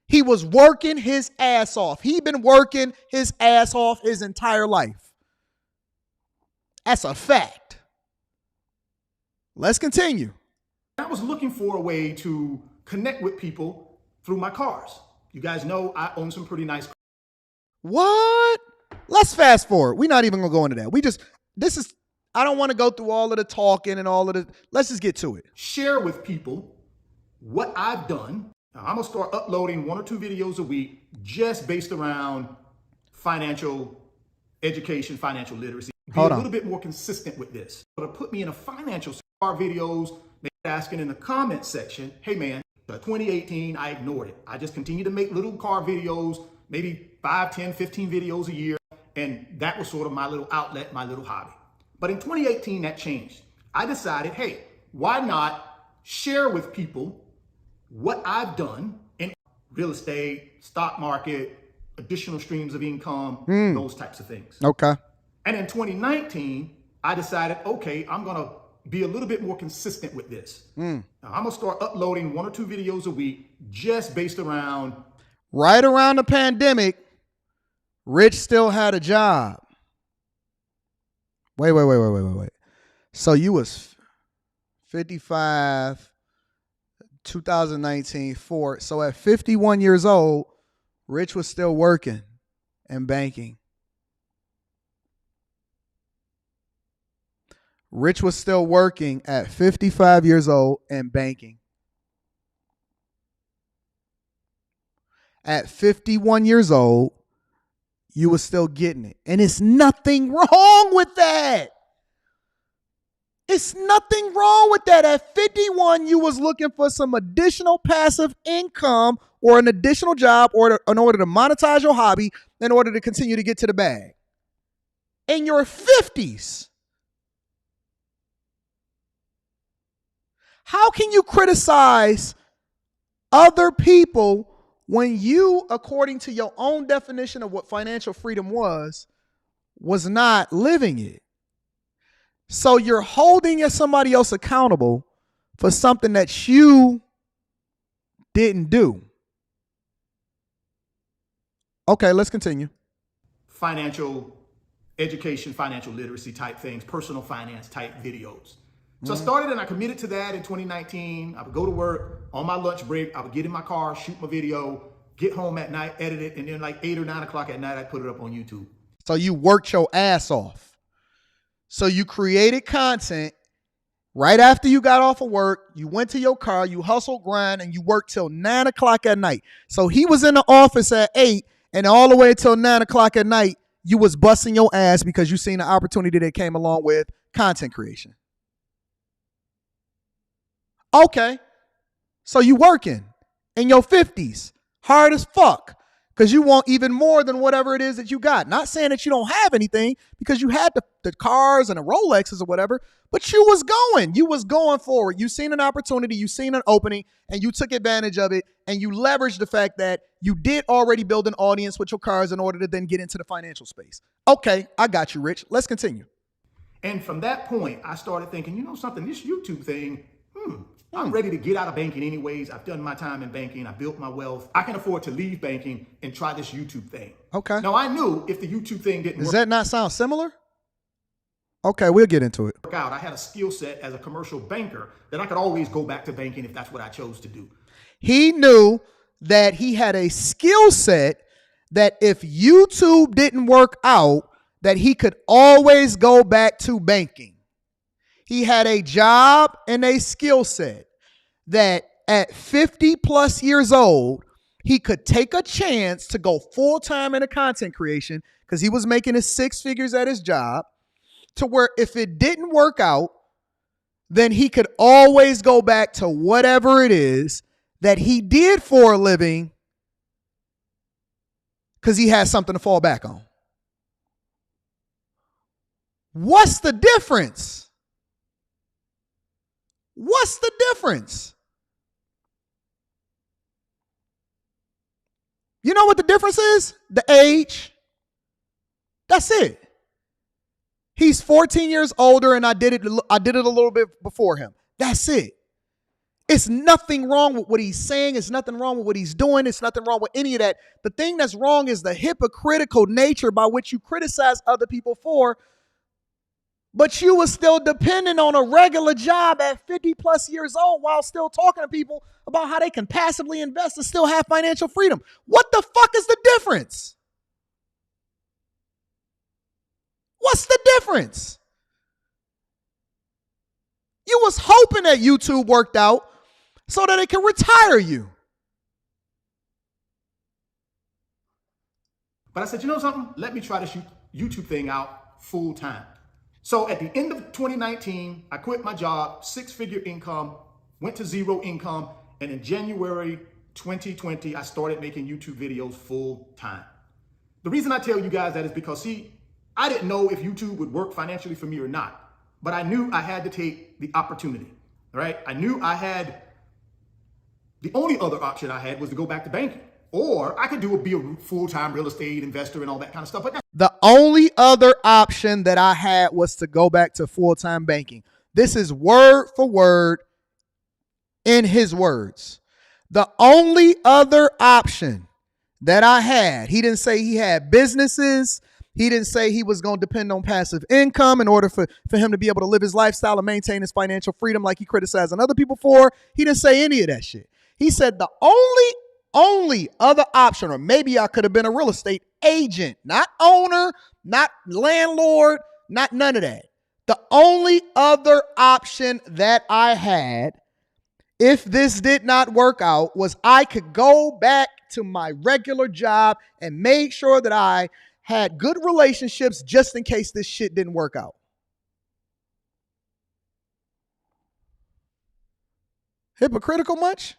He was working his ass off. He'd been working his ass off his entire life. That's a fact. Let's continue. I was looking for a way to connect with people through my cars. You guys know I own some pretty nice cars. What? Let's fast forward. We're not even going to go into that. I don't want to go through all of the talking and all of the, let's just get to it. Share with people what I've done. Now, I'm going to start uploading 1 or 2 videos a week just based around financial education, financial literacy. Be a little bit more consistent with this. But to put me in a financial car videos, maybe asking in the comment section, hey man, 2018, I ignored it. I just continued to make little car videos, maybe 5, 10, 15 videos a year. And that was sort of my little outlet, my little hobby. But in 2018, that changed. I decided, hey, why not share with people what I've done in real estate, stock market, additional streams of income, those types of things. Okay. And in 2019, I decided, okay, I'm going to be a little bit more consistent with this. Now, I'm going to start uploading 1 or 2 videos a week just based around. Right around the pandemic, Rich still had a job. Wait. So you was 55, 2019, 4. So at 51 years old, Rich was still working and banking. Rich was still working at 55 years old and banking. At 51 years old, you was still getting it. And it's nothing wrong with that. It's nothing wrong with that. At 51, you was looking for some additional passive income or an additional job in order to monetize your hobby in order to continue to get to the bag. In your 50s, how can you criticize other people when you, according to your own definition of what financial freedom was not living it? So you're holding somebody else accountable for something that you didn't do. Okay, let's continue. Financial education, financial literacy type things, personal finance type videos. So I started and I committed to that in 2019. I would go to work on my lunch break. I would get in my car, shoot my video, get home at night, edit it, and then like 8 or 9 o'clock at night, I'd put it up on YouTube. So you worked your ass off. So you created content right after you got off of work. You went to your car, you hustled, grind, and you worked till 9 o'clock at night. So he was in the office at 8, and all the way till 9 o'clock at night, you was busting your ass because you seen the opportunity that came along with content creation. Okay, so you working in your 50s, hard as fuck, because you want even more than whatever it is that you got. Not saying that you don't have anything, because you had the cars and the Rolexes or whatever, but you was going forward. You seen an opportunity, you seen an opening, and you took advantage of it, and you leveraged the fact that you did already build an audience with your cars in order to then get into the financial space. Okay, I got you, Rich. Let's continue. And from that point, I started thinking, you know something, this YouTube thing, I'm ready to get out of banking anyways. I've done my time in banking. I built my wealth. I can afford to leave banking and try this YouTube thing. Okay. Now, I knew if the YouTube thing didn't work. Does that not sound similar? Okay, we'll get into it. Out. I had a skill set as a commercial banker that I could always go back to banking if that's what I chose to do. He knew that he had a skill set that if YouTube didn't work out, that he could always go back to banking. He had a job and a skill set that at 50 plus years old, he could take a chance to go full time into content creation because he was making his 6 figures at his job, to where if it didn't work out, then he could always go back to whatever it is that he did for a living because he has something to fall back on. What's the difference? What's the difference? You know what the difference is? The age. That's it. He's 14 years older and I did it a little bit before him. That's it. It's nothing wrong with what he's saying. It's nothing wrong with what he's doing. It's nothing wrong with any of that. The thing that's wrong is the hypocritical nature by which you criticize other people for, but you were still dependent on a regular job at 50 plus years old while still talking to people about how they can passively invest and still have financial freedom. What the fuck is the difference? What's the difference? You was hoping that YouTube worked out so that it can retire you. But I said, you know something? Let me try this YouTube thing out full time. So at the end of 2019, I quit my job, 6-figure income, went to 0 income. And in January 2020, I started making YouTube videos full time. The reason I tell you guys that is because, see, I didn't know if YouTube would work financially for me or not, but I knew I had to take the opportunity, right? I knew I had, the only other option I had was to go back to banking. Or I could be a full-time real estate investor and all that kind of stuff. But the only other option that I had was to go back to full-time banking. This is word for word in his words. The only other option that I had, he didn't say he had businesses. He didn't say he was going to depend on passive income in order for him to be able to live his lifestyle and maintain his financial freedom like he criticized other people for. He didn't say any of that shit. He said the only other option, or maybe I could have been a real estate agent, not owner, not landlord, not none of that. The only other option that I had, if this did not work out, was I could go back to my regular job and make sure that I had good relationships just in case this shit didn't work out. Hypocritical much?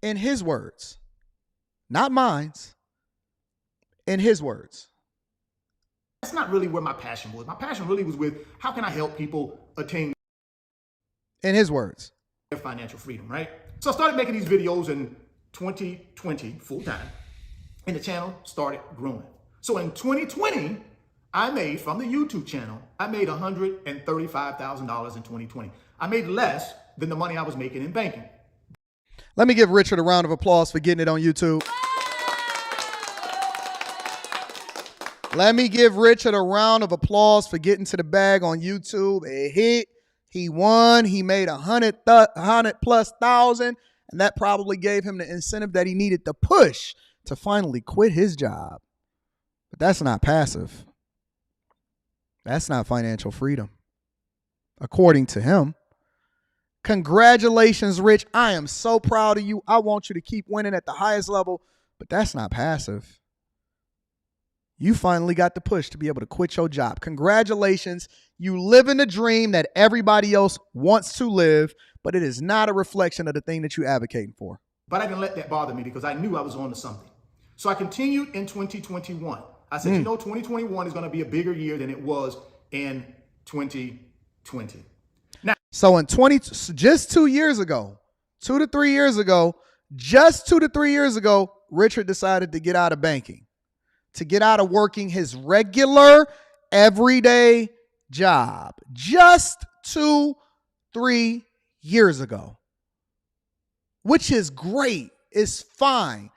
In his words, not mine's, in his words. That's not really where my passion was. My passion really was with how can I help people attain, in his words, their financial freedom, right? So I started making these videos in 2020 full time, and the channel started growing. So in 2020, I made from the YouTube channel, I made $135,000 in 2020. I made less than the money I was making in banking. Let me give Richard a round of applause for getting it on YouTube. Let me give Richard a round of applause for getting to the bag on YouTube. It hit. He won. He made 100,000+, and that probably gave him the incentive that he needed to push to finally quit his job. But that's not passive. That's not financial freedom, according to him. Congratulations, Rich. I am so proud of you. I want you to keep winning at the highest level, but that's not passive. You finally got the push to be able to quit your job. Congratulations. You live in the dream that everybody else wants to live, but it is not a reflection of the thing that you're advocating for. But I didn't let that bother me because I knew I was on to something. So I continued in 2021. I said, 2021 is going to be a bigger year than it was in 2020. Now, so in just 2 years ago, 2 to 3 years ago, just 2 to 3 years ago, Richard decided to get out of banking, to get out of working his regular, everyday job. Just 2-3 years ago, which is great. It's fine.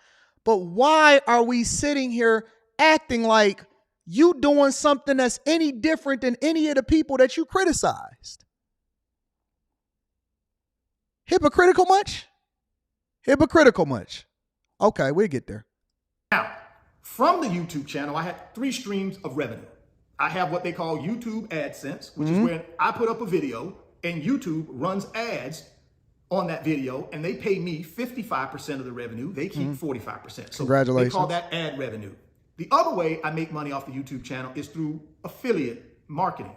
But why are we sitting here acting like you doing something that's any different than any of the people that you criticized? Hypocritical much? Hypocritical much? Okay, we'll get there. Now, from the YouTube channel, I had 3 streams of revenue. I have what they call YouTube AdSense, which is when I put up a video and YouTube runs ads on that video and they pay me 55% of the revenue. They keep 45%. So congratulations. They call that ad revenue. The other way I make money off the YouTube channel is through affiliate marketing.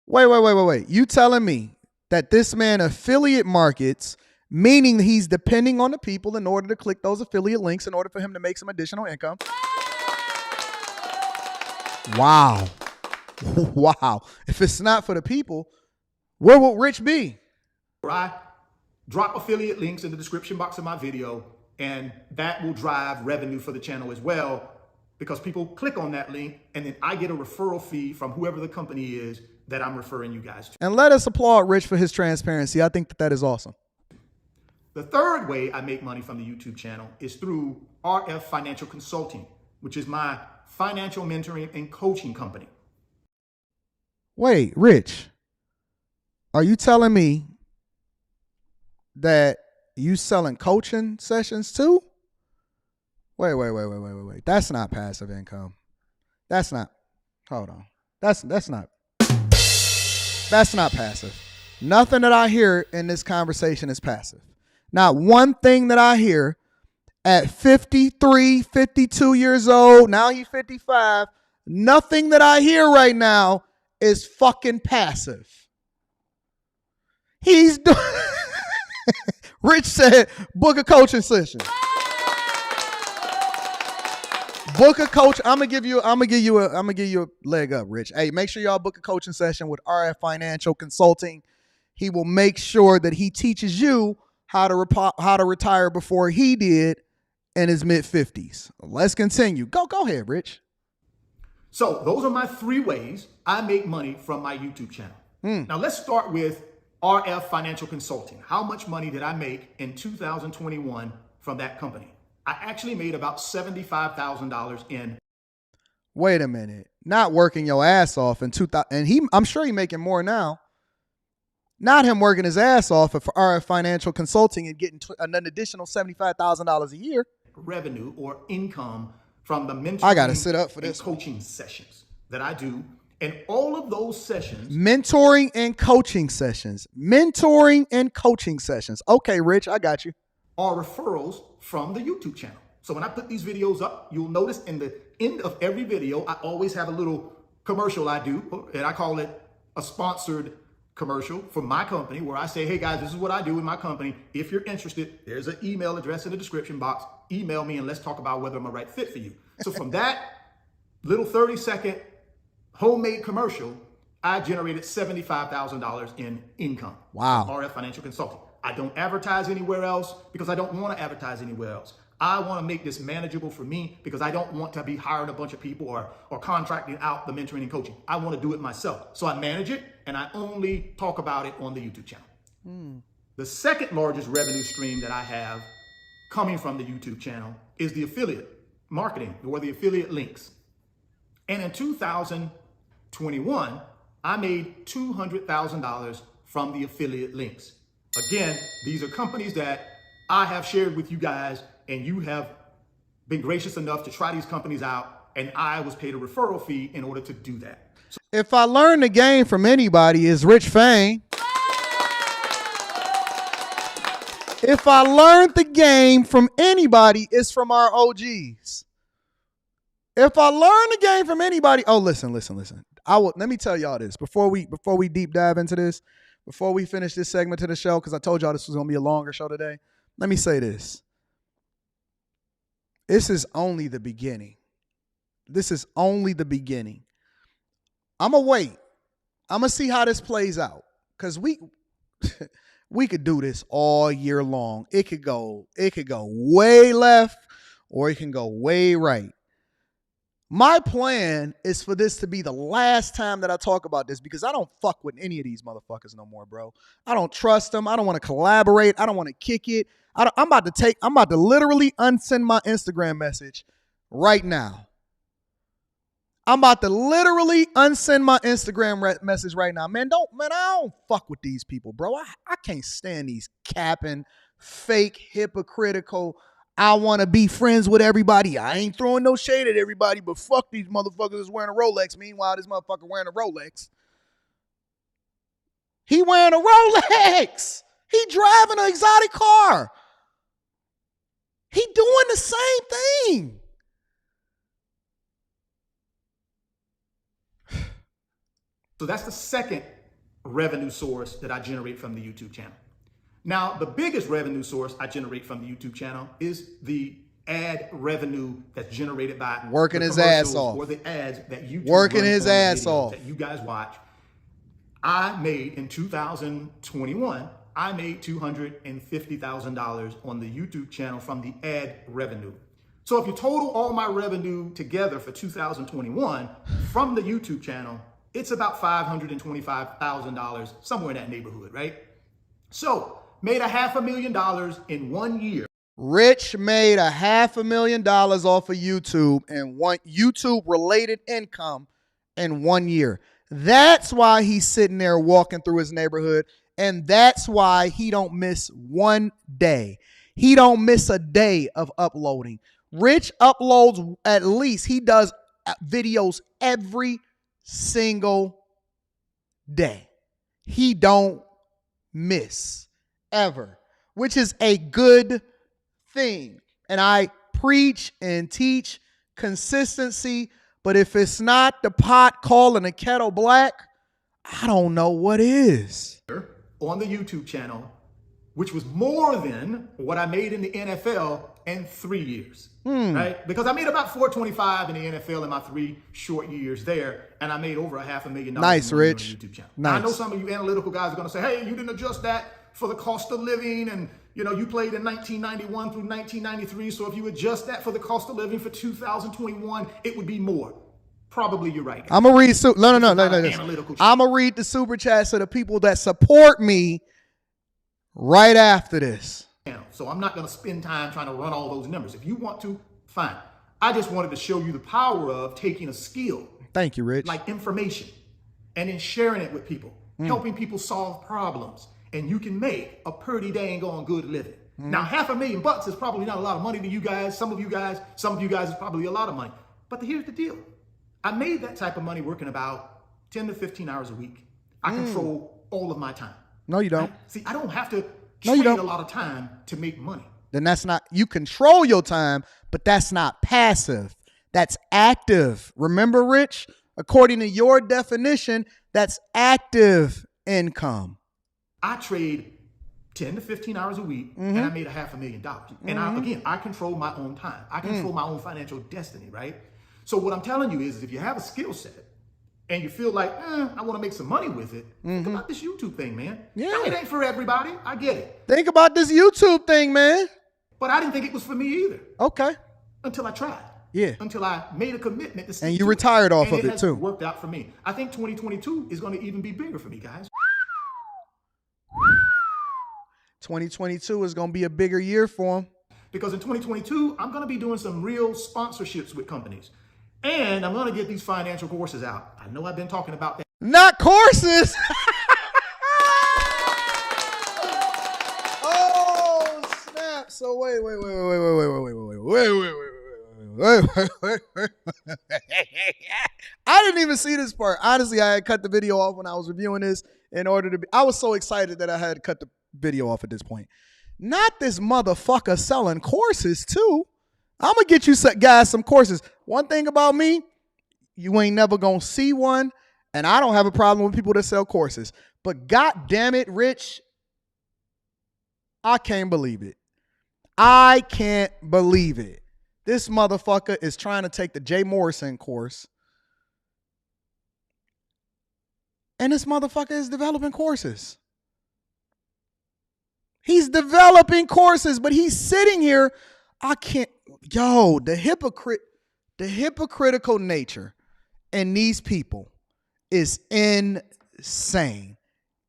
Wait. You telling me that this man affiliate markets, meaning he's depending on the people in order to click those affiliate links in order for him to make some additional income? Wow. Wow. If it's not for the people, where will Rich be? I drop affiliate links in the description box of my video, and that will drive revenue for the channel as well, because people click on that link and then I get a referral fee from whoever the company is that I'm referring you guys to. And let us applaud Rich for his transparency. I think that is awesome. The third way I make money from the YouTube channel is through RF Financial Consulting, which is my financial mentoring and coaching company. Wait, Rich, are you telling me that you selling coaching sessions too? Wait. That's not passive income. That's not, hold on. That's not passive. Nothing that I hear in this conversation is passive. Not one thing that I hear at 53, 52 years old, now he's 55, nothing that I hear right now is fucking passive. He's doing, Rich said, book a coaching session. Book a coach. I'm gonna give you a leg up, Rich. Hey, make sure y'all book a coaching session with RF Financial Consulting. He will make sure that he teaches you how to retire before he did in his mid-50s. Let's continue. Go ahead, Rich. So those are my 3 ways I make money from my YouTube channel. Now let's start with RF Financial Consulting. How much money did I make in 2021 from that company? I actually made about $75,000 in. Wait a minute. Not working your ass off in 2000, and I'm sure he's making more now. Not him working his ass off for RF Financial Consulting and getting an additional $75,000 a year. Revenue or income from the mentoring I gotta sit up for this coaching sessions that I do. And all of those sessions. Mentoring and coaching sessions. Okay, Rich, I got you. Are referrals from the YouTube channel. So when I put these videos up, you'll notice in the end of every video, I always have a little commercial I do, and I call it a sponsored commercial for my company, where I say, hey guys, this is what I do in my company. If you're interested, there's an email address in the description box. Email me and let's talk about whether I'm a right fit for you. So from that little 30-second homemade commercial, I generated $75,000 in income. Wow. RF Financial Consulting. I don't advertise anywhere else because I don't want to advertise anywhere else. I want to make this manageable for me because I don't want to be hiring a bunch of people or contracting out the mentoring and coaching. I want to do it myself. So I manage it and I only talk about it on the YouTube channel. The second largest revenue stream that I have coming from the YouTube channel is the affiliate marketing or the affiliate links. And in 2021, I made $200,000 from the affiliate links. Again, these are companies that I have shared with you guys, and you have been gracious enough to try these companies out, and I was paid a referral fee in order to do that. So if I learned the game from anybody, it's Rich Fain. If I learned the game from anybody, it's from our OGs. If I learned the game from anybody, listen. Let me tell y'all this before we deep dive into this, before we finish this segment of the show, because I told y'all this was gonna be a longer show today. Let me say this. This is only the beginning. I'm gonna wait. I'm gonna see how this plays out, because we could do this all year long. It could go way left or it can go way right. My plan is for this to be the last time that I talk about this, because I don't fuck with any of these motherfuckers no more, bro. I don't trust them. I don't want to collaborate. I don't want to kick it. I'm about to literally unsend my Instagram message right now. I'm about to literally unsend my Instagram message right now. Man, I don't fuck with these people, bro. I can't stand these capping, fake, hypocritical, I want to be friends with everybody. I ain't throwing no shade at everybody, but fuck these motherfuckers that's wearing a Rolex. Meanwhile, this motherfucker wearing a Rolex. He wearing a Rolex. He driving an exotic car. He doing the same thing. So that's the second revenue source that I generate from the YouTube channel. Now, the biggest revenue source I generate from the YouTube channel is the ad revenue that's generated by working his ass off, or the ads that YouTube working his ass off that you guys watch. I made in 2021, I made $250,000 on the YouTube channel from the ad revenue. So if you total all my revenue together for 2021 from the YouTube channel, it's about $525,000, somewhere in that neighborhood, right? So made $500,000 in 1 year. Rich made $500,000 off of YouTube and one YouTube related income in 1 year. That's why he's sitting there walking through his neighborhood, and that's why he don't miss one day. He don't miss a day of uploading. Rich uploads at least, he does videos every single day. He don't miss ever, which is a good thing. And I preach and teach consistency, but if it's not the pot calling the kettle black, I don't know what is. On the YouTube channel, which was more than what I made in the NFL in 3 years, right? Because I made about $425 in the NFL in my 3 short years there, and I made over $500,000 nice, Rich. on the YouTube channel. Nice. Now, I know some of you analytical guys are going to say, hey, you didn't adjust that for the cost of living, and you know, you played in 1991 through 1993, so if you adjust that for the cost of living for 2021, it would be more. Probably you're right. I'm gonna read I'm gonna read the super chats of the people that support me right after this. So I'm not gonna spend time trying to run all those numbers. If you want to, fine. I just wanted to show you the power of taking a skill. Thank you, Rich. Like information, and then sharing it with people, helping people solve problems, and you can make a pretty dang on good living. Now, $500,000 is probably not a lot of money to you guys. Some of you guys is probably a lot of money. But here's the deal. I made that type of money working about 10 to 15 hours a week. I control all of my time. No, you don't. See, I don't have to trade a lot of time to make money. Then that's not, you control your time, but that's not passive. That's active. Remember, Rich? According to your definition, that's active income. I trade 10 to 15 hours a week, and I made $500,000. And I control my own time. I control my own financial destiny, right? So what I'm telling you is if you have a skill set and you feel like, I want to make some money with it, think about this YouTube thing, man. Yeah. Now, it ain't for everybody. I get it. Think about this YouTube thing, man. But I didn't think it was for me either. Okay. Until I tried. Yeah. Until I made a commitment to stick and you to retired it. off and of it too. Worked out for me. I think 2022 is going to even be bigger for me, guys. 2022 is going to be a bigger year for him. Because in 2022, I'm going to be doing some real sponsorships with companies. And I'm going to get these financial courses out. I know I've been talking about that. Not courses. Oh, snap. So wait. I didn't even see this part. Honestly, I had cut the video off when I was reviewing this in order to be, I was so excited that I had to cut the video off at this point. Not this motherfucker selling courses too. I'm going to get you guys some courses. One thing about me, you ain't never going to see one, and I don't have a problem with people that sell courses. But God damn it, Rich, I can't believe it. I can't believe it. This motherfucker is trying to take the Jay Morrison course, and this motherfucker is developing courses. He's developing courses, but he's sitting here. I can't. Yo, the hypocritical nature in these people is insane.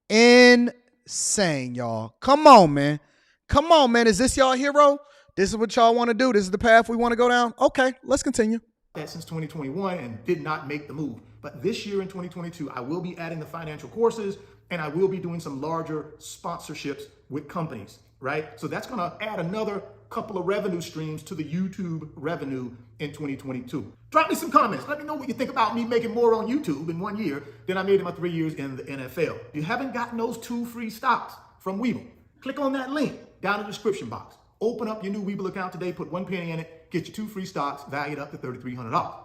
Insane, y'all. Come on, man. Come on, man. Is this y'all hero? This is what y'all want to do. This is the path we want to go down. Okay, let's continue. That since 2021 and did not make the move. But this year in 2022, I will be adding the financial courses, and I will be doing some larger sponsorships with companies, right? So that's going to add another couple of revenue streams to the YouTube revenue in 2022. Drop me some comments. Let me know what you think about me making more on YouTube in 1 year than I made in my 3 years in the NFL. If you haven't gotten those 2 free stocks from Webull, click on that link down in the description box. Open up your new Webull account today, put 1 penny in it, get you 2 free stocks valued up to $3,300.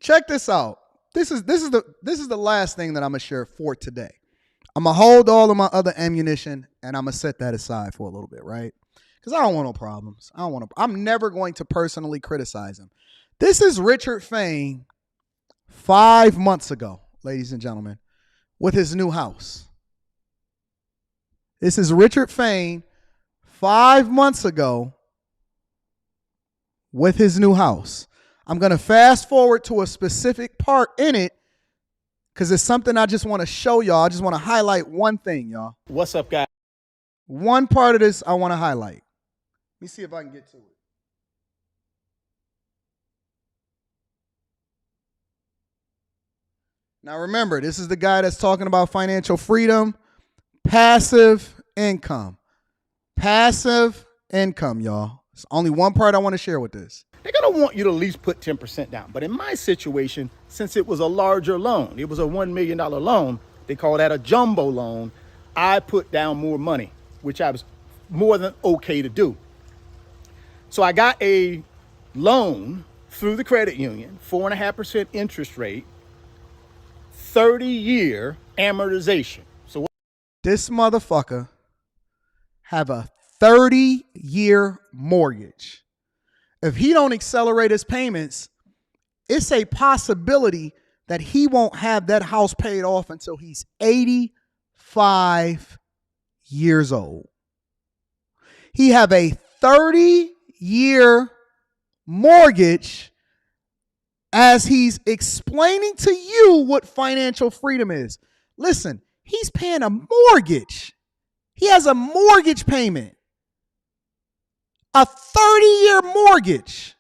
Check this out. This is the last thing that I'm gonna share for today. I'm gonna hold all of my other ammunition and I'm gonna set that aside for a little bit, right? Because I don't want no problems. I'm never going to personally criticize him. This is Richard Fain 5 months ago, ladies and gentlemen, with his new house. This is Richard Fain 5 months ago with his new house. I'm going to fast forward to a specific part in it because it's something I just want to show y'all. I just want to highlight one thing, y'all. What's up, guys? One part of this I want to highlight. Let me see if I can get to it. Now remember, this is the guy that's talking about financial freedom, passive income. Passive income, y'all. It's only one part I want to share with this. They're going to want you to at least put 10% down. But in my situation, since it was a larger loan, it was a $1 million loan, they call that a jumbo loan, I put down more money, which I was more than okay to do. So I got a loan through the credit union, 4.5% interest rate, 30-year amortization. So this motherfucker have a 30-year mortgage. If he don't accelerate his payments, it's a possibility that he won't have that house paid off until he's 85. 35 years old. He have a 30-year mortgage as he's explaining to you what financial freedom is. Listen, he's paying a mortgage. He has a mortgage payment. A 30-year mortgage.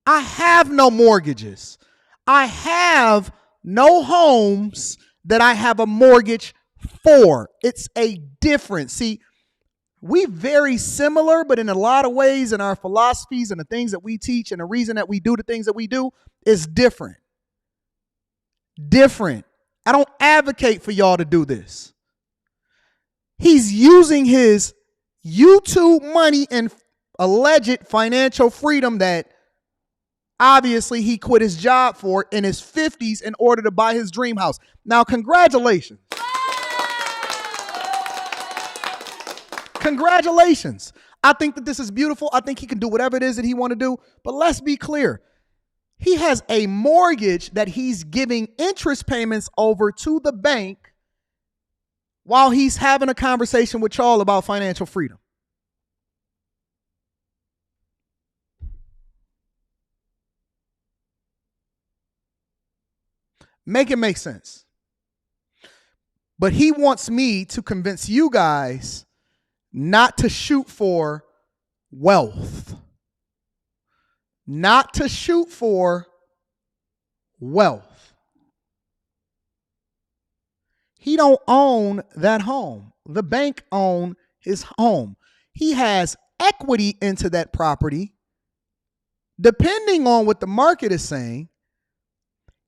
I have no mortgages. I have no homes that I have a mortgage for. It's a difference. See, we very similar, but in a lot of ways in our philosophies and the things that we teach and the reason that we do the things that we do is different. Different. I don't advocate for y'all to do this. He's using his YouTube money and alleged financial freedom that obviously he quit his job for in his 50s in order to buy his dream house. Now, congratulations. Congratulations. I think that this is beautiful. I think he can do whatever it is that he want to do. But let's be clear. He has a mortgage that he's giving interest payments over to the bank while he's having a conversation with y'all about financial freedom. Make it make sense. But he wants me to convince you guys not to shoot for wealth. Not to shoot for wealth. He don't own that home. The bank owns his home. He has equity into that property. Depending on what the market is saying,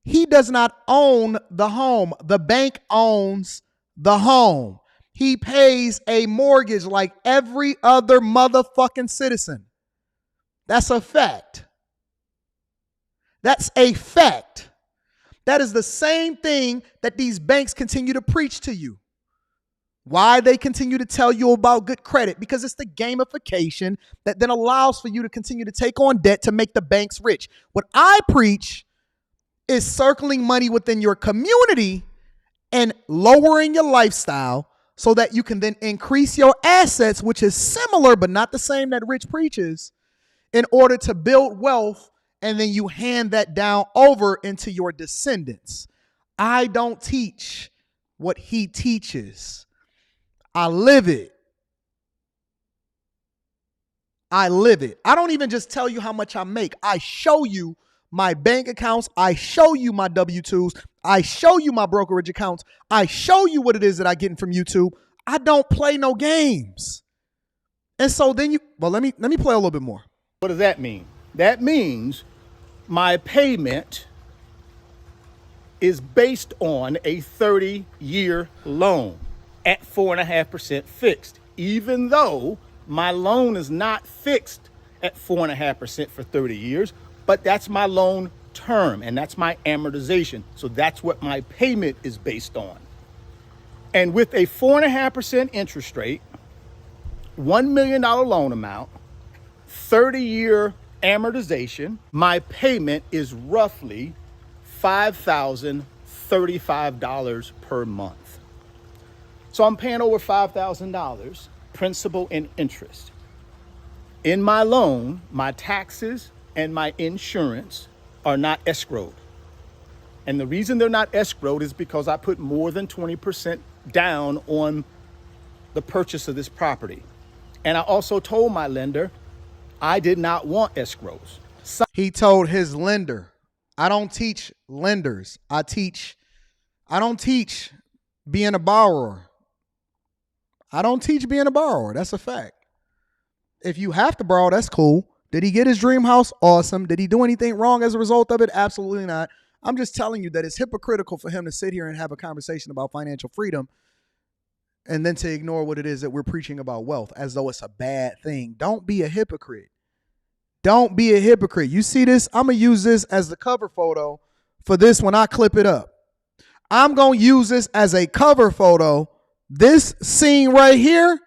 he does not own the home. The bank owns the home. He pays a mortgage like every other motherfucking citizen. That's a fact. That's a fact. That is the same thing that these banks continue to preach to you. Why they continue to tell you about good credit? Because it's the gamification that then allows for you to continue to take on debt to make the banks rich. What I preach is circling money within your community and lowering your lifestyle so that you can then increase your assets, which is similar but not the same that Rich preaches, in order to build wealth, and then you hand that down over into your descendants. I don't teach what he teaches. I live it. I live it. I don't even just tell you how much I make. I show you my bank accounts. I show you my W-2s. I show you my brokerage accounts. I show you what it is that I get from YouTube. I don't play no games. And so then let me play a little bit more. What does that mean? That means my payment is based on a 30-year loan at 4.5% fixed, even though my loan is not fixed at 4.5% for 30 years, but that's my loan term and that's my amortization. So that's what my payment is based on. And with a 4.5% interest rate, $1 million loan amount, 30-year amortization, my payment is roughly $5,035 per month. So I'm paying over $5,000 principal and interest. In my loan, my taxes and my insurance are not escrowed. And the reason they're not escrowed is because I put more than 20% down on the purchase of this property. And I also told my lender I did not want escrows. He told his lender, I don't teach lenders. I don't teach being a borrower. I don't teach being a borrower. That's a fact. If you have to borrow, that's cool. Did he get his dream house? Awesome. Did he do anything wrong as a result of it? Absolutely not. I'm just telling you that it's hypocritical for him to sit here and have a conversation about financial freedom and then to ignore what it is that we're preaching about wealth as though it's a bad thing. Don't be a hypocrite. Don't be a hypocrite. You see this? I'm going to use this as the cover photo for this when I clip it up. I'm going to use this as a cover photo. This scene right here,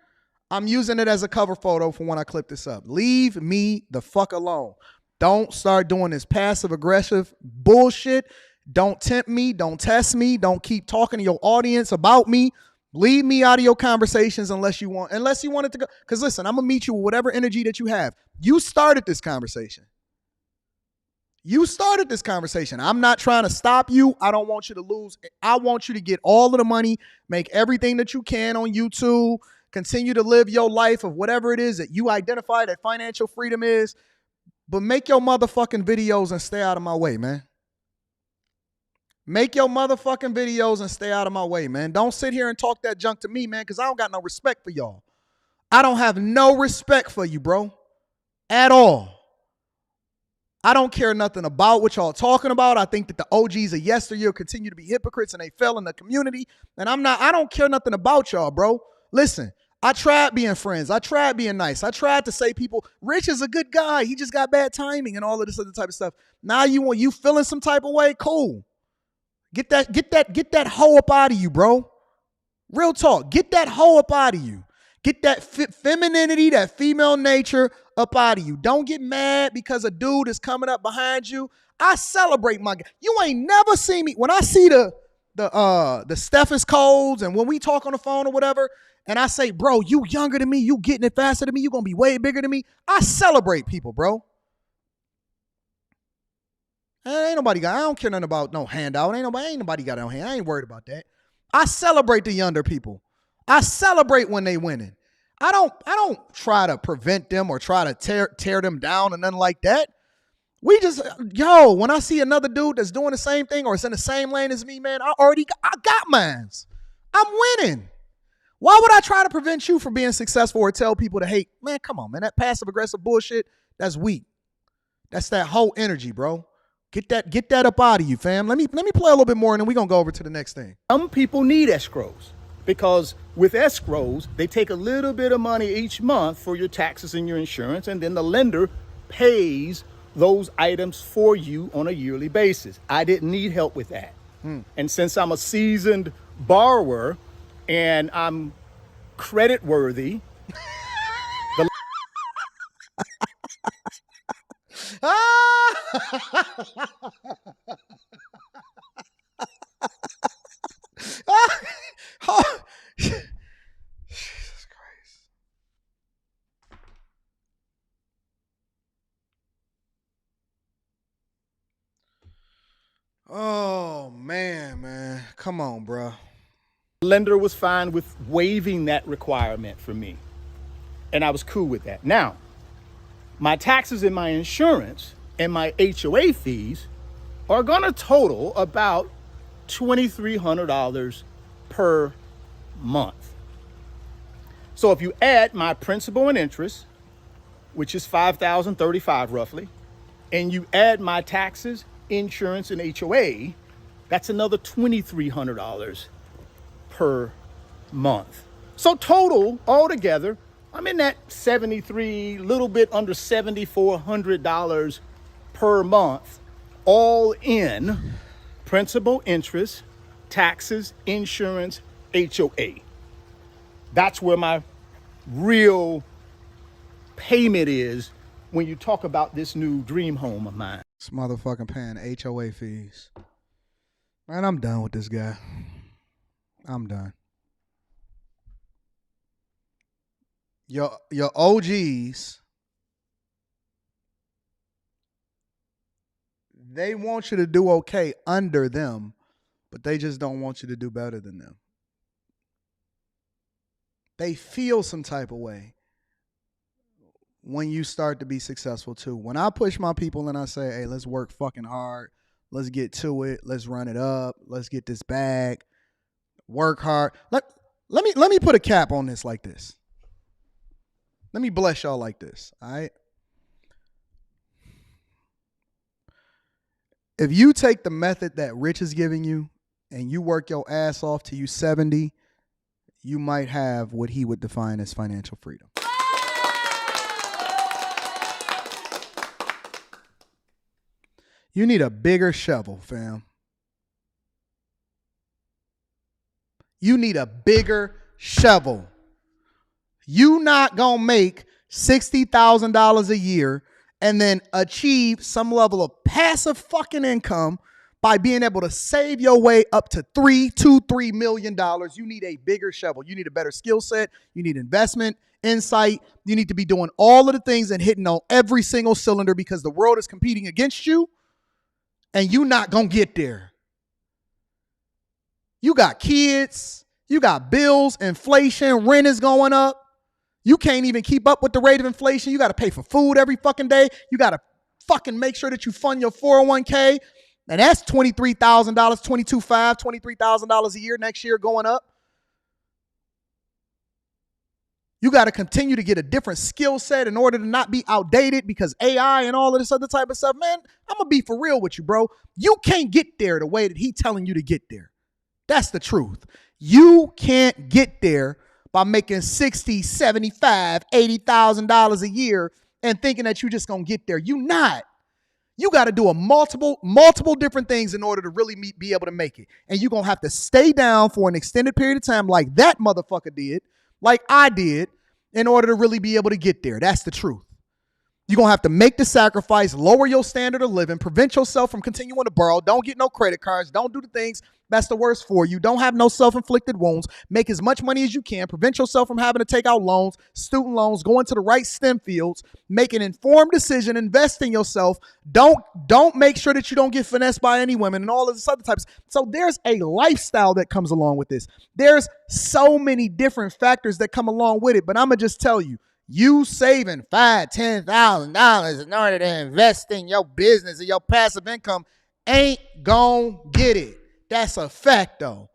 I'm using it as a cover photo for when I clip this up. Leave me the fuck alone. Don't start doing this passive aggressive bullshit Don't tempt me. Don't test me. Don't keep talking to your audience about me. Leave me out of your conversations unless you want it to go. Because listen, I'm going to meet you with whatever energy that you have. You started this conversation. I'm not trying to stop you. I don't want you to lose. I want you to get all of the money, make everything that you can on YouTube, continue to live your life of whatever it is that you identify that financial freedom is. But make your motherfucking videos and stay out of my way, man. Make your motherfucking videos and stay out of my way, man. Don't sit here and talk that junk to me, man, because I don't got no respect for y'all. I don't have no respect for you, bro. At all. I don't care nothing about what y'all talking about. I think that the OGs of yesteryear continue to be hypocrites and they fell in the community. And I don't care nothing about y'all, bro. Listen, I tried being friends. I tried being nice. I tried to say people, Rich is a good guy. He just got bad timing and all of this other type of stuff. Now you feeling some type of way? Cool. Get that hoe up out of you, bro. Real talk. Get that hoe up out of you. Get that femininity, that female nature up out of you. Don't get mad because a dude is coming up behind you. I celebrate my guy. You ain't never seen me. When I see the Steph's codes and when we talk on the phone or whatever, and I say, bro, you younger than me, you getting it faster than me, you gonna be way bigger than me. I celebrate people, bro. I don't care nothing about no handout. Ain't nobody got no hand. I ain't worried about that. I celebrate the younger people. I celebrate when they winning. I don't try to prevent them or try to tear them down or nothing like that. We just, when I see another dude that's doing the same thing or it's in the same lane as me, man, I got mines. I'm winning. Why would I try to prevent you from being successful or tell people to hate? Man, come on, man. That passive aggressive bullshit, that's weak. That's that whole energy, bro. Get that up out of you, fam. Let me play a little bit more and then we're going to go over to the next thing. Some people need escrows because with escrows, they take a little bit of money each month for your taxes and your insurance, and then the lender pays those items for you on a yearly basis. I didn't need help with that. And since I'm a seasoned borrower and I'm credit worthy, Jesus Christ. Oh, man. Come on, bro. the lender was fine with waiving that requirement for me. And I was cool with that. Now, my taxes and my insurance and my HOA fees are going to total about $2,300 per month. So if you add my principal and interest, which is $5,035 roughly, and you add my taxes, insurance, and HOA, that's another $2,300 per month. So total, altogether, I'm in that little bit under $7,400 per month, all in principal, interest, taxes, insurance, HOA. That's where my real payment is when you talk about this new dream home of mine. This motherfucking paying HOA fees. Man, I'm done with this guy. I'm done. Your OGs, they want you to do okay under them, but they just don't want you to do better than them. They feel some type of way when you start to be successful too. When I push my people and I say, hey, let's work fucking hard. Let's get to it. Let's run it up. Let's get this bag. Work hard. Let me put a cap on this like this. Let me bless y'all like this, all right? If you take the method that Rich is giving you and you work your ass off till you 70, you might have what he would define as financial freedom. You need a bigger shovel, fam. You need a bigger shovel. You not gonna make $60,000 a year and then achieve some level of passive fucking income by being able to save your way up to $3 million. You need a bigger shovel. You need a better skill set. You need investment, insight. You need to be doing all of the things and hitting on every single cylinder because the world is competing against you and you're not going to get there. You got kids. You got bills, inflation, rent is going up. You can't even keep up with the rate of inflation. You got to pay for food every fucking day. You got to fucking make sure that you fund your 401k. And that's $23,000, $22,500, $23,000 a year next year going up. You got to continue to get a different skill set in order to not be outdated because AI and all of this other type of stuff. Man, I'm going to be for real with you, bro. You can't get there the way that he's telling you to get there. That's the truth. You can't get there by making $60,000, $75,000, $80,000 a year and thinking that you're just going to get there. You not. You got to do a multiple different things in order to really be able to make it. And you're going to have to stay down for an extended period of time like that motherfucker did, like I did, in order to really be able to get there. That's the truth. You're going to have to make the sacrifice, lower your standard of living, prevent yourself from continuing to borrow. Don't get no credit cards. Don't do the things that's the worst for you. Don't have no self-inflicted wounds. Make as much money as you can. Prevent yourself from having to take out loans, student loans, go into the right STEM fields. Make an informed decision. Invest in yourself. Don't make sure that you don't get finessed by any women and all of this other types. So there's a lifestyle that comes along with this. There's so many different factors that come along with it. But I'm going to just tell you, you saving $5,000, $10,000 in order to invest in your business or your passive income ain't gonna get it. That's a fact, though.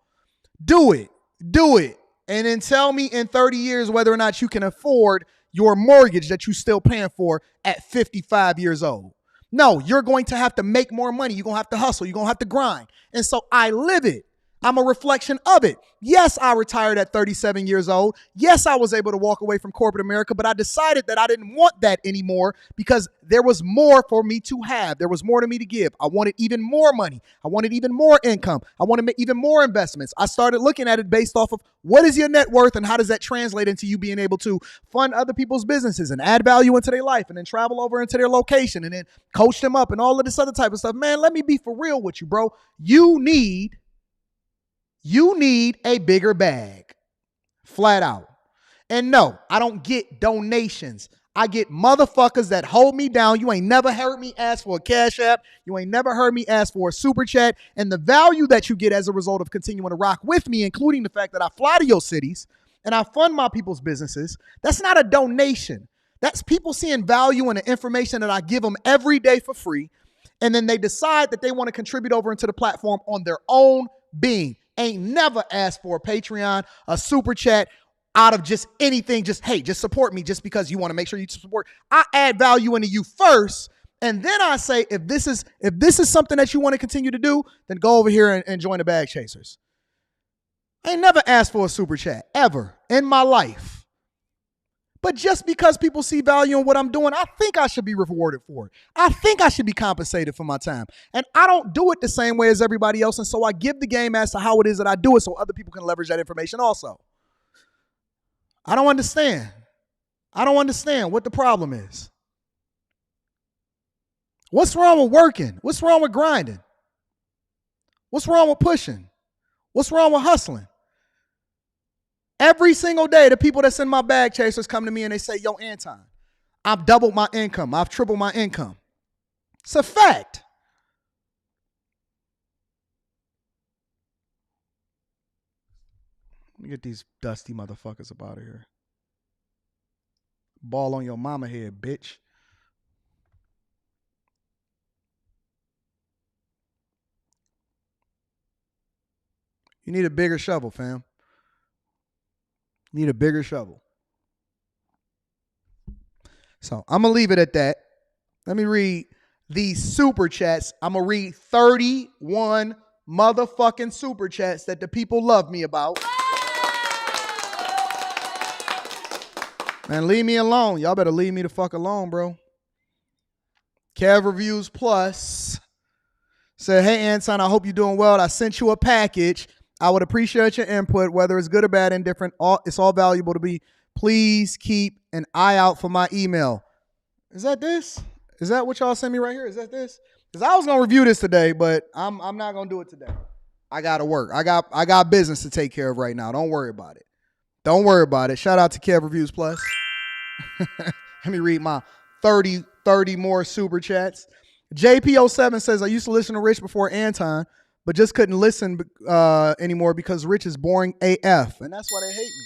Do it. And then tell me in 30 years whether or not you can afford your mortgage that you're still paying for at 55 years old. No, you're going to have to make more money. You're going to have to hustle. You're going to have to grind. And so I live it. I'm a reflection of it. Yes, I retired at 37 years old. Yes, I was able to walk away from corporate America, but I decided that I didn't want that anymore because there was more for me to have. There was more to me to give. I wanted even more money. I wanted even more income. I wanted to make even more investments. I started looking at it based off of what is your net worth and how does that translate into you being able to fund other people's businesses and add value into their life and then travel over into their location and then coach them up and all of this other type of stuff. Man, let me be for real with you, bro. You need a bigger bag, flat out. And no, I don't get donations. I get motherfuckers that hold me down. You ain't never heard me ask for a Cash App. You ain't never heard me ask for a super chat. And the value that you get as a result of continuing to rock with me, including the fact that I fly to your cities and I fund my people's businesses, that's not a donation. That's people seeing value in the information that I give them every day for free. And then they decide that they want to contribute over into the platform on their own being. Ain't never asked for a Patreon, a super chat out of just anything. Just, hey, just support me just because you want to make sure you support. I add value into you first. And then I say, if this is something that you want to continue to do, then go over here and join the Bag Chasers. I ain't never asked for a super chat ever in my life. But just because people see value in what I'm doing, I think I should be rewarded for it. I think I should be compensated for my time. And I don't do it the same way as everybody else. And so I give the game as to how it is that I do it so other people can leverage that information also. I don't understand what the problem is. What's wrong with working? What's wrong with grinding? What's wrong with pushing? What's wrong with hustling? Every single day, the people that send my Bag Chasers come to me and they say, yo, Anton, I've doubled my income. I've tripled my income. It's a fact. Let me get these dusty motherfuckers up out of here. Ball on your mama head, bitch. You need a bigger shovel, fam. Need a bigger shovel. So I'm going to leave it at that. Let me read these super chats. I'm going to read 31 motherfucking super chats that the people love me about. Man, leave me alone. Y'all better leave me the fuck alone, bro. Kev Reviews Plus said, hey, Anton, I hope you're doing well. I sent you a package. I would appreciate your input, whether it's good or bad, indifferent. It's all valuable to me. Please keep an eye out for my email. Is that this? Is that what y'all sent me right here? Is that this? Because I was gonna review this today, but I'm not gonna do it today. I gotta work. I got business to take care of right now. Don't worry about it. Don't worry about it. Shout out to Kev Reviews Plus. Let me read my 30 more super chats. JP07 says, I used to listen to Rich before Anton, but just couldn't listen anymore because Rich is boring AF. And that's why they hate me.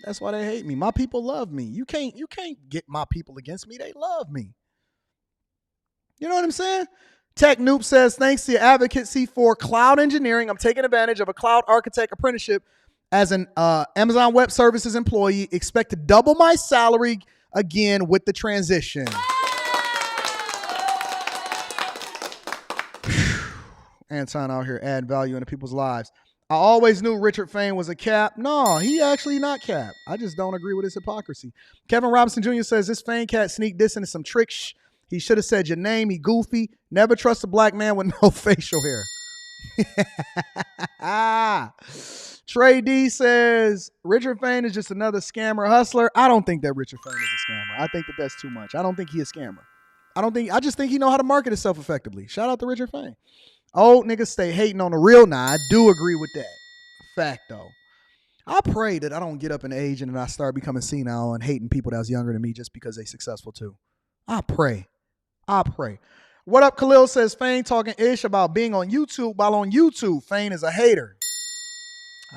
That's why they hate me. My people love me. You can't get my people against me. They love me. You know what I'm saying? Tech Noob says, thanks to your advocacy for cloud engineering, I'm taking advantage of a cloud architect apprenticeship as an Amazon Web Services employee. Expect to double my salary again with the transition. Anton out here adding value into people's lives. I always knew Richard Fain was a cap. No, he actually not cap. I just don't agree with his hypocrisy. Kevin Robinson Jr. says, this Fain cat sneak this into some tricks. He should have said your name. He goofy. Never trust a black man with no facial hair. Trey D says, Richard Fain is just another scammer hustler. I don't think that Richard Fain is a scammer. I think that that's too much. I don't think he a scammer. I just think he know how to market himself effectively. Shout out to Richard Fain. Old niggas stay hating on the real now. I do agree with that. Fact though. I pray that I don't get up in age and then I start becoming senile and hating people that's younger than me just because they successful too. I pray. What up, Khalil says, Fain talking ish about being on YouTube while on YouTube. Fain is a hater.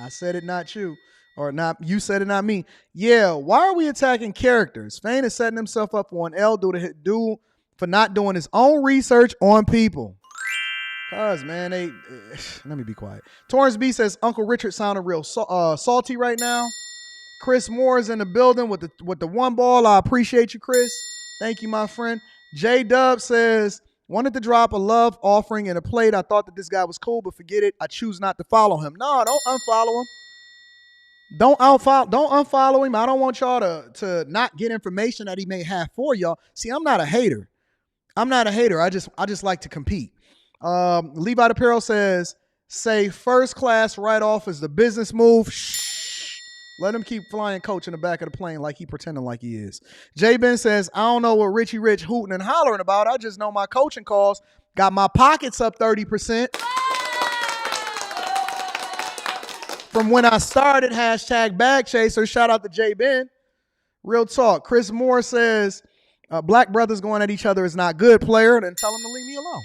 I said it, not you. Or not you said it, not me. Yeah, why are we attacking characters? Fain is setting himself up for an L due for not doing his own research on people. Cause man, let me be quiet. Torrance B says Uncle Richard sounded real salty right now. Chris Moore is in the building with the one ball. I appreciate you, Chris. Thank you, my friend. J Dub says, wanted to drop a love offering in a plate. I thought that this guy was cool, but forget it. I choose not to follow him. No, don't unfollow him. Don't unfollow him. I don't want y'all to not get information that he may have for y'all. See, I'm not a hater. I just like to compete. Levi Apparel says, say first class write-off is the business move. Shh. Let him keep flying coach in the back of the plane like he pretending like he is. J Ben says, I don't know what Richie Rich hooting and hollering about. I just know my coaching calls got my pockets up 30%. From when I started, hashtag bag chaser. Shout out to J Ben. Real talk. Chris Moore says, black brothers going at each other is not good, player. Then tell him to leave me alone.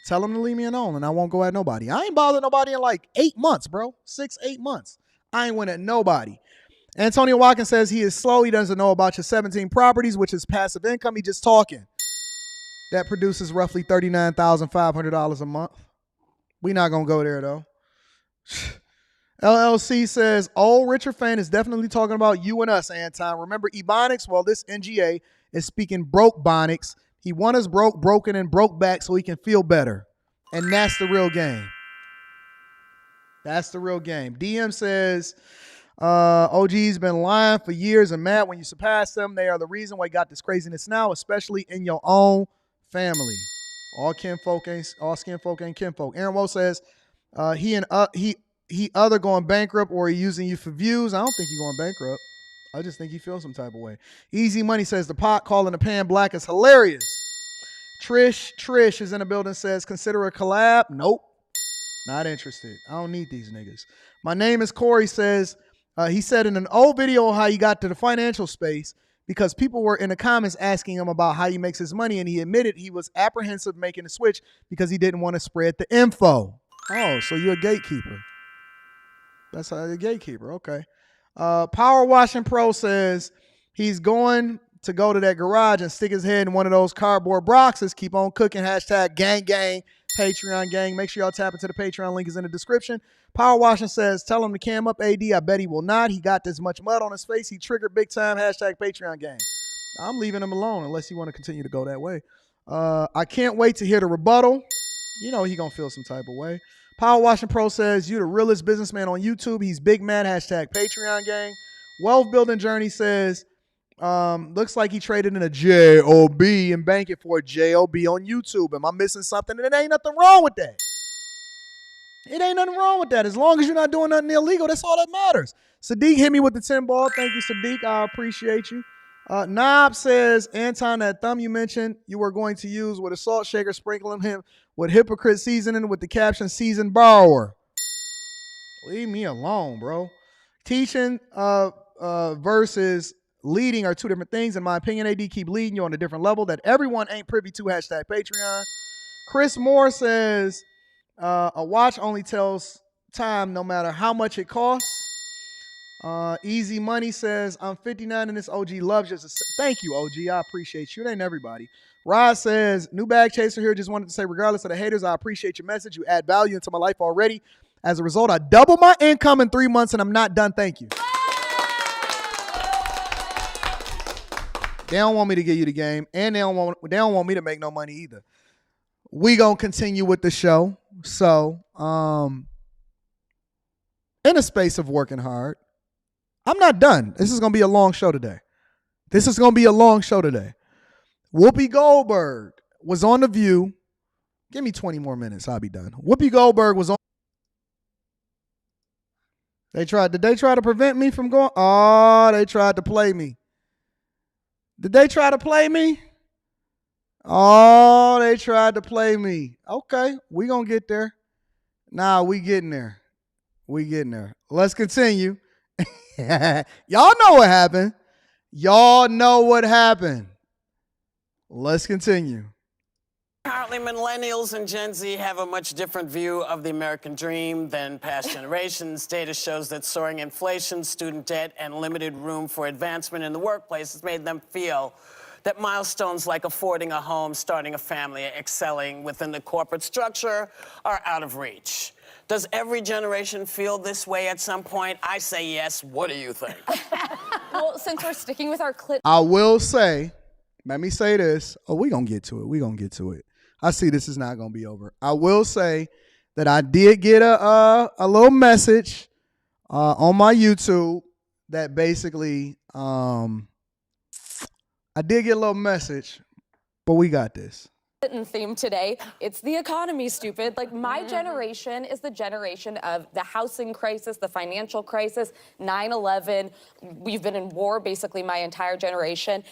Tell him to leave me alone and I won't go at nobody. I ain't bothered nobody in like 8 months, bro. 6-8 months. I ain't went at nobody. Antonio Watkins says he is slow. He doesn't know about your 17 properties, which is passive income. He just talking. That produces roughly $39,500 a month. We not going to go there, though. LLC says, oh, Richard Fain is definitely talking about you and us, Anton. Remember Ebonics? Well, this NGA is speaking broke Bonics. He won us broken, and broke back so he can feel better. And that's the real game. That's the real game. DM says, OG's been lying for years and mad when you surpass them. They are the reason why you got this craziness now, especially in your own family. All skin folk ain't kinfolk. Aaron Woe says, he either going bankrupt or he using you for views. I don't think he's going bankrupt. I just think he feels some type of way. Easy Money says the pot calling the pan black is hilarious. Trish is in the building, says consider a collab. Nope. Not interested. I don't need these niggas. My name is Corey says, he said in an old video how he got to the financial space because people were in the comments asking him about how he makes his money, and he admitted he was apprehensive making the switch because he didn't want to spread the info. Oh, so you're a gatekeeper. That's how you're a gatekeeper. Okay. Power Washing Pro says he's going to go to that garage and stick his head in one of those cardboard boxes. Keep on cooking. Hashtag gang gang. Patreon gang. Make sure y'all tap into the Patreon. Link is in the description. Power Washing says, tell him to cam up AD. I bet he will not. He got this much mud on his face. He triggered big time. Hashtag Patreon gang. I'm leaving him alone unless you want to continue to go that way. I can't wait to hear the rebuttal. You know he gonna feel some type of way. Power Washing Pro says, you the realest businessman on YouTube. He's big mad. Hashtag Patreon gang. Wealth Building Journey says, looks like he traded in a JOB and bank it for a JOB on YouTube. Am I missing something? And it ain't nothing wrong with that. It ain't nothing wrong with that. As long as you're not doing nothing illegal, that's all that matters. Sadiq hit me with the 10 ball. Thank you, Sadiq. I appreciate you. Knob says, Anton, that thumb you mentioned you were going to use with a salt shaker, sprinkling him with hypocrite seasoning with the caption seasoned borrower. Leave me alone, bro. Teaching versus leading are two different things. In my opinion, AD keep leading you on a different level that everyone ain't privy to. Hashtag Patreon. Chris Moore says, a watch only tells time no matter how much it costs. Easy Money says, I'm 59 and this OG loves you. Thank you, OG. I appreciate you. It ain't everybody. Rod says, new bag chaser here. Just wanted to say, regardless of the haters, I appreciate your message. You add value into my life already. As a result, I doubled my income in 3 months and I'm not done. Thank you. They don't want me to give you the game, and they don't want me to make no money either. We gonna continue with the show. So, in a space of working hard, I'm not done. This is going to be a long show today. Whoopi Goldberg was on The View. Give me 20 more minutes. I'll be done. Whoopi Goldberg was on. Did they try to prevent me from going? Oh, they tried to play me. Did they try to play me? Oh, they tried to play me. Okay, we going to get there. Nah, we getting there. Let's continue. Y'all know what happened. Let's continue. Apparently, millennials and Gen Z have a much different view of the American dream than past generations. Data shows that soaring inflation, student debt, and limited room for advancement in the workplace has made them feel that milestones like affording a home, starting a family, excelling within the corporate structure are out of reach. Does every generation feel this way at some point? I say yes. What do you think? Well, since we're sticking with our clip, I will say, let me say this. Oh, we're going to get to it. I see this is not going to be over. I will say that I did get a little message on my YouTube that basically, I did get a little message, but we got this. theme today. It's the economy, stupid. Like, my generation is the generation of the housing crisis, the financial crisis, 9/11. We've been in war basically my entire generation.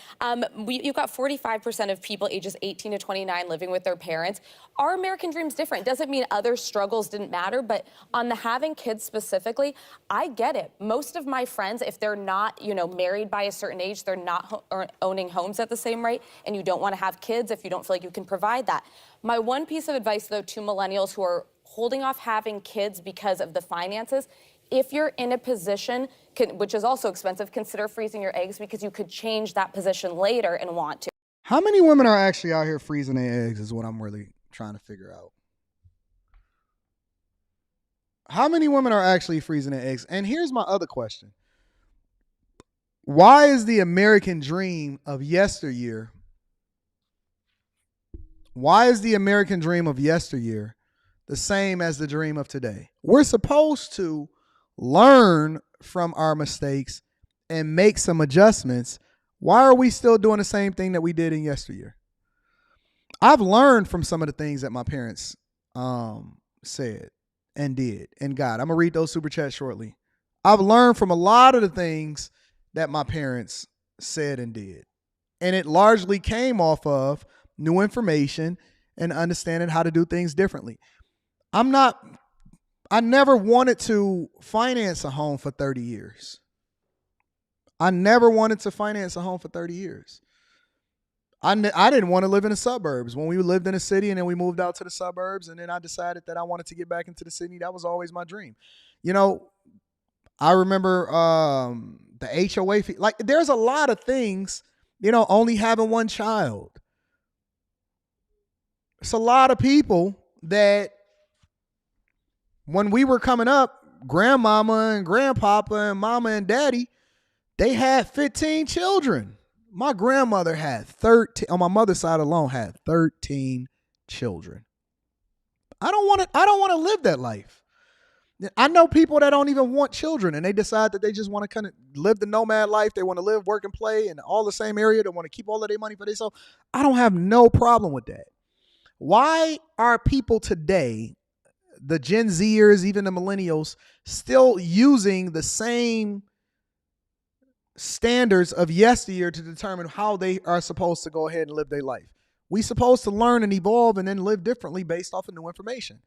You've got 45% of people ages 18 to 29 living with their parents. Our American dream's different. Doesn't mean other struggles didn't matter, but on the having kids specifically, I get it. Most of my friends, if they're not, married by a certain age, they're not owning homes at the same rate, and you don't want to have kids if you don't feel like you can provide that. My one piece of advice, though, to millennials who are holding off having kids because of the finances, if you're in a position, which is also expensive, consider freezing your eggs because you could change that position later and want to. How many women are actually out here freezing their eggs is what I'm really trying to figure out. How many women are actually freezing their eggs? And here's my other question. Why is the American dream of yesteryear the same as the dream of today? We're supposed to learn from our mistakes and make some adjustments. Why are we still doing the same thing that we did in yesteryear? I've learned from some of the things that my parents said and did. And God, I'm going to read those super chats shortly. I've learned from a lot of the things that my parents said and did. And it largely came off of new information and understanding how to do things differently. I never wanted to finance a home for 30 years. I didn't want to live in the suburbs. When we lived in the city and then we moved out to the suburbs, and then I decided that I wanted to get back into the city. That was always my dream. I remember the HOA fee. Like, there's a lot of things, only having one child. It's a lot of people that when we were coming up, grandmama and grandpapa and mama and daddy, they had 15 children. My grandmother had 13, on my mother's side alone, had 13 children. I don't want to live that life. I know people that don't even want children, and they decide that they just want to kind of live the nomad life. They want to live, work, and play in all the same area. They want to keep all of their money for themselves. I don't have no problem with that. Why are people today, the Gen Zers, even the millennials, still using the same standards of yesteryear to determine how they are supposed to go ahead and live their life. We supposed to learn and evolve and then live differently based off of new information.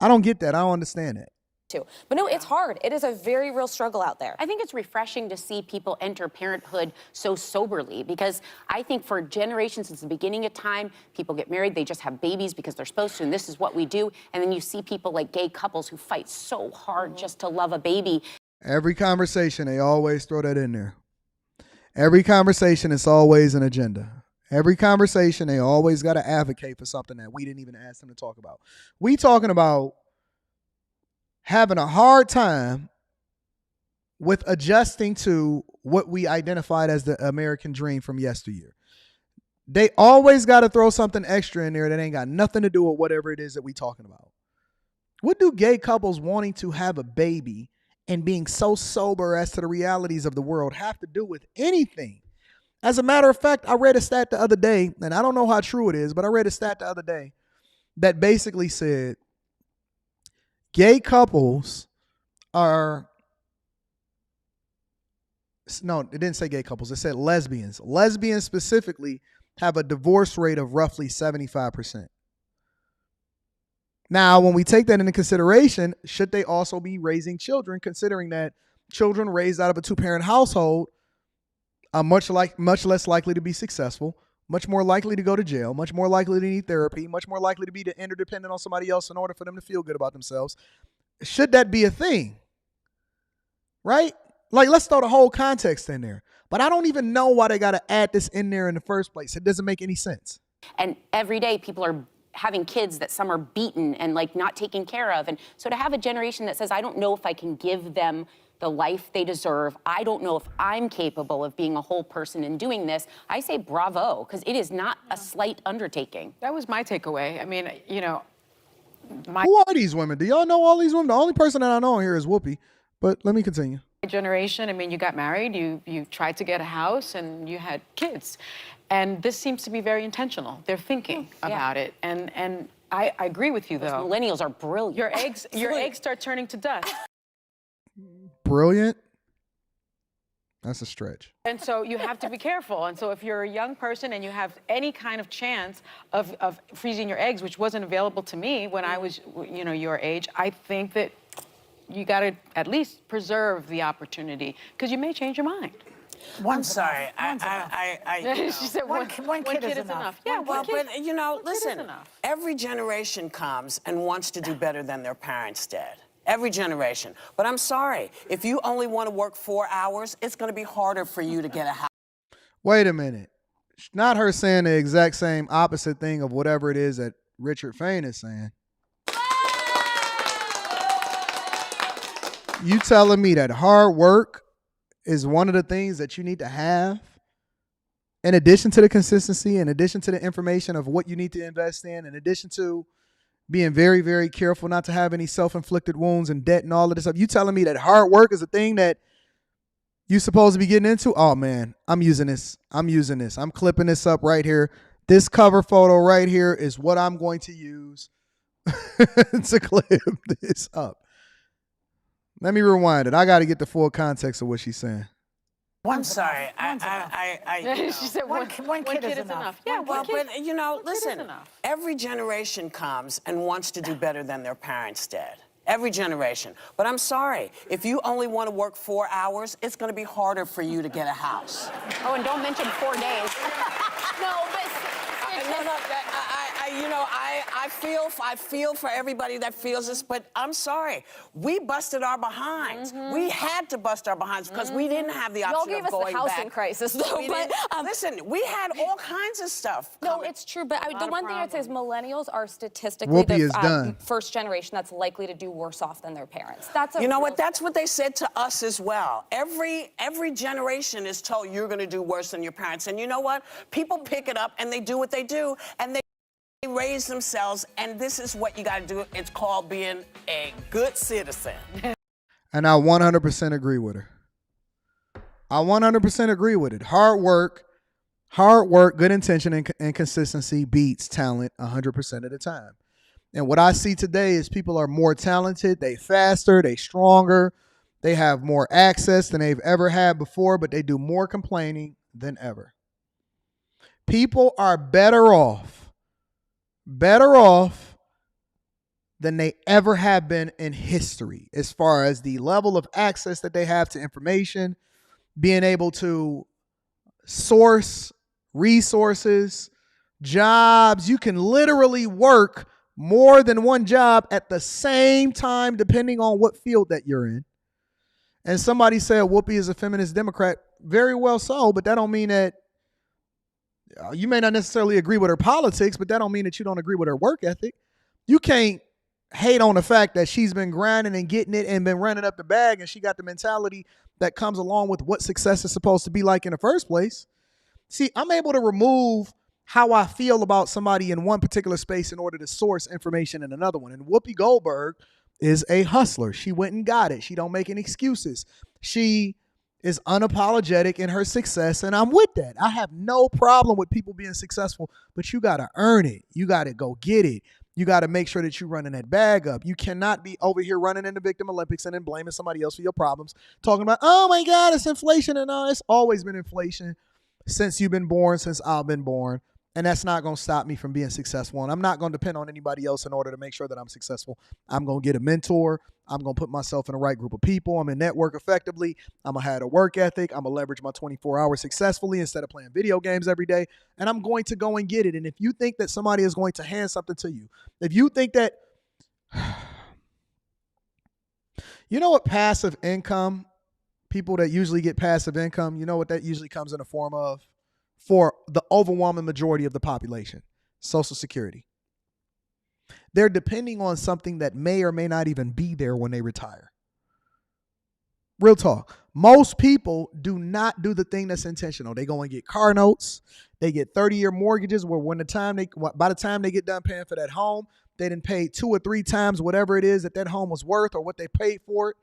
I don't get that. I don't understand that. Too. But no, it's hard. It is a very real struggle out there. I think it's refreshing to see people enter parenthood so soberly, because I think for generations since the beginning of time, people get married, they just have babies because they're supposed to, and this is what we do. And then you see people like gay couples who fight so hard just to love a baby. Every conversation, they always throw that in there. Every conversation, it's always an agenda. Every conversation, they always got to advocate for something that we didn't even ask them to talk about. We talking about having a hard time with adjusting to what we identified as the American dream from yesteryear. They always got to throw something extra in there that ain't got nothing to do with whatever it is that we talking about. What do gay couples wanting to have a baby and being so sober as to the realities of the world have to do with anything? As a matter of fact, I read a stat the other day, and I don't know how true it is, but I read a stat the other day that basically said gay couples are, no, it didn't say gay couples. It said lesbians. Lesbians specifically have a divorce rate of roughly 75%. Now, when we take that into consideration, should they also be raising children, considering that children raised out of a two-parent household are much less likely to be successful, much more likely to go to jail, much more likely to need therapy, much more likely to be interdependent on somebody else in order for them to feel good about themselves? Should that be a thing? Right? Like, let's throw the whole context in there. But I don't even know why they got to add this in there in the first place. It doesn't make any sense. And every day people are having kids that some are beaten and like not taken care of. And so to have a generation that says, I don't know if I can give them the life they deserve, I don't know if I'm capable of being a whole person in doing this, I say bravo, because it is not a slight undertaking. That was my takeaway. I mean, you know, who are these women? Do y'all know all these women? The only person that I know here is Whoopi, but let me continue. Generation, I mean, you got married, you tried to get a house, and you had kids. And this seems to be very intentional. They're thinking about it. And I agree with you, though. Those millennials are brilliant. Your eggs start turning to dust. Brilliant? That's a stretch. And so you have to be careful. And so if you're a young person and you have any kind of chance of freezing your eggs, which wasn't available to me when I was, you know, your age, I think that you got to at least preserve the opportunity, because you may change your mind. I'm sorry. I you know. She said one kid is enough. Yeah, well, but you know, listen, every generation comes and wants to do better than their parents did. Every generation. But I'm sorry, if you only want to work 4 hours, it's going to be harder for you to get a house. Wait a minute. Not her saying the exact same opposite thing of whatever it is that Richard Fain is saying. You telling me that hard work is one of the things that you need to have, in addition to the consistency, in addition to the information of what you need to invest in addition to being very, very careful not to have any self-inflicted wounds and debt and all of this stuff. You telling me that hard work is a thing that you're supposed to be getting into? Oh, man, I'm using this. I'm clipping this up right here. This cover photo right here is what I'm going to use to clip this up. Let me rewind it. I got to get the full context of what she's saying. I'm sorry. She said one kid is enough. Yeah, well, but you know, listen, every generation comes and wants to do better than their parents did. Every generation. But I'm sorry, if you only want to work 4 hours, it's going to be harder for you to get a house. Oh, and don't mention 4 days. No, but you know, I feel for everybody that feels this, but I'm sorry. We busted our behinds. We had to bust our behinds because we didn't have the option of going back. Y'all gave us the housing crisis, though. But listen, we had all kinds of stuff. No, it's true. But the one thing I'd say is millennials are statistically the first generation that's likely to do worse off than their parents. That's a you know what? That's what they said to us as well. Every generation is told you're going to do worse than your parents, and you know what? People pick it up and they do what they do, and they raise themselves, and this is what you got to do. It's called being a good citizen. And I 100% agree with her. I 100% agree with it. Hard work, good intention, and consistency beats talent 100% of the time. And what I see today is people are more talented, they faster, they stronger, They have more access than they've ever had before, but they do more complaining than ever. People are better off than they ever have been in history as far as the level of access that they have to information, being able to source resources, jobs. You can literally work more than one job at the same time, depending on what field that you're in. And somebody said Whoopi is a feminist Democrat. Very well so, but that don't mean that you may not necessarily agree with her politics, but that don't mean that you don't agree with her work ethic. You can't hate on the fact that she's been grinding and getting it and been running up the bag, and she got the mentality that comes along with what success is supposed to be like in the first place. See, I'm able to remove how I feel about somebody in one particular space in order to source information in another one. And Whoopi Goldberg is a hustler. She went and got it. She don't make any excuses. She is unapologetic in her success, and I'm with that. I have no problem with people being successful, but you got to earn it. You got to go get it. You got to make sure that you're running that bag up. You cannot be over here running in the victim Olympics and then blaming somebody else for your problems, talking about, oh my God, it's inflation. And it's always been inflation since you've been born, since I've been born. And that's not going to stop me from being successful. And I'm not going to depend on anybody else in order to make sure that I'm successful. I'm going to get a mentor. I'm going to put myself in the right group of people. I'm going to network effectively. I'm going to have a work ethic. I'm going to leverage my 24 hours successfully instead of playing video games every day. And I'm going to go and get it. And if you think that somebody is going to hand something to you, if you think that, you know what passive income, people that usually get passive income, you know what that usually comes in the form of? For the overwhelming majority of the population, Social Security. They're depending on something that may or may not even be there when they retire. Real talk. Most people do not do the thing that's intentional. They go and get car notes. They get 30-year mortgages where by the time they get done paying for that home, they done paid 2 or 3 times whatever it is that home was worth or what they paid for it,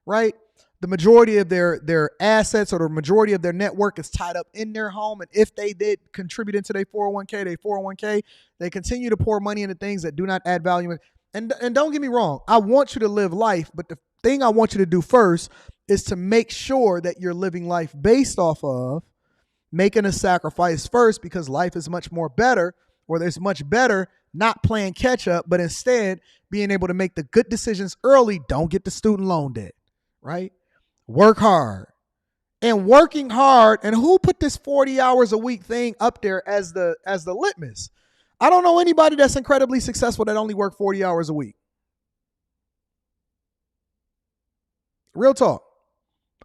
right? The majority of their assets or the majority of their network is tied up in their home. And if they did contribute into their 401k, they continue to pour money into things that do not add value. And don't get me wrong, I want you to live life, but the thing I want you to do first is to make sure that you're living life based off of making a sacrifice first, because life is much more better, or there's much better not playing catch up, but instead being able to make the good decisions early. Don't get the student loan debt, right? Work hard. And working hard, and who put this 40 hours a week thing up there as the litmus? I don't know anybody that's incredibly successful that only work 40 hours a week. Real talk.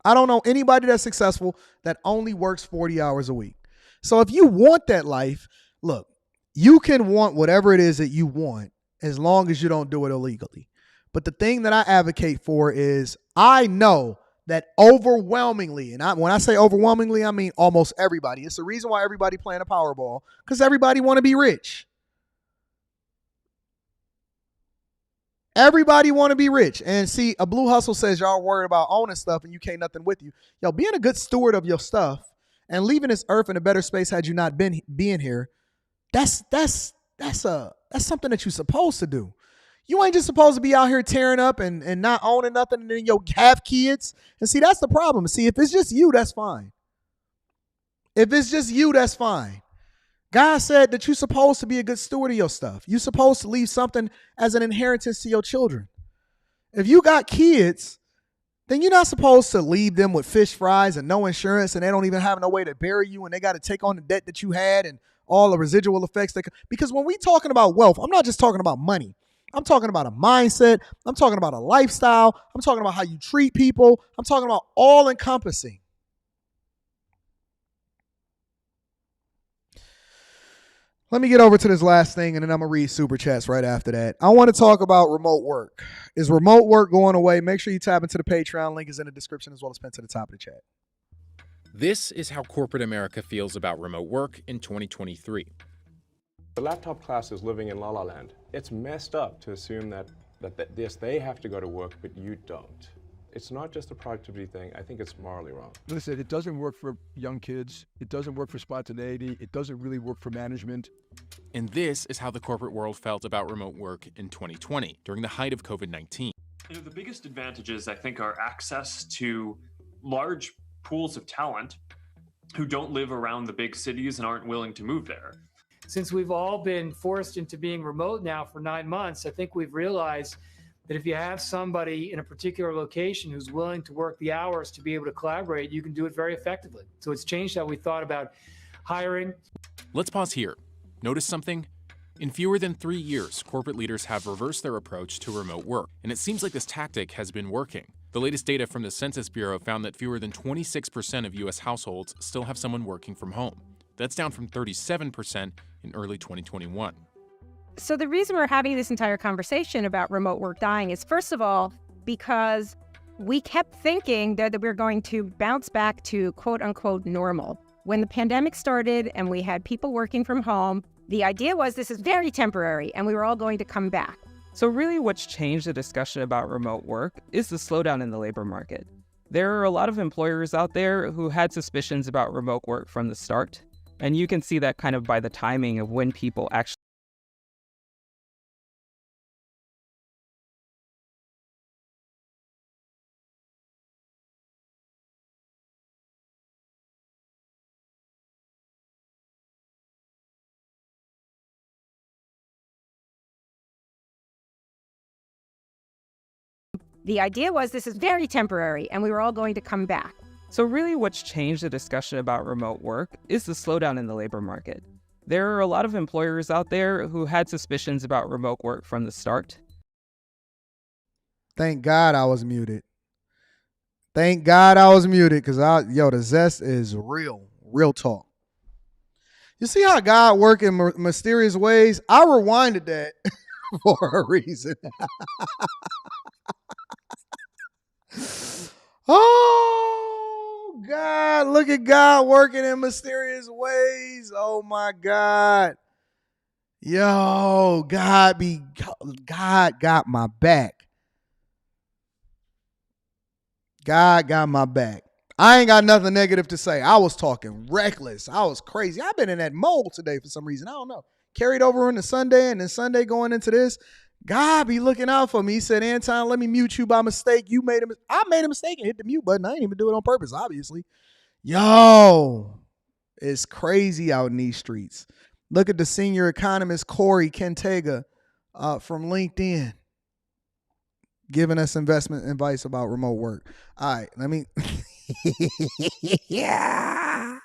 I don't know anybody that's successful that only works 40 hours a week. So if you want that life, look, you can want whatever it is that you want as long as you don't do it illegally. But the thing that I advocate for is, I know that overwhelmingly, and when I say overwhelmingly, I mean almost everybody. It's the reason why everybody playing a Powerball, because everybody want to be rich. Everybody want to be rich. And see, a Blue Hustle says y'all worried about owning stuff and you can't nothing with you. Yo, being a good steward of your stuff and leaving this earth in a better space had you not been being here, that's something that you're supposed to do. You ain't just supposed to be out here tearing up and not owning nothing, and then you have kids. And see, that's the problem. See, if it's just you, that's fine. If it's just you, that's fine. God said that you're supposed to be a good steward of your stuff. You're supposed to leave something as an inheritance to your children. If you got kids, then you're not supposed to leave them with fish fries and no insurance, and they don't even have no way to bury you, and they got to take on the debt that you had and all the residual effects. Because when we talking about wealth, I'm not just talking about money. I'm talking about a mindset. I'm talking about a lifestyle. I'm talking about how you treat people. I'm talking about all encompassing. Let me get over to this last thing, and then I'm going to read super chats right after that. I want to talk about remote work. Is remote work going away? Make sure you tap into the Patreon. Link is in the description as well as pinned to the top of the chat. This is how corporate America feels about remote work in 2023. The laptop class is living in La La Land. It's messed up to assume that yes, they have to go to work, but you don't. It's not just a productivity thing. I think it's morally wrong. Listen, it doesn't work for young kids. It doesn't work for spontaneity. It doesn't really work for management. And this is how the corporate world felt about remote work in 2020, during the height of COVID-19. The biggest advantages, I think, are access to large pools of talent who don't live around the big cities and aren't willing to move there. Since we've all been forced into being remote now for 9 months, I think we've realized that if you have somebody in a particular location who's willing to work the hours to be able to collaborate, you can do it very effectively. So it's changed how we thought about hiring. Let's pause here. Notice something? In fewer than 3 years, corporate leaders have reversed their approach to remote work, and it seems like this tactic has been working. The latest data from the Census Bureau found that fewer than 26% of U.S. households still have someone working from home. That's down from 37% in early 2021. So the reason we're having this entire conversation about remote work dying is, first of all, because we kept thinking that we're going to bounce back to quote-unquote normal. When the pandemic started and we had people working from home, the idea was this is very temporary and we were all going to come back. So really what's changed the discussion about remote work is the slowdown in the labor market. There are a lot of employers out there who had suspicions about remote work from the start, and you can see that kind of by the timing of when people actually The idea was this is very temporary and we were all going to come back. So really what's changed the discussion about remote work is the slowdown in the labor market. There are a lot of employers out there who had suspicions about remote work from the start. Thank God I was muted. Thank God I was muted, because the zest is real talk. You see how God work in mysterious ways? I rewinded that for a reason. Oh, God, look at God working in mysterious ways. Oh, my God. Yo, God got my back. God got my back. I ain't got nothing negative to say. I was talking reckless. I was crazy. I've been in that mode today for some reason. I don't know. Carried over into Sunday, and then Sunday going into this. God be looking out for me. He said, Anton, let me mute you by mistake. I made a mistake and hit the mute button. I didn't even do it on purpose, obviously. Yo, it's crazy out in these streets. Look at the senior economist, Corey Kentega from LinkedIn, giving us investment advice about remote work. All right, let me. Yeah.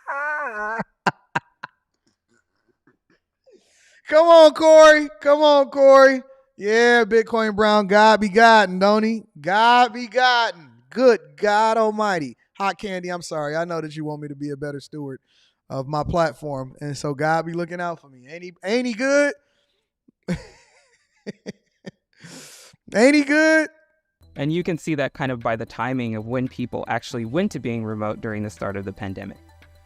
Come on, Corey. Yeah, Bitcoin Brown, God be gotten, don't he? God be gotten. Good God Almighty. Hot Candy, I'm sorry. I know that you want me to be a better steward of my platform, and so God be looking out for me. Ain't he good? Ain't he good? And you can see that kind of by the timing of when people actually went to being remote during the start of the pandemic.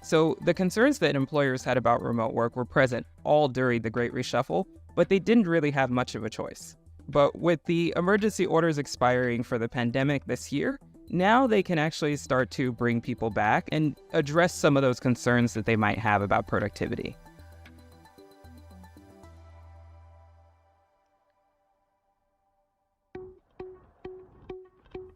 So the concerns that employers had about remote work were present all during the Great Reshuffle, but they didn't really have much of a choice. But with the emergency orders expiring for the pandemic this year, now they can actually start to bring people back and address some of those concerns that they might have about productivity.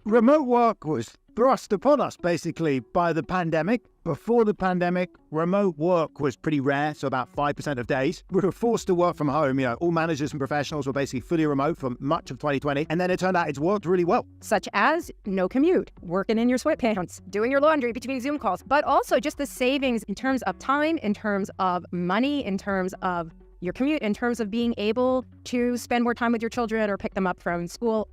Remote work was thrust upon us basically by the pandemic. Before the pandemic, remote work was pretty rare, so about 5% of days. We were forced to work from home. All managers and professionals were basically fully remote for much of 2020. And then it turned out it's worked really well. Such as no commute, working in your sweatpants, doing your laundry between Zoom calls, but also just the savings in terms of time, in terms of money, in terms of your commute, in terms of being able to spend more time with your children or pick them up from school.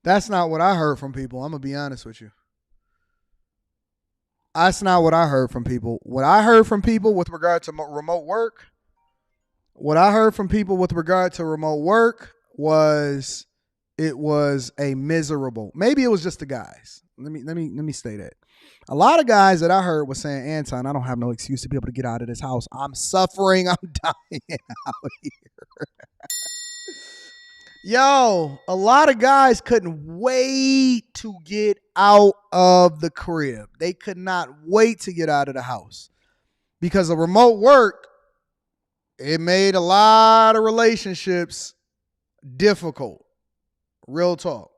That's not what I heard from people. I'm going to be honest with you. That's not what I heard from people. What I heard from people with regard to remote work, was it was a miserable. Maybe it was just the guys. Let me say that. A lot of guys that I heard was saying, Anton, I don't have no excuse to be able to get out of this house. I'm suffering. I'm dying out here. Yo, a lot of guys couldn't wait to get out of the crib. They could not wait to get out of the house because of remote work. It made a lot of relationships difficult. Real talk.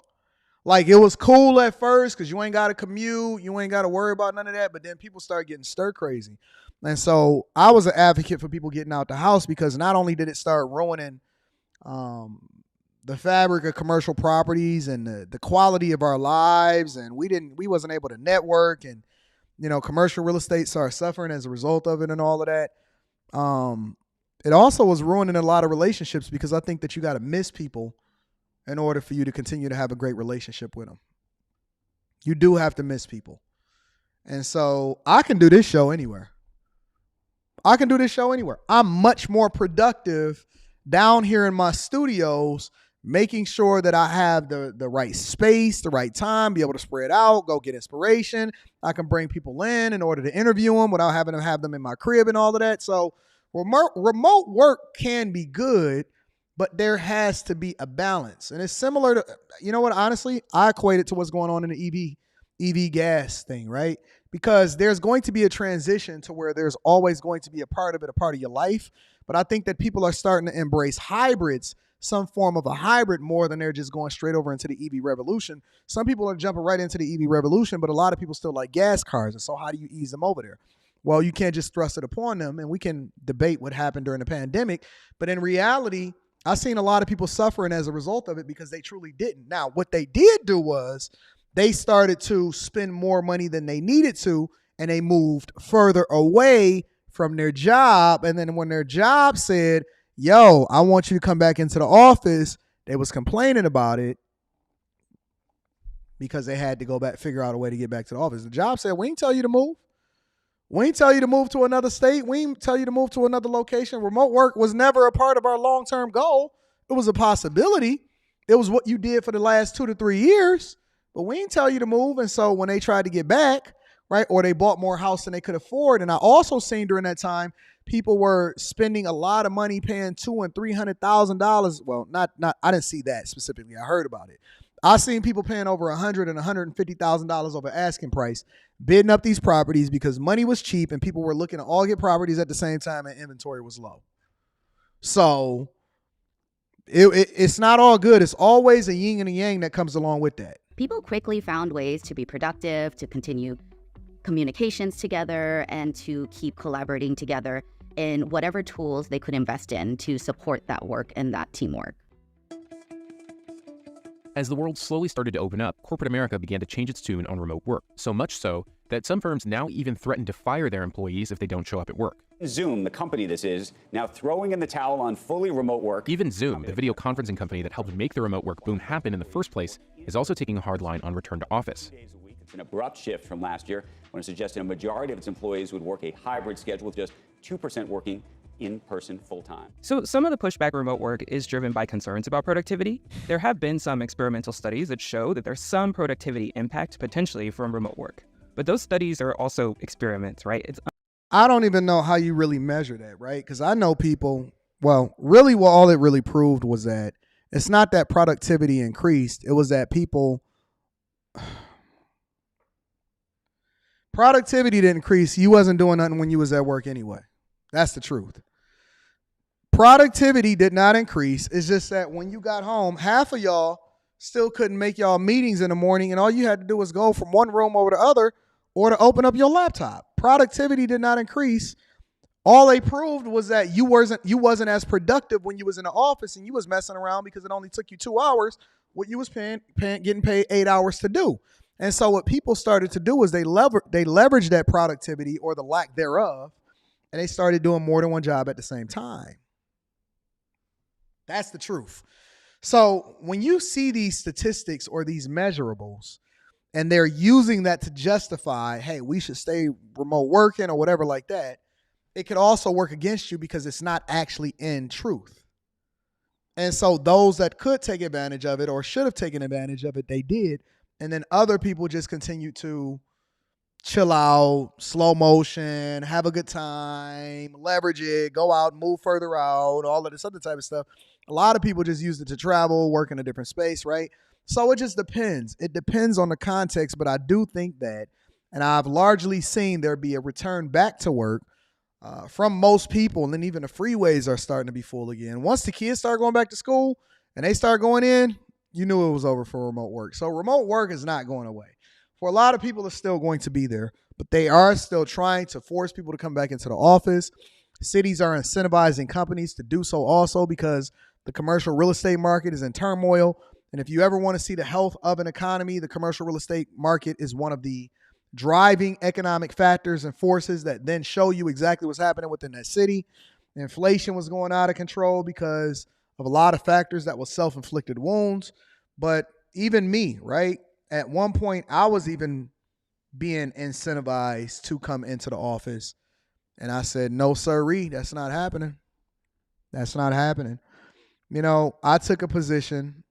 Like, it was cool at first because you ain't got to commute, you ain't got to worry about none of that. But then people start getting stir crazy. And so I was an advocate for people getting out the house because not only did it start ruining the fabric of commercial properties and the quality of our lives, and we wasn't able to network, and commercial real estate started suffering as a result of it and all of that. It also was ruining a lot of relationships because I think that you got to miss people in order for you to continue to have a great relationship with them. You do have to miss people. And so I can do this show anywhere. I'm much more productive down here in my studios, making sure that I have the right space, the right time, be able to spread out, go get inspiration. I can bring people in order to interview them without having to have them in my crib and all of that. So remote work can be good, but there has to be a balance. And it's similar to, honestly, I equate it to what's going on in the EV gas thing, right? Because there's going to be a transition to where there's always going to be a part of your life. But I think that people are starting to embrace hybrids, some form of a hybrid, more than they're just going straight over into the EV revolution. Some people are jumping right into the EV revolution, but a lot of people still like gas cars. And so how do you ease them over there? Well, you can't just thrust it upon them. And we can debate what happened during the pandemic. But in reality, I've seen a lot of people suffering as a result of it because they truly didn't. Now, what they did do was they started to spend more money than they needed to, and they moved further away from their job. And then when their job said, yo, I want you to come back into the office, they was complaining about it because they had to go back, figure out a way to get back to the office. The job said, we didn't tell you to move. We didn't tell you to move to another state. We didn't tell you to move to another location. Remote work was never a part of our long-term goal. It was a possibility. It was what you did for the last 2 to 3 years, but we didn't tell you to move. And so when they tried to get back, right, or they bought more house than they could afford. And I also seen during that time, people were spending a lot of money paying $200,000 and $300,000. Well, not I didn't see that specifically. I heard about it. I seen people paying over $100,000 and $150,000 over asking price, bidding up these properties because money was cheap and people were looking to all get properties at the same time and inventory was low. So it's not all good. It's always a yin and a yang that comes along with that. People quickly found ways to be productive, to continue communications together, and to keep collaborating together in whatever tools they could invest in to support that work and that teamwork. As the world slowly started to open up, corporate America began to change its tune on remote work, so much so that some firms now even threaten to fire their employees if they don't show up at work. Zoom, the company this is, now throwing in the towel on fully remote work. Even Zoom, the video conferencing company that helped make the remote work boom happen in the first place, is also taking a hard line on return to office. It's an abrupt shift from last year when it suggested a majority of its employees would work a hybrid schedule with just 2% working in person full time. So some of the pushback remote work is driven by concerns about productivity. There have been some experimental studies that show that there's some productivity impact potentially from remote work. But those studies are also experiments, right? I don't even know how you really measure that, right? Because I know people, well, really what all it really proved was that it's not that productivity increased. It was that productivity didn't increase. You wasn't doing nothing when you was at work anyway. That's the truth. Productivity did not increase. It's just that when you got home, half of y'all still couldn't make y'all meetings in the morning, and all you had to do was go from one room over to the other or to open up your laptop. Productivity did not increase. All they proved was that you wasn't as productive when you was in the office and you was messing around because it only took you 2 hours what you was getting paid 8 hours to do. And so what people started to do is they leveraged that productivity or the lack thereof, and they started doing more than one job at the same time. That's the truth. So when you see these statistics or these measurables, and they're using that to justify, hey, we should stay remote working or whatever like that, it could also work against you because it's not actually in truth. And so those that could take advantage of it or should have taken advantage of it, they did. And then other people just continue to chill out, slow motion, have a good time, leverage it, go out, move further out, all of this other type of stuff. A lot of people just use it to travel, work in a different space, right? So it just depends. It depends on the context, but I do think that, and I've largely seen there be a return back to work from most people, and then even the freeways are starting to be full again. Once the kids start going back to school and they start going in, you knew it was over for remote work. So remote work is not going away. For a lot of people, it's still going to be there, but they are still trying to force people to come back into the office. Cities are incentivizing companies to do so also because the commercial real estate market is in turmoil. And if you ever want to see the health of an economy, the commercial real estate market is one of the driving economic factors and forces that then show you exactly what's happening within that city. Inflation was going out of control because of a lot of factors that was self-inflicted wounds. But even me, right? At one point, I was even being incentivized to come into the office. And I said, no, sirree, that's not happening. That's not happening. You know, I took a position,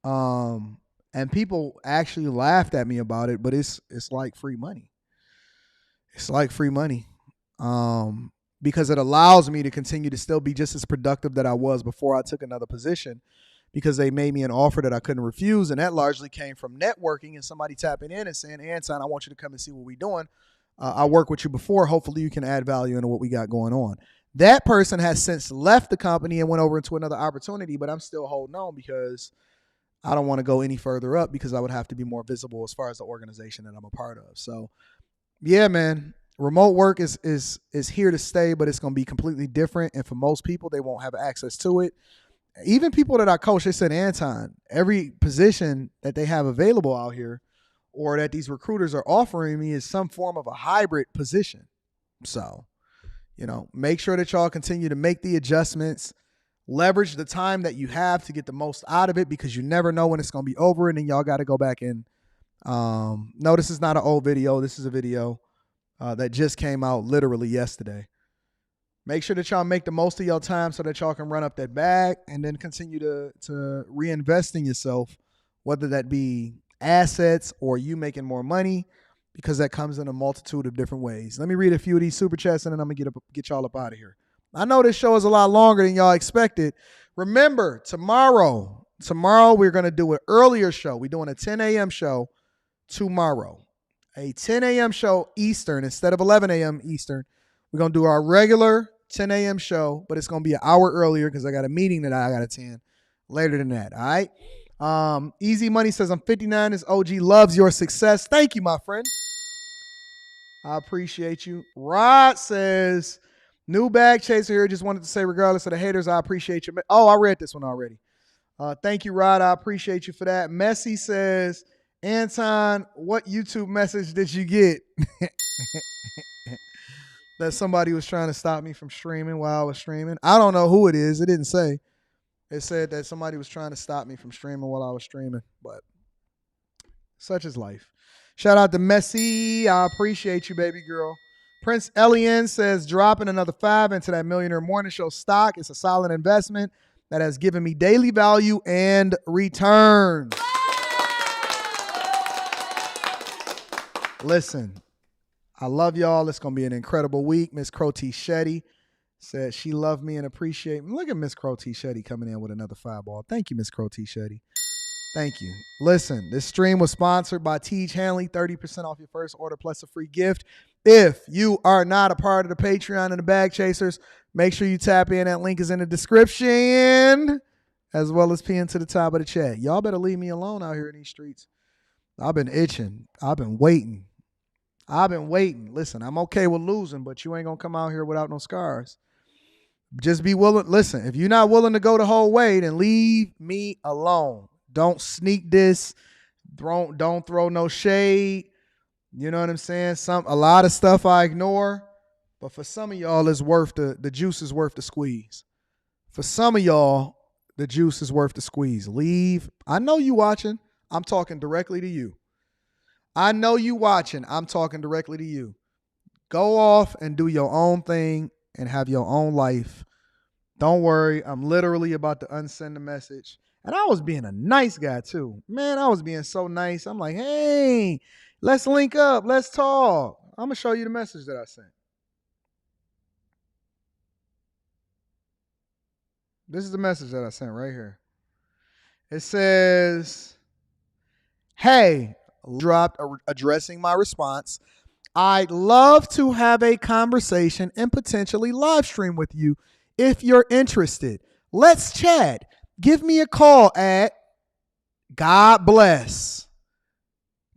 and people actually laughed at me about it, but it's like free money. It's like free money. Because it allows me to continue to still be just as productive that I was before I took another position, because they made me an offer that I couldn't refuse. And that largely came from networking and somebody tapping in and saying, Anton, I want you to come and see what we're doing. I worked with you before. Hopefully you can add value into what we got going on. That person has since left the company and went over into another opportunity, but I'm still holding on because I don't want to go any further up because I would have to be more visible as far as the organization that I'm a part of. So yeah, man, remote work is here to stay, but it's going to be completely different. And for most people, they won't have access to it. Even people that I coach, they said, Anton, every position that they have available out here or that these recruiters are offering me is some form of a hybrid position. So, you know, make sure that y'all continue to make the adjustments, leverage the time that you have to get the most out of it, because you never know when it's going to be over. And then y'all got to go back and, no, this is not an old video. This is a video that just came out literally yesterday. Make sure that y'all make the most of your time so that y'all can run up that bag and then continue to reinvest in yourself, whether that be assets or you making more money, because that comes in a multitude of different ways. Let me read a few of these super chats and then I'm going to get y'all up out of here. I know this show is a lot longer than y'all expected. Remember, tomorrow we're going to do an earlier show. We're doing a 10 a.m. show tomorrow. A 10 a.m. show Eastern instead of 11 a.m. Eastern. We're going to do our regular 10 a.m. show, but it's going to be an hour earlier because I got a meeting that I got to attend later than that. All right. Easy Money says, I'm 59. This OG loves your success. Thank you, my friend. I appreciate you. Rod says, new bag chaser here. Just wanted to say, regardless of the haters, I appreciate you. Oh, I read this one already. Thank you, Rod. I appreciate you for that. Messi says, Anton, what YouTube message did you get? That somebody was trying to stop me from streaming while I was streaming. I don't know who it is. It didn't say. It said that somebody was trying to stop me from streaming while I was streaming, but such is life. Shout out to Messi. I appreciate you, baby girl. Prince Elian says, dropping another 5 into that Millionaire Morning Show stock. It's a solid investment that has given me daily value and return. Listen, I love y'all. It's going to be an incredible week. Miss Crotty Shetty said she loved me and appreciate me. Look at Miss Crotty Shetty coming in with another 5-ball. Thank you, Miss Crotty Shetty. Thank you. Listen, this stream was sponsored by Tee Hanley. 30% off your first order plus a free gift. If you are not a part of the Patreon and the Bag Chasers, make sure you tap in. That link is in the description, as well as pinned to the top of the chat. Y'all better leave me alone out here in these streets. I've been itching. I've been waiting. Listen, I'm okay with losing, but you ain't going to come out here without no scars. Just be willing. Listen, if you're not willing to go the whole way, then leave me alone. Don't sneak this. Don't throw no shade. You know what I'm saying? A lot of stuff I ignore, but for some of y'all, it's worth the juice is worth the squeeze. For some of y'all, the juice is worth the squeeze. Leave. I know you watching. I'm talking directly to you. I know you watching. I'm talking directly to you. Go off and do your own thing and have your own life. Don't worry. I'm literally about to unsend the message. And I was being a nice guy too. Man, I was being so nice. I'm like, hey, let's link up. Let's talk. I'm going to show you the message that I sent. This is the message that I sent right here. It says, hey, dropped addressing my response. I'd love to have a conversation and potentially live stream with you if you're interested. Let's chat. Give me a call at God bless.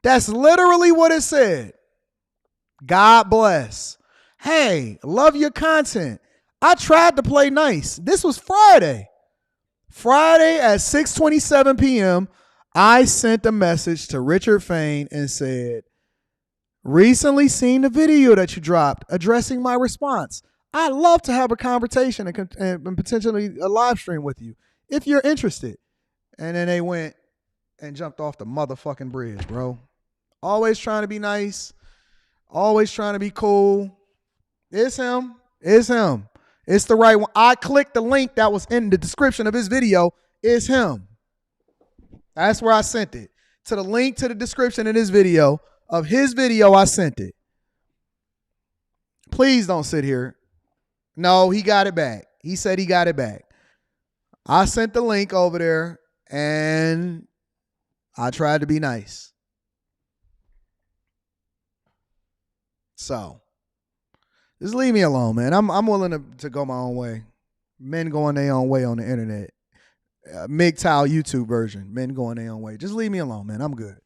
That's literally what it said. God bless. Hey, love your content. I tried to play nice. This was Friday. Friday at 6:27 p.m., I sent a message to Richard Fain and said, recently seen the video that you dropped addressing my response. I'd love to have a conversation and potentially a live stream with you if you're interested. And then they went and jumped off the motherfucking bridge, bro. Always trying to be nice. Always trying to be cool. It's him. It's him. It's the right one. I clicked the link that was in the description of his video. It's him. That's where I sent it. To the link to the description in his video. Of his video, I sent it. Please don't sit here. No, he got it back. He said he got it back. I sent the link over there and I tried to be nice. So, just leave me alone, man. I'm willing to go my own way. Men going their own way on the internet. MGTOW YouTube version. Men going their own way. Just leave me alone, man. I'm good.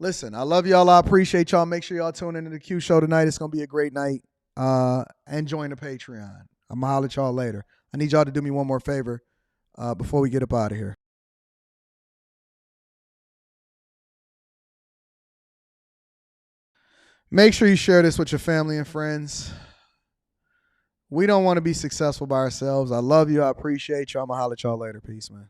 Listen, I love y'all. I appreciate y'all. Make sure y'all tune into the Q show tonight. It's going to be a great night. And join the Patreon. I'm going to holler at y'all later. I need y'all to do me one more favor before we get up out of here. Make sure you share this with your family and friends. We don't want to be successful by ourselves. I love you. I appreciate you. I'm going to holler at y'all later. Peace, man.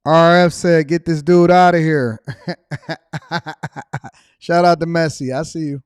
RF said, get this dude out of here. Shout out to Messi. I see you.